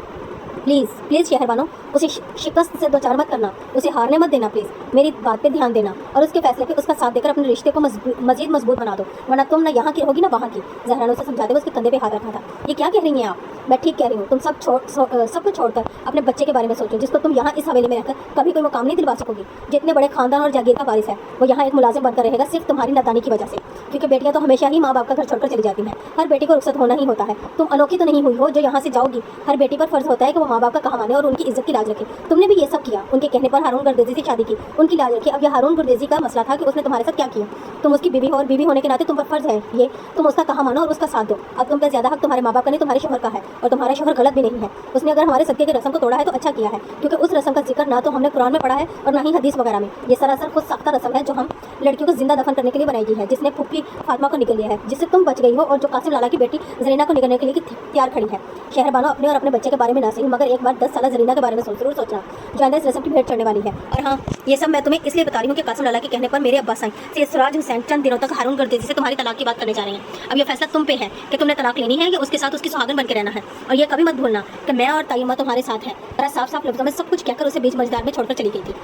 प्लीज़ शहरबानो, उसे शिकस्त से दो चार मत करना, उसे हारने मत देना। प्लीज़ मेरी बात पे ध्यान देना और उसके फैसले पे उसका साथ देकर अपने रिश्ते को मजीद मजबूत बना दो, वरना तुम ना यहाँ की रहोगी ना वहाँ की। जहरा ने उसे समझाते हुए उसके कंधे पे हाथ रखा था। ये क्या कह रही हैं आप? मैं ठीक कह रही हूँ। तुम सब कुछ छोड़कर अपने बच्चे के बारे में सोचो, जिसको तुम यहाँ इस हवेली में रहकर कभी कोई मुकाम नहीं दिलवा सकोगी। जितने बड़े खानदान और जागीर का वारिस है, वो यहाँ एक मुलाजिम बनकर रहेगा सिर्फ तुम्हारी नादानी की वजह से, क्योंकि बेटियाँ तो हमेशा ही माँ बाप का घर छोड़कर चली जाती हैं। हर बेटी को रुखसत होना ही होता है। तुम अनोखी तो नहीं हुई हो जो यहाँ से जाओगी। हर बेटी पर फर्ज होता है कि वो माँ बाप का कहा माने और उनकी इज्जत की लाज रखे। तुमने भी ये सब किया। उनके कहने पर हारून गुरदेजी से शादी की, उनकी लाज रखी। अब यह हारून गुरदेजी का मसला था कि उसने तुम्हारे साथ क्या किया। तुम उसकी बीवी हो और बीवी होने के नाते तुम पर फर्ज है ये तुम उसका कहा मानो और उसका साथ दो। अब तुम पे ज्यादा हक तुम्हारे माँ बाप का नहीं, तुम्हारे शोहर का है, और तुम्हारा शोहर गलत भी नहीं है। उसने अगर हमारे सदके के रस्म को तोड़ा है तो अच्छा किया है, क्योंकि उस रस्म का जिक्र ना तो हमने कुरान में पढ़ा है और ना ही हदीस वगैरह में। ये सरासर खुद साख्ता रस्म है जो हम लड़कियों को जिंदा दफन करने के लिए बनाई गई है, जिसने फुप्पी फातिमा को निकल लिया है, जिससे तुम बच गई हो और जो कासिम लाला की बेटी जरीना को निकलने के लिए तैयार खड़ी है। शहरबानो, अपने और अपने बच्चे के बारे में ना सही मगर एक बार 10 साल जरीना के बारे में जरूर सोचना, जो इस रस्म की भेंट चढ़ने वाली है। और हाँ, ये सब मैं तुम्हें इसलिए बता रही हूँ कि कासिम लाला के कहने पर मेरे अब्बास सैयद सिराज हुसैन चंद दिनों तक हारून गुरदेजी से तुम्हारी तलाक की बात करने जा रहे हैं। अब ये फैसला तुम पे है कि तुमने तलाक लेनी है या उसके साथ उसकी सुहागन बनकर रहना है। और ये कभी मत भूलना कि मैं और ताइमा तुम्हारे साथ है। साफ साफ लफ्जों में सब कुछ कहकर उसे बीच मझदार में छोड़कर चली गई थी।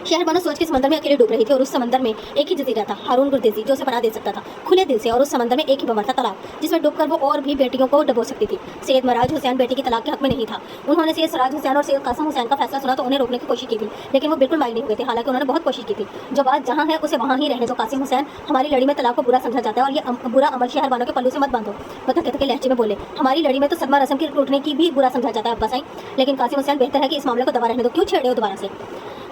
शहरबानो सोच के समंदर में अकेले डूब रही थी और उस समंदर में एक ही जजीरा था, हारून गुरदेजी, जो उसे पनाह दे सकता था खुले दिल से। और उस समंदर में एक ही बमर था, तलाक, जिसमें डूबकर वो और भी बेटियों को डबो सकती थी। सैयद मराज हुसैन बेटी की तलाक के हक में नहीं था। उन्होंने सैयद सिराज हुसैन और सैयद कासिम हुसैन का फैसला सुना तो उन्हें रोकने की कोशिश की थी, लेकिन वो बिल्कुल माइल नहीं हुए थे। हालांकि उन्होंने बहुत कोशिश की थी। जो बात जहाँ है उसे वहाँ ही रहने दो। कासिम हुसैन, हमारी लड़ी में तलाक को बुरा समझा जाता है और ये बुरा अमल शहरबानो के पल्लू से मत बांधो। कहते लहजे में बोले, हमारी लड़ी में तो सदमा रस्म की टूटने की भी बुरा समझा जाता है अब्बास। लेकिन कासिम हुसैन, बेहतर है कि इस मामले को दबा रहने दो। क्यों छेड़े हो दोबारा से?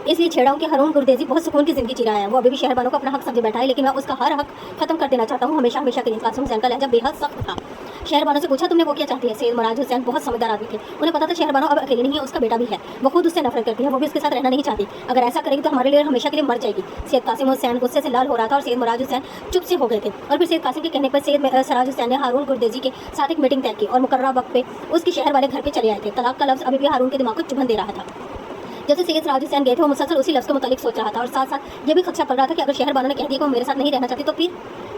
इसलिए छेड़ा हूं कि हारून गुरदेजी बहुत सुकून की जिंदगी जी रहा है। वो अभी भी शहरबानो को अपना हक समझे बैठा है, लेकिन मैं उसका हर हक खत्म कर देना चाहता हूँ हमेशा के लिए। कासिम हुसैन का लहजा बेहद सख्त था। शहरबानो से पूछा, तुमने वो क्या चाहती है? सैयद मराज हुसैन बहुत समझदार आदमी थे। उन्हें पता था शहरबानो अब अकेली नहीं है, उसका बेटा भी है। वो खुद उससे नफरत करती है, वो भी उसके साथ रहना नहीं चाहती। अगर ऐसा करेगी तो हमारे लिए हमेशा के लिए मर जाएगी। सैयद कासिम हुसैन गुस्से से लाल हो रहा था और सैयद मराज हुसैन चुप से हो गए थे। और फिर सैयद कासिम के कहने पर सैयद सिराज हुसैन ने हारून गुरदेजी के साथ एक मीटिंग तय की और मुकर्रर वक्त पे उसके शहर वाले घर पे चले आए थे। तलाक का लफ्ज़ अभी भी हारून के दिमाग को चुभन दे रहा था। जब से सैयद सिराज हुसैन गए थे वो मुसलसल उसी लफ्ज़ के मुतालिक सोच रहा था और साथ साथ ये भी खदशा पड़ रहा था कि अगर शहरबानो ने कह दिया कि वो मेरे साथ नहीं रहना चाहती तो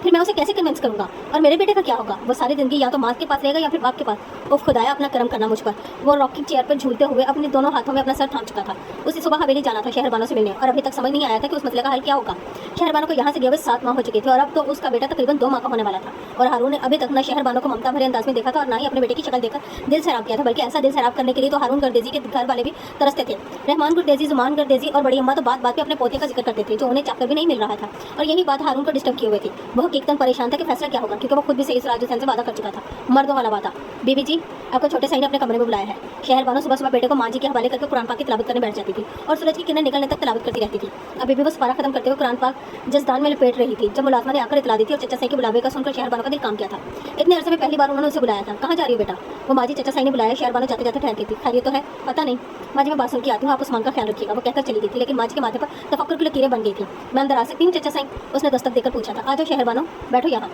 फिर मैं उसे कैसे कन्विंस करूँगा, और मेरे बेटे का क्या होगा? वो सारी जिंदगी या तो माँ के पास रहेगा या फिर बाप के पास। उफ खुदाया, अपना करम करना मुझ पर। वो रॉकिंग चेयर पर झूलते हुए अपने दोनों हाथों में अपना सर थाम चुका था। उसे सुबह हवेली जाना था शहरबानो से मिलने, और अभी तक समझ नहीं आया था कि उस मसले का हल क्या होगा। शहरबानो को यहाँ से गए हुए 7 माह हो चुके थे और अब तो उसका बेटा तकरीबन 2 माह का होने वाला था। और हारून ने अभी तक न शहरबानो को ममता भरे अंदाज में देखा था और ना ही अपने बेटे की शक्ल देखकर दिल सैराब किया था, बल्कि ऐसा दिल सैराब करने के लिए तो हारून गुरदेजी के घर वाले भी तरसते थे। रहमान गुरदेजी, जुमान गुरदेजी और बड़ी अम्मा तो बात बात पे अपने पोते का जिक्र करते थे, जो उन्हें चाहकर भी नहीं मिल रहा था। और यही बात हारून को डिस्टर्ब किए हुए थी। वो हकीकतन परेशान था कि फैसला क्या होगा, क्योंकि वो खुद भी सैयद सिराज हुसैन से वादा कर चुका था, मर्दों वाला वादा। बीबी जी, आपको छोटे साईं ने अपने कमरे में बुलाया है। शहरबानो सुबह सुबह बेटे को माँ जी के हवाले करके कुरान पाक की तिलावत करने बैठ जाती थी और सूरज की किरणें निकलने तक तिलावत करती रहती थी। अभी भी वो सफारा खत्म करते हुए कुरान पाक जसदान में लपेट रही थी जब मुलाजमा ने आकर इतला दी थी और चचा साईं के बुलावे का सुनकर शहरबानो का दिल काम किया था। इतने अरसे में पहली बार उन्होंने उसे बुलाया था। कहाँ जा रही हो बेटा? वो माँ जी, चचा साईं ने बुलाया। शहरबानो जाते जाते ठहरती थी। खैरियत तो है? पता नहीं माँ जी, मैं बात सुन के आती हूँ, आप उस्मान का ख्याल रखिएगा। वो कहकर चली गई थी, लेकिन माँ जी के माथे पर तफक्कुर की लकीरें बन गई थी। मैं अंदर आ सकती हूँ चचा साईं? उसने दस्तक देकर पूछा था। आ जाओ शहरबानो, बैठो यहाँ।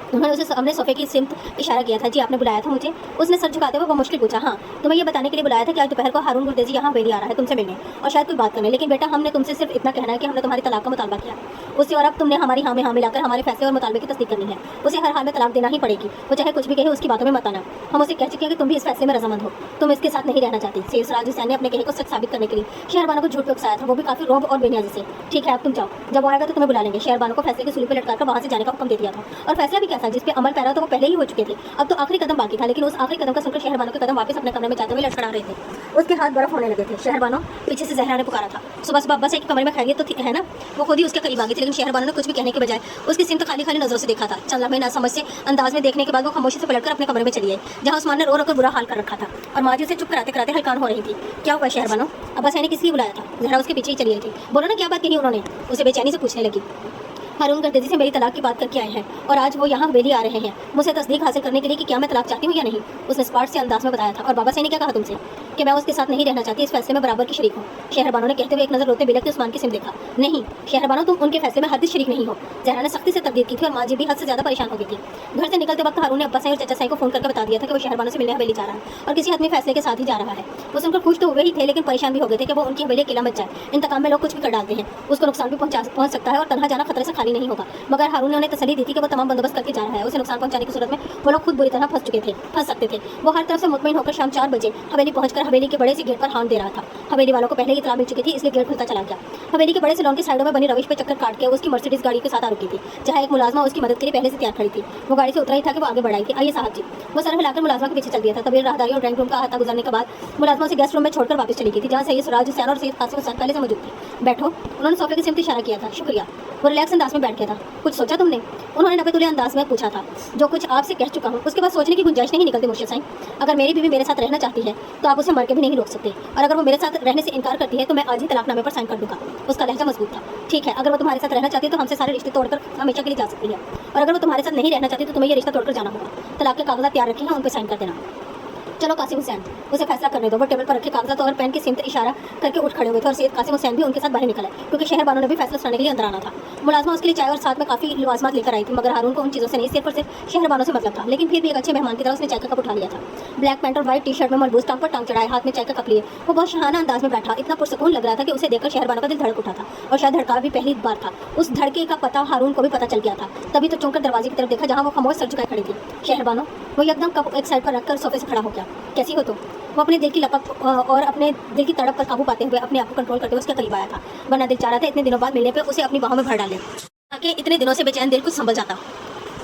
उन्होंने उसे सामने सोफे की सिमत इशारा किया था। जी आपने बुलाया था मुझे? उसने सर झुकाते हुए वो मुश्किल पूछा। हाँ, तुम्हें ये बताने के लिए बुलाया था कि आज दोपहर को हारून गुरदेजी यहाँ हवेली आ रहा है तुमसे मिलने और शायद कोई बात करने। लेकिन बेटा हमने तुमसे सिर्फ इतना कहना है कि हमने तुम्हारी तलाक का मुतालबा किया उससे, और अब तुमने हमारी हाँ में हाँ मिलाकर हमारे फैसले और मुतालबे की तस्दीक करनी है। उसे हर हाल में तलाक देना ही पड़ेगी, वो चाहे कुछ भी कहे उसकी बातों में मत आना। हम उसे कह चुके हैं कि तुम भी इस फैसले में रजामंद हो, तुम इसके साथ नहीं रहना चाहती। सैयद सिराज हुसैन ने अपने कहे को सच साबित करने के लिए शहरबानो को झूठ पे उकसाया था, वो भी काफी रौब और बेनियाजी से। ठीक है अब तुम जाओ, जब वो आएगा तो तुम्हें बुला लेंगे। शहरबानो को फैसले की सूली पर लटकाकर वहाँ से जाने का हुक्म दे दिया था, और फैसला भी क्या था जिस पे अमल पैरा तो वो पहले ही हो चुके थे। अब तो आखिरी कदम बाकी था, लेकिन उस आखिरी कदम का सुनकर शहरबानो के कदम वापस अपने कमरे में जाते हुए लटखड़ा रहे थे। उसके हाथ बर्फ होने लगे थे। शहरबानो, पीछे से ज़हरा ने पुकारा था। सुबह सुबह अब्बा से एक कमरे में खैरियत तो थी है ना? वो खुद ही उसके करीब आ गई थी, लेकिन शहरबानो ने कुछ भी कहने के बजाय उसकी सिमत खाली खाली नजरों से देखा था। चंद लम्हे नासमझ से अंदाज में देखने के बाद वो खामोशी से पलटकर अपने कमरे में चली आई, जहाँ उस्मान ने रो कर बुरा हाल कर रखा था और माँ जी उसे चुप कराते कराते हलकान हो रही थी। क्या हुआ शहरबानो? अब्बा ने किस लिए बुलाया था? ज़हरा उसके पीछे ही चली आई थी। बोलो ना क्या बात कही उन्होंने? उसे बेचैनी से पूछने लगी। हारून गुरदेजी से मेरी तलाक की बात करके आए हैं और आज वो यहाँ हवेली आ रहे हैं मुझसे तस्दीक हासिल करने के लिए कि क्या मैं तलाक चाहती हूँ या नहीं। उसने स्पार्ट से अंदाज में बताया था। और बाबा से ने क्या कहा तुमसे? कि मैं उसके साथ नहीं रहना चाहती, इस फैसले में बराबर की शरीक हूँ। शहरबानो ने कहते हुए एक नजर रोते बिलखते उस्मान की सिम देखा। नहीं शहरबानो, तुम उनके फैसले में हरगिज़ शरीक नहीं हो। ज़हरा ने सख्ती से तकदीर की थी और माँ जी भी हद से ज़्यादा परेशान हो गई थी। घर से निकलते वक्त हारून ने अब्बा साई और चाचा साई को फोन करके बता दिया था कि वो शहरबानो से मिलने हवेली जा रहा है और किसी हतमी फैसले के साथ ही जा रहा है। वो सुनकर खुश तो हुए ही थे, लेकिन परेशान भी हो गए थे कि वो उनकी हवेली अकेला मच जाए। इंतकाम में लोग कुछ भी कर डालते हैं, उसको नुकसान भी पहुंच सकता है और तनहा जाना खतरे से खाली नहीं होगा। मगर हारून ने उन्हें तसल्ली दी थी कि वो तमाम बंदोबस्त करके जा रहा है। उसे नुकसान पहुंचाने की सूरत में वो लोग खुद बुरी तरह फंस सकते थे। वो हर तरफ से मुतमईन होकर शाम 4 बजे हवेली पहुंचकर हवेली के बड़े से गेट पर हाथ दे रहा था। हवेली वालों को पहले ही इतला मिल चुकी थी, इसलिए गेट खुलता चला गया। हवेली के बड़े से लॉन की साइडों में बनी रविश पे चक्कर काट के उसकी मर्सिडीज गाड़ी के साथ आ रुकी थी, जहाँ एक मुलाजमा उसकी मदद के लिए पहले से तैयार खड़ी थी। वो गाड़ी से उतरा ही था कि वो आगे बढ़ाई थी। आइए साहब जी। वो सर हिलाकर मुलाजमा के पीछे चल दिया था। तभी राहदारी और ड्राइंग रूम का हाथा गुजरने के बाद मुलाजमा उसे गेस्ट रूम में छोड़कर वापस चली गई थी, जहाँ सैयद सिराज हुसैन और सैयद कासिम हुसैन पहले से मौजूद थे। बैठो। उन्होंने सोफे की सिमत इशारा किया था। शुक्रिया। वो रिलैक्स अंदाज में बैठ गया था। कुछ सोचा तुमने? उन्होंने नपे अंदाज में पूछा था। जो कुछ आपसे कह चुका हूँ उसके बाद सोचने की गुंजाइश नहीं निकलती मुर्शिद साईं। अगर मेरी बीवी मेरे साथ रहना चाहती है तो आप उसे मर के भी नहीं रोक सकते, और अगर वो मेरे साथ रहने से इनकार करती है तो मैं आज ही तलाकनामे पर साइन कर दूंगा। उसका लहजा मजबूत था। ठीक है, अगर वो तुम्हारे साथ रहना चाहती है तो हमसे सारे रिश्ते तोड़कर हमेशा के लिए जा सकती है, और अगर वो तुम्हारे साथ नहीं रहना चाहती तो तुम्हें ये रिश्ता तोड़कर जाना होगा। तलाक के कागजात तैयार रखे हैं, उन पर साइन कर देना। चलो कासिम हुसैन, उसे फैसला करने दो। वो टेबल पर रखे कागजात और पेन की सिमत इशारा करके उठ खड़े हुए थे और सैयद कासिम हुसैन भी उनके साथ बाहर निकले, क्योंकि शहरबानो ने भी फैसला सुनाने के लिए अंदर आना था। मुलाजमा उसके लिए चाय और साथ में काफ़ी लवाजमात लेकर आई थी, मगर हारून को उन चीज़ों से नहीं सिर्फ और सिर्फ शहरबानो से मतलब था। लेकिन फिर भी एक अच्छे मेहमान की तरह उसने चाय का कप उठा लिया था। ब्लैक पैंट और व्हाइट टी शर्ट में मलबूस टांग पर टांग चढ़ाए, हाथ में चाय का कप लिए वो बहुत शहाना अंदाज में बैठा। इतना पुरसकून लग रहा था कि उसे देखकर शहरबानो का दिल धड़क उठा था, और शायद धड़का भी पहली बार था। उस धड़के का पता हारून को भी पता चल गया था। तभी तो चौंकर दरवाजे की तरफ देखा, जहाँ वो खामोश सर झुकाए खड़ी थी। शहरबानो। वो एकदम कप एक साइड पर रखकर सोफे से खड़ा हो गया। कैसी हो तुम? वो अपने दिल की लपक और अपने दिल की तड़प पर काबू पाते हुए अपने आप को कंट्रोल करते हुए उसके करीब आया था, वरना दिल चाह रहा था इतने दिनों बाद मिलने पे उसे अपनी बाहों में भर डाले, ताकि इतने दिनों से बेचैन दिल कुछ संभल जाता।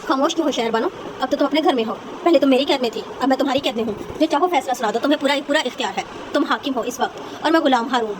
खामोश क्यों हो शहरबानो? अब तो तुम अपने घर में हो। पहले तुम मेरी कैद में थी, अब मैं तुम्हारी कैद में हूँ। जो चाहो फैसला सुना दो, तुम्हें पूरा इख्तियार है। तुम हाकिम हो इस वक्त और मैं गुलाम। हारून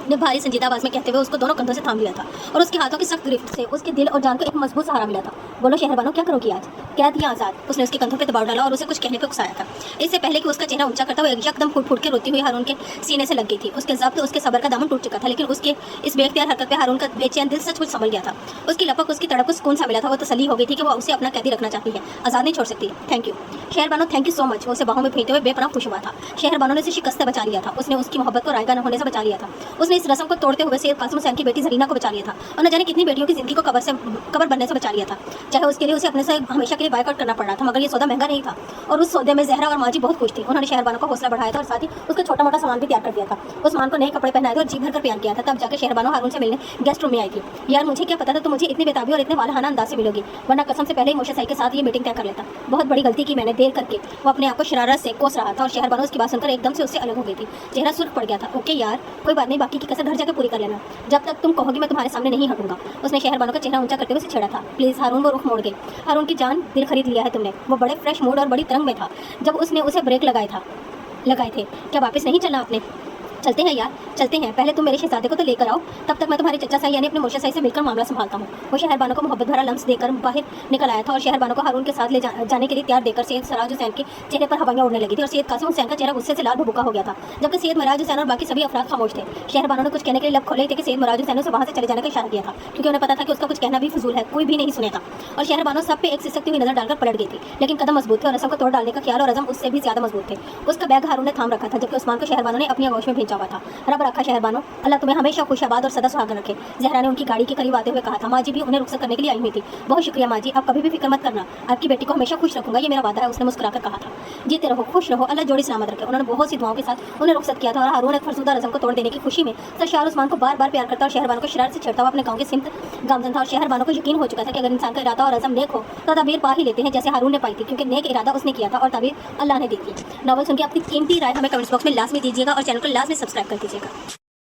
ने भारी संजीदा आवाज में कहते हुए उसको दोनों कंधों से थाम लिया था, और उसके हाथों की सख्त गिरफ्त से उसके दिल और जान को एक मजबूत सहारा मिला था। बोलो शहरबानो, क्या करोगी आज? कैद या आज़ाद? उसने उसके कंधों पे दबाव डाला और उसे कुछ कहने पे उकसाया था। इससे पहले कि उसका चेहरा ऊंचा करता हुआ एकदम फूट के रोती हुई हारून के सीने से लग गई थी। उसके ज़ब्त, उसके सब्र का दामन टूट चुका था, लेकिन उसके इस बेख्तियार हरकत पे हारून का बेचैन दिल सचमुच संभल गया था। उसकी लपक, उसकी तड़प को सुकून सा मिला था। वो तसल्ली हो गई थी कि वो उसे अपना कैदी रखना चाहती है, आज़ाद नहीं छोड़ सकती। Thank you Shehrbano, thank you so much. वो उसे बाहों में फेंकते हुए बेपनाह खुश हुआ था। शहरबानो ने उसे शिकस्त से बचा लिया था। उसने उसकी मोहब्बत को रायगा न होने से बचा लिया था। उसने इस रस्म को तोड़ते हुए सैयद कासिम हुसैन की बेटी जरीना को बचा लिया था, और न जाने कितनी बेटियों की जिंदगी को कबर बनने से बचा लिया था। चाहे उसके लिए उसे अपने से हमेशा के लिए बायकॉट करना पड़ रहा था, मगर ये सौदा महंगा नहीं था, और उस सौदे में ज़हरा और माजी बहुत खुश थी। उन्होंने शहरबानो का हौसला बढ़ाया था और साथ ही उसका छोटा मोटा सामान भी तैयार कर दिया था। उस्मान को नए कपड़े पहनाए थे और जी भर कर प्यार किया था। तब जाकर शहरबानो हारून से मिलने गेस्ट रूम में आई थी। यार मुझे क्या पता था तुम मुझे इतनी बेताबी और इतने वालहाना अंदाज से मिलोगी, वरना कसम से पहले ही मोशे साई के साथ ये मीटिंग तय कर लेता। बहुत बड़ी गलती की मैंने, देर करके। वो अपने आप को शरारत से कोस रहा था, और शहरबानो उसकी बात सुनकर एकदम से उससे अलग हो गई थी। चेहरा सुर्ख पड़ गया था। ओके यार, कोई बात नहीं, बाकी की कसर घर जाकर पूरी कर लेना। जब तक तुम कहोगी मैं तुम्हारे सामने नहीं हटूंगा। उसने शहरबानो का चेहरा ऊंचा करते हुए उसे छेड़ा था। प्लीज़ हारून। वो रुख मोड़ गई। हारून की जान, दिल खरीद लिया है तुमने। वो बड़े फ्रेश मूड और बड़ी तरंग में था जब उसने उसे ब्रेक लगाए थे। क्या वापस नहीं चलना आपने? चलते हैं यार, चलते हैं। पहले तुम मेरे शहजादे को तो लेकर आओ, तब तक मैं तुम्हारे चचा साई यानी अपने मुर्शिद साई से मिलकर मामला संभालता हूँ। वो शहरबानो को मोहब्बत भरा लम्स देकर बाहर निकल आया था, और शहरबानो को हारून के साथ ले जाने के लिए तैयार देखकर सैयद सिराज हुसैन के चेहरे पर हवाइयाँ उड़ने लगी थी, और सैयद कासिम हुसैन का चेहरा गुस्से से लाल भभूका हो गया था, जबकि सैयद मुराद हुसैन और बाकी सभी अफराद खामोश थे। शहरबानो ने कुछ कहने के लिए लब खोले थे कि सैयद मुराद हुसैन ने उसे वहाँ से चले जाने का इशारा किया था, क्योंकि उन्हें पता था कि उसका कुछ कहना भी फजूल है, कोई भी नहीं सुनेगा। और शहरबानो सब पे एक सिसकती हुई नजर डालकर पलट गई थी, लेकिन कदम मजबूत थे और रस्म को तोड़ डालने का ख्याल और अज़म उससे भी ज्यादा मजबूत थे। उसका बैग हारून ने थाम रखा था, जबकि उस्मान को शहरबानो ने अपनी आगोश में भेज सोचा हुआ था। रब रखा शहरबानो, अल्लाह तुम्हें हमेशा खुशआबाद और सदा सुहागन रखे। जहरा ने उनकी गाड़ी के करीब आते हुए कहा था। माँ जी भी उन्हें रुखसत करने के लिए आई हुई थी। बहुत शुक्रिया माँ जी, आप कभी भी फिक्र मत करना, आपकी बेटी को हमेशा खुश रखूंगा, ये मेरा वादा है, उसने मुस्कुराकर कहा था। जीते रहो, खुश रहो, अल्लाह जोड़ी सलामत रखे। उन्होंने बहुत सी दुआओं के साथ उन्हें रुखसत किया था और हारून एक फरसुदा रस्म को तोड़ देने की खुशी में सरशार उस्मान को बार बार प्यार करता और शहरबानो को शरारत से छेड़ता हुआ अपने गाँव के सिमत गामजन था। और शहरबानो को यकीन हो चुका था कि अगर इंसान का इरादा और अज़म नेक हो तो ताबीर पा ही लेते हैं, जैसे हारून ने पाई थी, क्योंकि नेक इरादा उसने किया था और ताबीर अल्लाह ने दी थी। नॉवल सुन के अपनी कीमती राय हमें कमेंट्स बॉक्स में लाजमी दीजिएगा और चैनल को लाजमी सब्सक्राइब कर दीजिएगा।